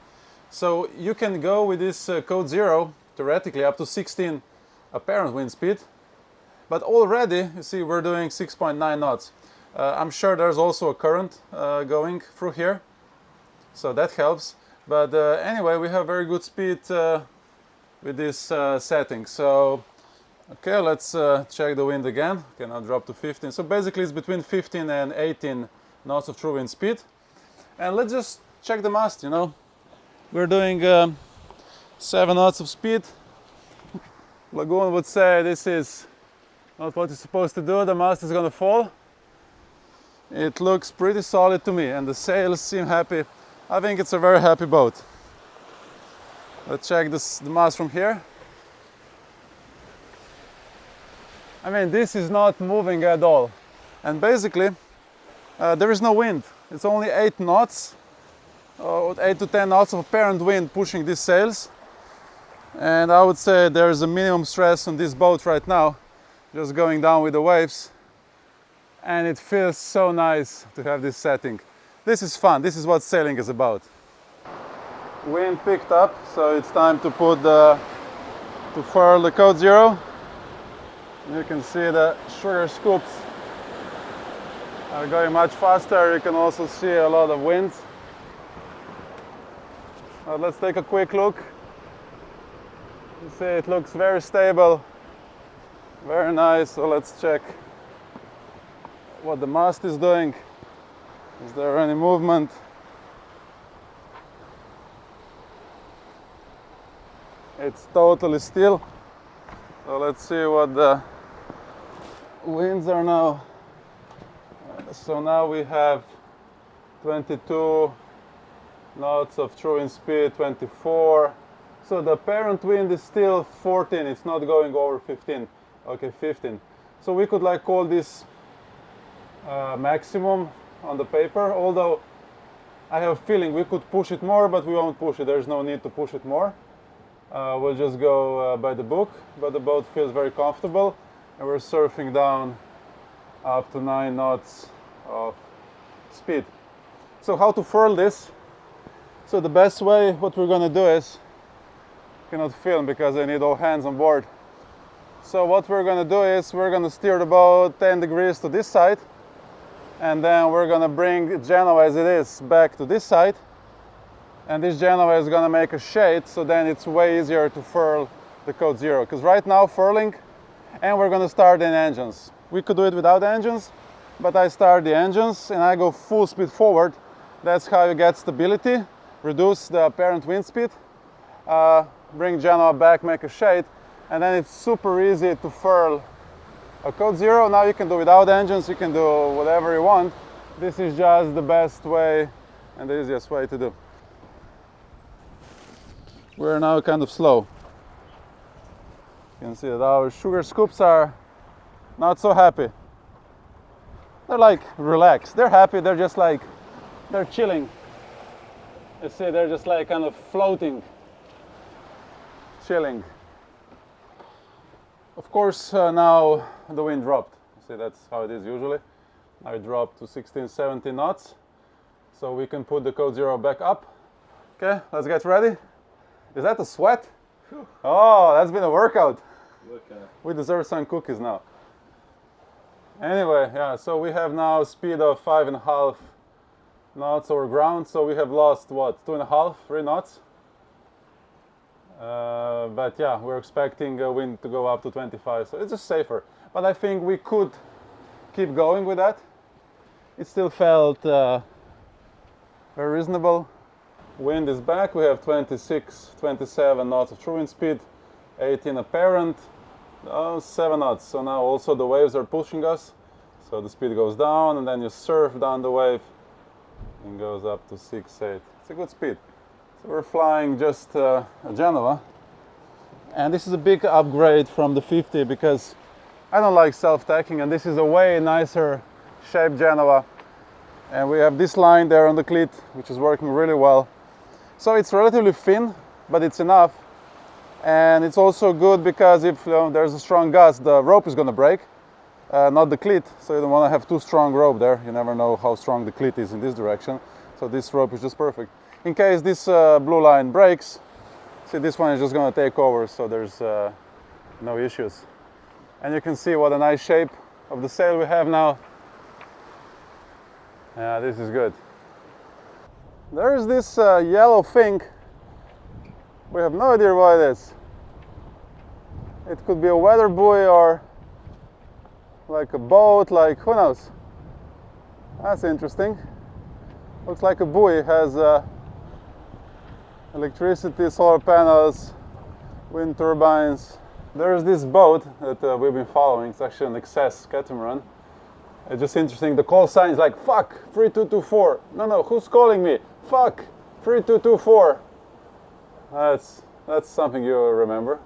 A: So you can go with this Code Zero, theoretically, up to 16 apparent wind speed. But already, you see, we're doing 6.9 knots. I'm sure there's also a current going through here, so that helps. But anyway, we have very good speed with this setting. So, okay, let's check the wind again. Okay, now drop to 15. So basically it's between 15 and 18 knots of true wind speed. And let's just check the mast, We're doing 7 knots of speed. Lagoon would say this is not what it's supposed to do, the mast is going to fall. It looks pretty solid to me, and the sails seem happy. I think it's a very happy boat. Let's check the mast from here. I mean, this is not moving at all. And basically, there is no wind. It's only 8 knots, 8 to 10 knots of apparent wind pushing these sails. And I would say there's a minimum stress on this boat right now, just going down with the waves. And it feels so nice to have this setting. This is fun, this is what sailing is about. Wind picked up, so it's time to to furl the Code Zero. You can see the sugar scoops are going much faster. You can also see a lot of wind. Let's take a quick look. You see it looks very stable, very nice. So let's check what the mast is doing. Is there any movement? It's totally still. So let's see what the winds are now. So now we have 22 knots of true wind speed, 24. So the apparent wind is still 14, it's not going over 15. Okay, 15. So we could call this maximum on the paper, although I have a feeling we could push it more, but we won't push it. There's no need to push it more. We'll just go by the book, but the boat feels very comfortable, and we're surfing down up to 9 knots of speed. So how to furl this? So the best way, what we're going to do is, cannot film because I need all hands on board. So what we're going to do is we're going to steer the boat 10 degrees to this side, and then we're going to bring Genoa as it is back to this side, and this Genoa is going to make a shade, so then it's way easier to furl the code 0, because right now furling, and we're going to start in engines. We could do it without engines, but I start the engines and I go full speed forward. That's how you get stability, reduce the apparent wind speed, bring Genoa back, make a shade, and then it's super easy to furl a code 0. Now you can do without engines, you can do whatever you want. This is just the best way and the easiest way to do. We're now kind of slow. You can see that our sugar scoops are not so happy. They're like relaxed. They're happy, they're just like, they're chilling. You see, they're just like kind of floating, chilling. Of course, now the wind dropped. See, that's how it is usually. Now it dropped to 16, 17 knots. So we can put the code 0 back up. Okay, let's get ready. Is that a sweat? Whew. Oh, that's been a workout. We deserve some cookies now. Anyway, yeah, so we have now speed of 5.5 knots over ground. So we have lost, what, 2.5, 3 knots? But yeah, we're expecting wind to go up to 25, so it's just safer. But I think we could keep going with that. It still felt very reasonable. Wind is back. We have 26, 27 knots of true wind speed, 18 apparent, 7 knots. So now also the waves are pushing us. So the speed goes down, and then you surf down the wave and goes up to 6, 8. It's a good speed. So we're flying just a Genoa. And this is a big upgrade from the 50 because I don't like self-tacking, and this is a way nicer shaped Genoa. And we have this line there on the cleat, which is working really well. So it's relatively thin, but it's enough. And it's also good because if there's a strong gust, the rope is going to break, not the cleat. So you don't want to have too strong rope there. You never know how strong the cleat is in this direction. So this rope is just perfect. In case this blue line breaks, see, this one is just going to take over, so there's no issues. And you can see what a nice shape of the sail we have now. Yeah, this is good. There is this yellow thing. We have no idea what it is. It could be a weather buoy or like a boat, like who knows. That's interesting. Looks like a buoy. It has electricity, solar panels, wind turbines. There's this boat that we've been following. It's actually an excess catamaran. It's just interesting. The call sign is like, fuck, 3224. No, who's calling me? Fuck, 3224. That's something you remember.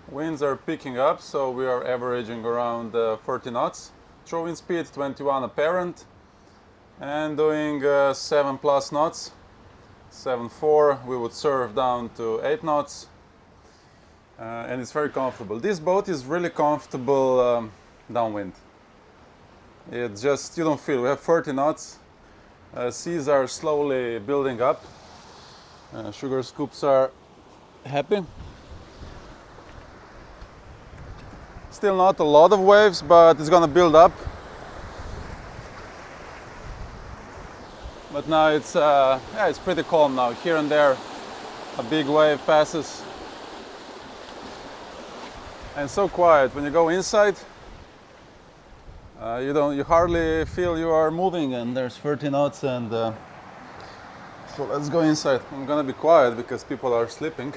A: Winds are picking up, so we are averaging around 40 knots. True wind speed 21 apparent, and doing 7 plus knots. 7.4, we would surf down to 8 knots, and it's very comfortable. This boat is really comfortable downwind. It's just, you don't feel, we have 30 knots, seas are slowly building up, sugar scoops are happy. Still not a lot of waves, but it's gonna build up. But now it's pretty calm now. Here and there, a big wave passes, and so quiet. When you go inside, you hardly feel you are moving, and there's 30 knots. And so let's go inside. I'm gonna be quiet because people are sleeping.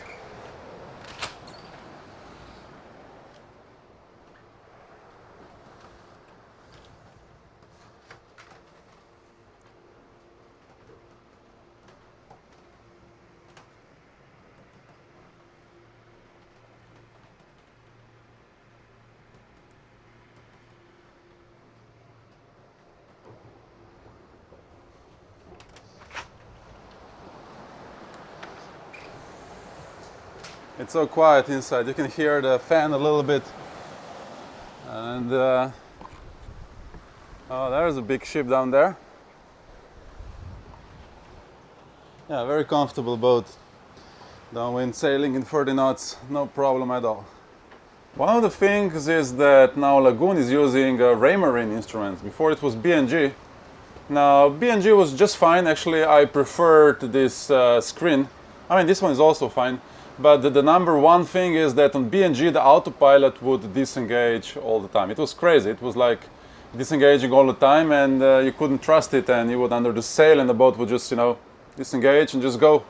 A: It's so quiet inside. You can hear the fan a little bit. And oh, there's a big ship down there. Yeah, very comfortable boat. Downwind sailing in 30 knots, no problem at all. One of the things is that now Lagoon is using Raymarine instruments. Before it was B&G. Now B&G was just fine. Actually, I preferred this screen. I mean, this one is also fine. But the number one thing is that on B&G the autopilot would disengage all the time. It was crazy. It was like disengaging all the time, and you couldn't trust it, and you would under the sail and the boat would just, you know, disengage and just go.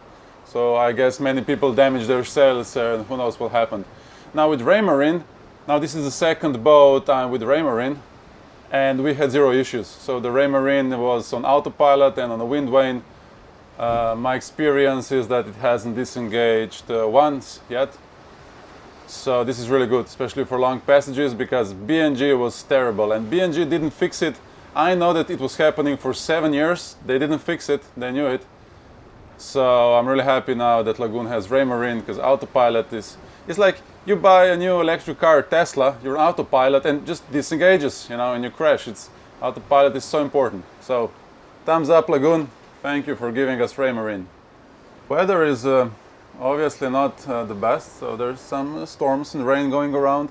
A: So I guess many people damaged their sails, who knows what happened. Now with Raymarine, now this is the second boat I'm with Raymarine, and we had zero issues. So the Raymarine was on autopilot and on a wind vane. My experience is that it hasn't disengaged once yet. So this is really good, especially for long passages, because B&G was terrible and B&G didn't fix it. I know that it was happening for 7 years. They didn't fix it, they knew it. So I'm really happy now that Lagoon has Raymarine, because autopilot is, it's like you buy a new electric car, Tesla, you're autopilot and just disengages, you know, and you crash. Autopilot is so important. So thumbs up, Lagoon. Thank you for giving us Raymarine. Weather is obviously not the best, so there's some storms and rain going around,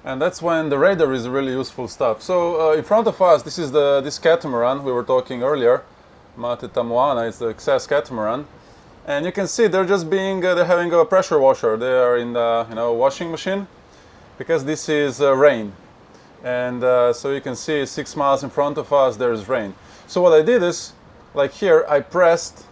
A: and that's when the radar is really useful stuff. So in front of us, this is this catamaran we were talking earlier, Mate Tamuana. It's the excess catamaran, and you can see they're just being they're having a pressure washer. They are in the washing machine, because this is rain, and so you can see 6 miles in front of us there's rain. So what I did is, like here, I pressed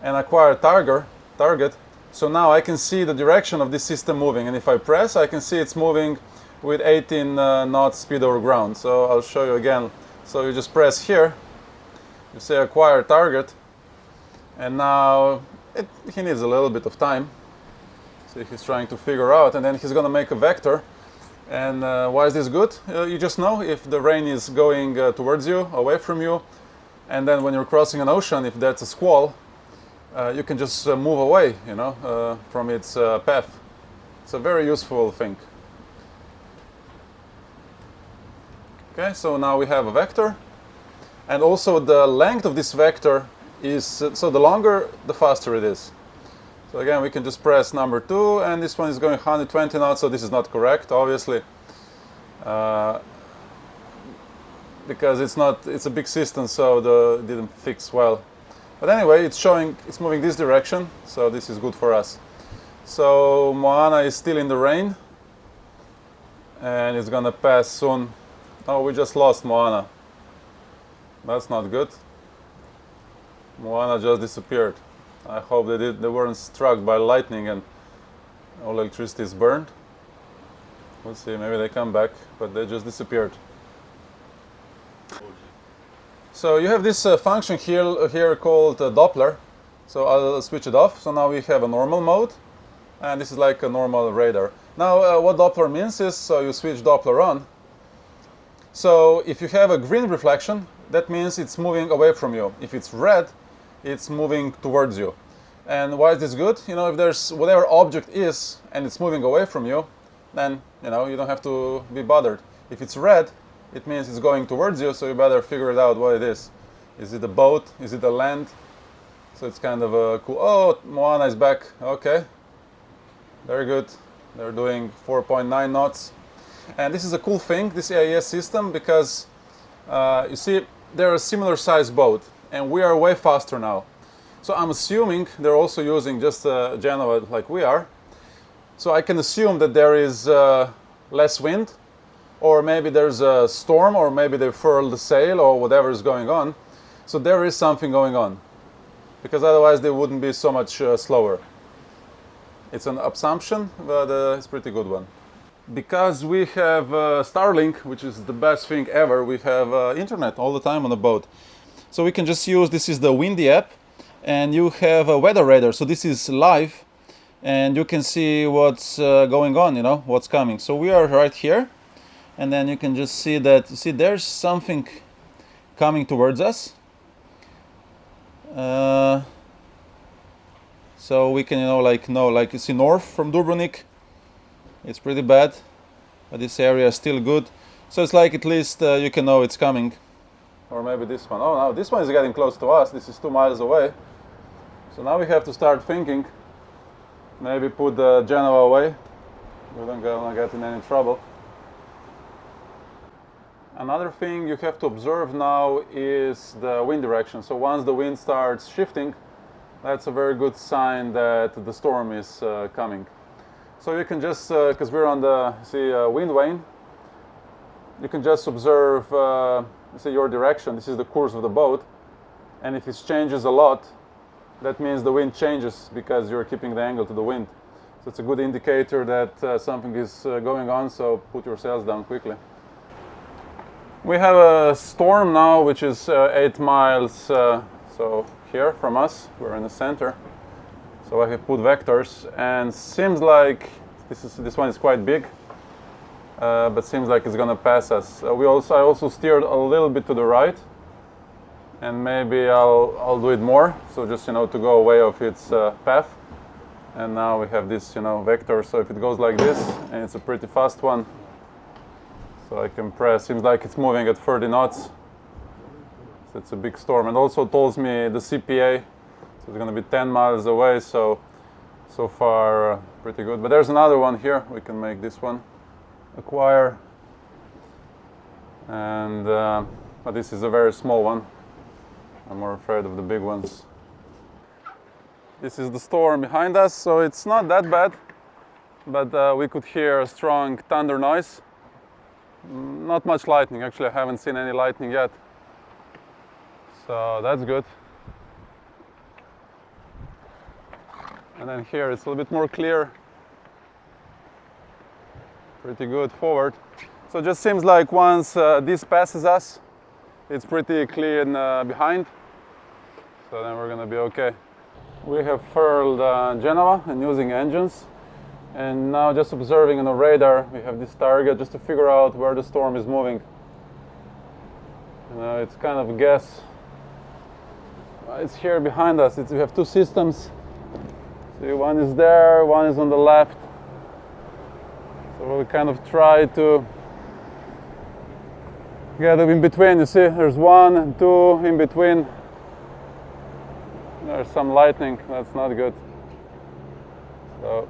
A: and acquired target. So now I can see the direction of this system moving, and if I press, I can see it's moving with 18 knots speed over ground. So I'll show you again. So you just press here, you say acquire target, and now he needs a little bit of time. So he's trying to figure out, and then he's going to make a vector. And why is this good? You just know if the rain is going towards you, away from you, and then when you're crossing an ocean, if that's a squall, you can just move away, from its path. It's a very useful thing. Okay, so now we have a vector, and also the length of this vector is, so the longer, the faster it is. So again, we can just press number 2, and this one is going 120 knots, so this is not correct, obviously, because it's a big system, so it didn't fix well. But anyway, it's moving this direction, so this is good for us. So Moana is still in the rain, and it's gonna pass soon. Oh, we just lost Moana. That's not good. Moana just disappeared. I hope they weren't struck by lightning and all electricity is burned. We'll see, maybe they come back, but they just disappeared. So you have this function here called Doppler. So I'll switch it off. So now we have a normal mode, and this is like a normal radar. Now what Doppler means is, so you switch Doppler on. So if you have a green reflection, that means it's moving away from you. If it's red, it's moving towards you. And why is this good? If there's whatever object is and it's moving away from you, then you don't have to be bothered. If it's red, it means it's going towards you, so you better figure it out what it is. Is it a boat? Is it a land? So it's kind of cool. Oh, Moana is back. Okay, very good. They're doing 4.9 knots. And this is a cool thing, this AIS system, because you see, they're a similar size boat, and we are way faster now. So I'm assuming they're also using just Genoa like we are. So I can assume that there is less wind, or maybe there's a storm, or maybe they furled the sail, or whatever is going on. So there is something going on, because otherwise they wouldn't be so much slower. It's an assumption, but it's a pretty good one. Because we have Starlink, which is the best thing ever, we have internet all the time on the boat. So we can just use, this is the Windy app, and you have a weather radar. So this is live, and you can see what's going on, what's coming. So we are right here. And then you can just see that, there's something coming towards us. So we can, like you see north from Dubrovnik, it's pretty bad, but this area is still good. So it's like at least you can know it's coming. Or maybe this one. Oh, no, this one is getting close to us. This is 2 miles away. So now we have to start thinking, maybe put the Genoa away. we don't gonna get in any trouble. Another thing you have to observe now is the wind direction. So once the wind starts shifting, that's a very good sign that the storm is coming. So you can just, because we're on the wind vane, you can just observe your direction. This is the course of the boat, and if it changes a lot, that means the wind changes because you're keeping the angle to the wind. So it's a good indicator that something is going on, so put your sails down quickly. We have a storm now which is 8 miles so here from us. We're in the center. So I have put vectors, and seems like this one is quite big, but seems like it's gonna pass us. I also steered a little bit to the right, and maybe I'll do it more. So just to go away of its path. And now we have this vector. So if it goes like this, and it's a pretty fast one, so I can press. Seems like it's moving at 30 knots. So it's a big storm, and also tells me the CPA. So it's going to be 10 miles away. So far pretty good. But there's another one here. We can make this one acquire. And but this is a very small one. I'm more afraid of the big ones. This is the storm behind us. So it's not that bad, but we could hear a strong thunder noise. Not much lightning, actually I haven't seen any lightning yet, so that's good. And then here it's a little bit more clear, pretty good forward. So it just seems like once this passes us, it's pretty clean behind, so then we're gonna be okay. We have furled Genoa and using engines. And now just observing on the radar, we have this target just to figure out where the storm is moving. It's kind of a guess. It's here behind us. We have two systems. See, one is there, one is on the left. So we'll kind of try to get them in between. You see, there's 1 and 2 in between. There's some lightning. That's not good. So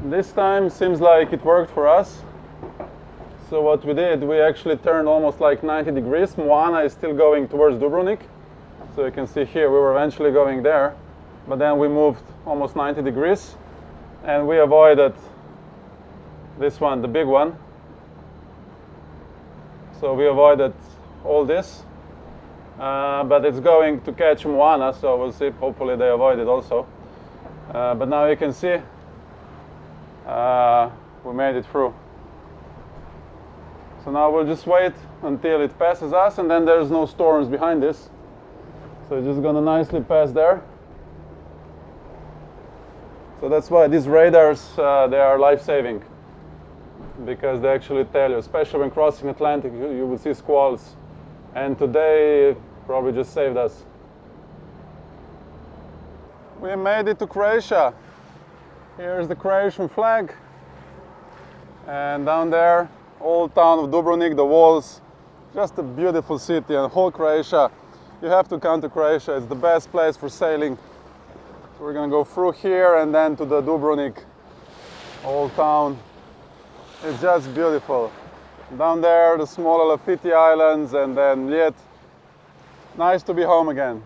A: this time seems like it worked for us. So what we did, we actually turned almost like 90 degrees. Moana is still going towards Dubrovnik. So you can see here we were eventually going there, but then we moved almost 90 degrees and we avoided this one, the big one. So we avoided all this, but it's going to catch Moana, so we'll see. Hopefully they avoid it also. But now you can see we made it through. So now we'll just wait until it passes us, and then there's no storms behind this. So it's just gonna nicely pass there. So that's why these radars, they are life-saving, because they actually tell you, especially when crossing Atlantic, you will see squalls. And today it probably just saved us. We made it to Croatia. Here's the Croatian flag, and down there, old town of Dubrovnik, the walls, just a beautiful city, and whole Croatia. You have to come to Croatia, it's the best place for sailing. So we're gonna go through here and then to the Dubrovnik old town. It's just beautiful. Down there, the smaller Lafitti Islands, and then Mljet. Nice to be home again.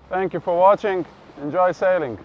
A: Thank you for watching, enjoy sailing.